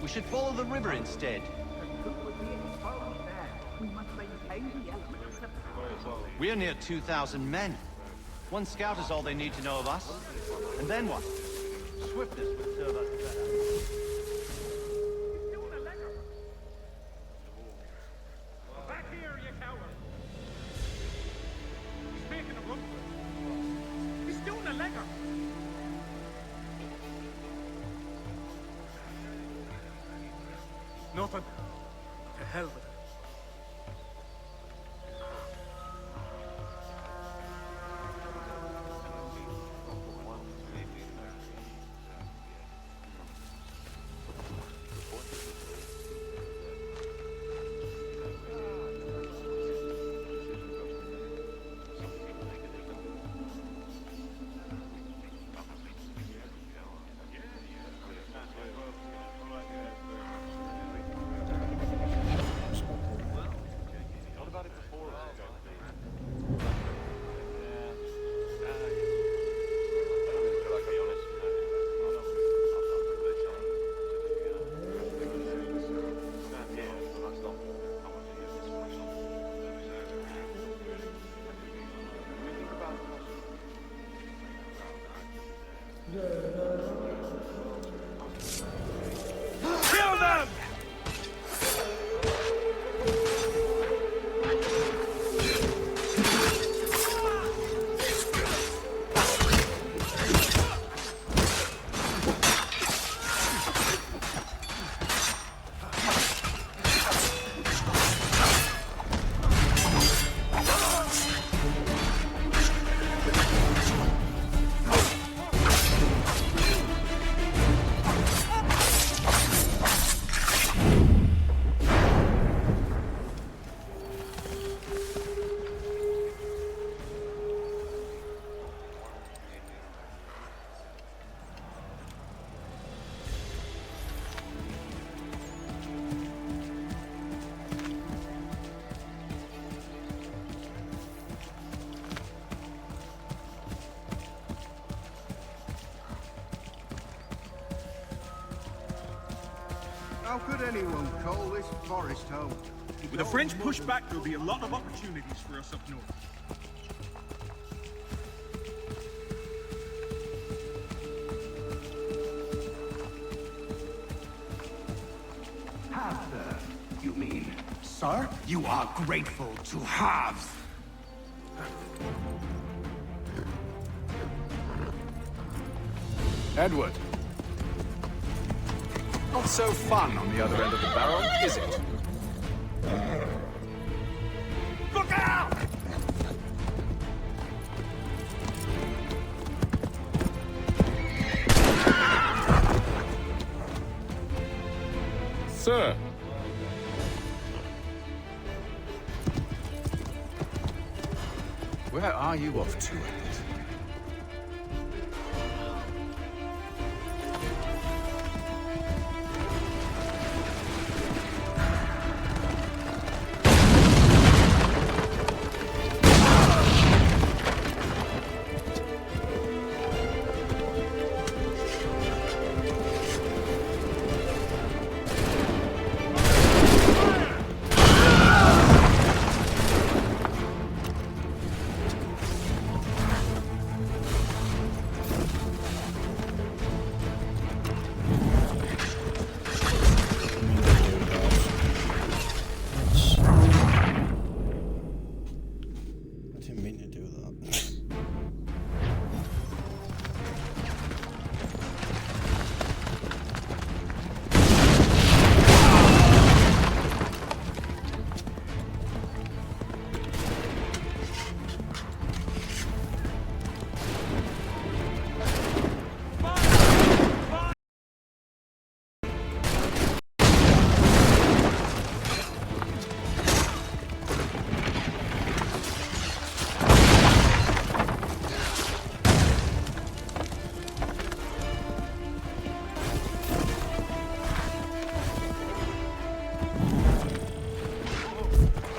We should follow the river instead. We're near 2,000 men. One scout is all they need to know of us. And then what? Swiftness would serve us better. Back here, you coward! He's making a run for it. He's doing a legger. Nothing. To hell with it. How could anyone call this forest home? With the French pushback, there'll be a lot of opportunities for us up north. Half, you mean? Sir? You are grateful to halves. Edward. Not so fun on the other end of the barrel, is it? Look out! Sir. Where are you off to, Edward?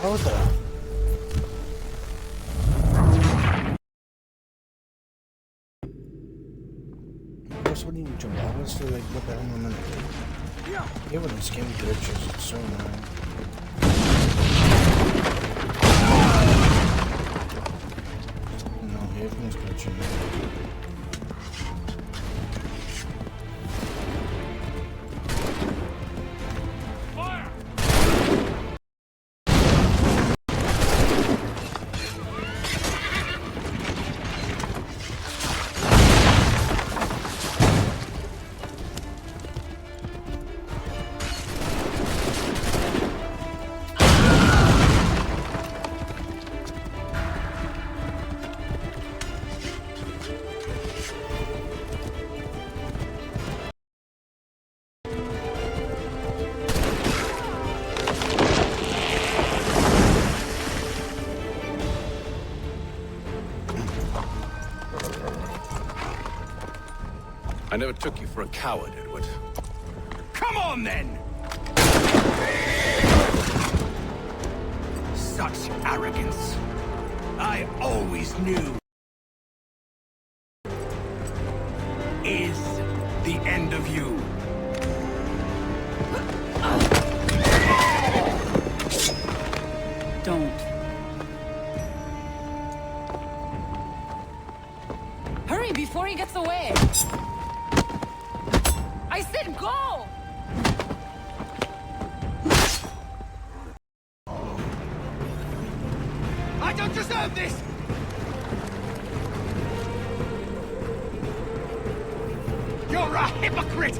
Hold on. Just wouldn't you jump out to like look at him a minute? Even the skin glitches, it's so annoying. No, Haytham's glitching. I never took you for a coward, Edward. Come on, then! Such arrogance. I always knew. Is the end of you. Don't. Hurry before he gets away! I said go! I don't deserve this! You're a hypocrite!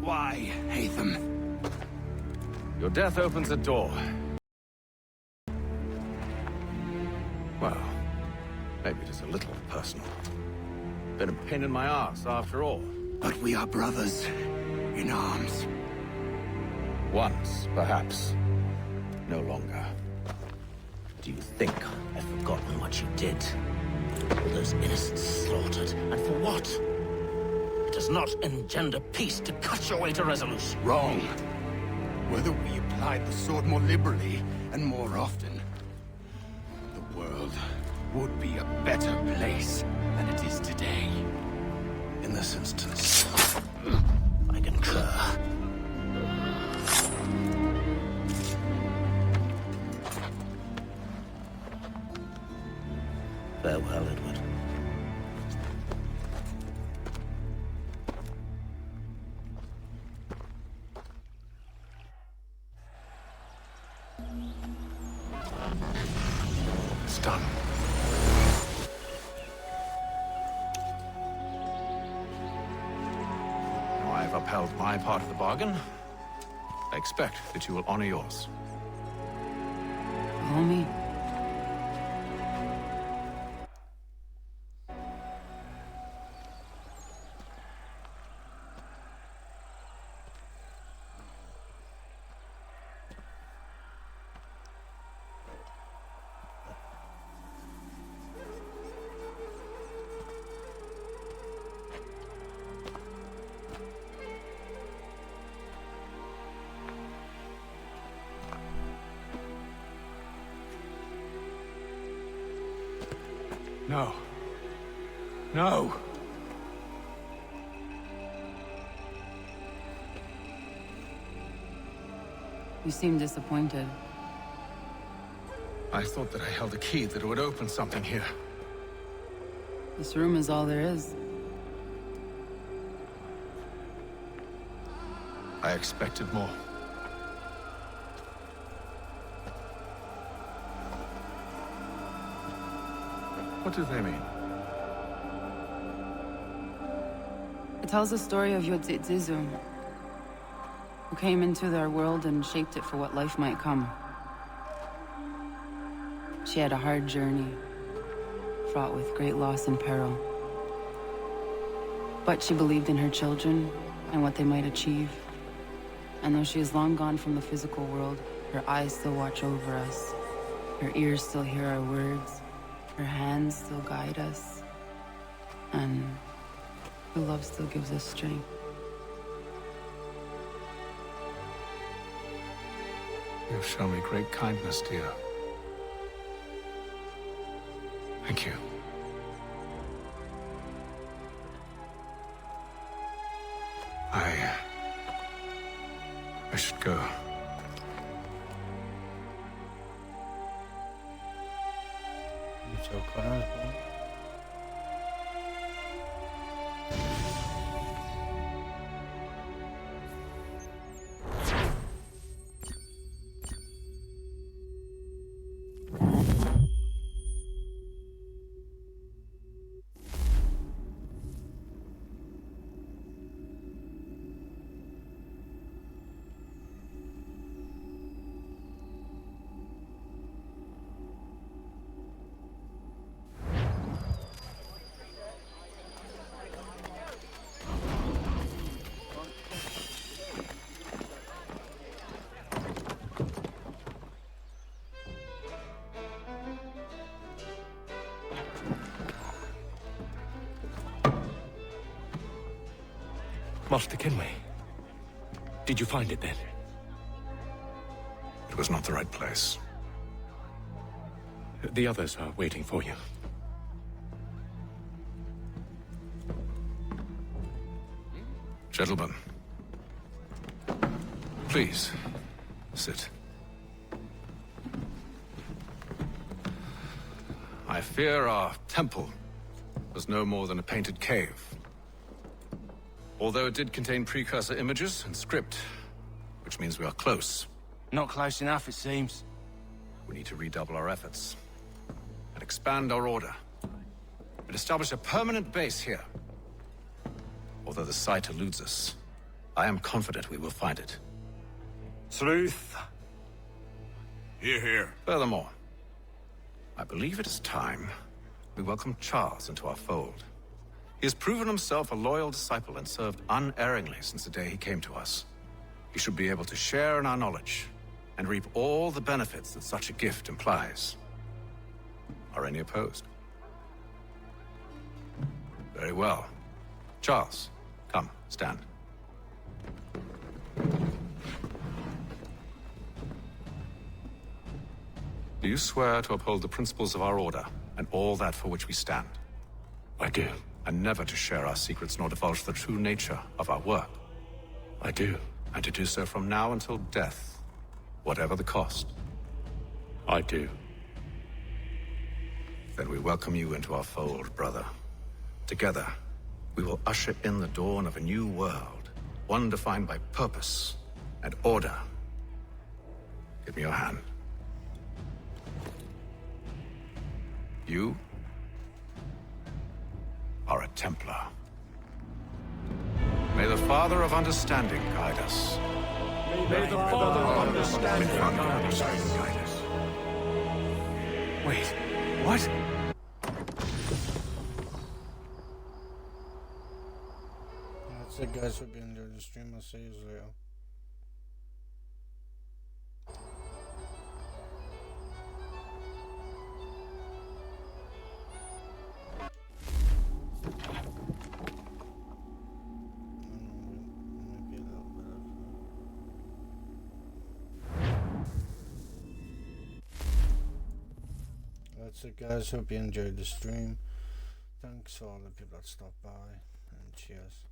Why, Haytham? Your death opens a door. Well, maybe it is a little personal. Been a pain in my ass, after all. But we are brothers in arms. Once, perhaps. No longer. Do you think I've forgotten what you did? All those innocents slaughtered, and for what? It does not engender peace to cut your way to resolution. Wrong. Whether we applied the sword more liberally and more often, the world would be a better place than it is today. In this instance, I concur. Farewell, Edward. It's done. Now I've upheld my part of the bargain. I expect that you will honor yours. Follow me. No. No! You seem disappointed. I thought that I held a key that would open something here. This room is all there is. I expected more. What do they mean? It tells the story of Yodzizu, who came into their world and shaped it for what life might come. She had a hard journey, fraught with great loss and peril. But she believed in her children and what they might achieve. And though she is long gone from the physical world, her eyes still watch over us. Her ears still hear our words. Her hands still guide us. And her love still gives us strength. You have shown me great kindness, dear. Thank you. I should go. Master Kenway, did you find it then? It was not the right place. The others are waiting for you. Gentlemen, please, sit. I fear our temple was no more than a painted cave. Although it did contain precursor images and script, which means we are close. Not close enough, it seems. We need to redouble our efforts and expand our order and establish a permanent base here. Although the site eludes us, I am confident we will find it. Sleuth. Hear, hear. Furthermore, I believe it is time we welcome Charles into our fold. He has proven himself a loyal disciple and served unerringly since the day he came to us. He should be able to share in our knowledge and reap all the benefits that such a gift implies. Are any opposed? Very well. Charles, come, stand. Do you swear to uphold the principles of our order, and all that for which we stand? I do. And never to share our secrets nor divulge the true nature of our work? I do. And to do so from now until death, whatever the cost? I do. Then we welcome you into our fold, brother. Together, we will usher in the dawn of a new world, one defined by purpose and order. Give me your hand. You are a Templar. May the Father of Understanding guide us. May the Father of Understanding guide us. Wait, what? That's it, guys. Hope you enjoyed the stream. I'll see you later. That's it, guys. Hope you enjoyed the stream. Thanks for all the people that stopped by, and cheers.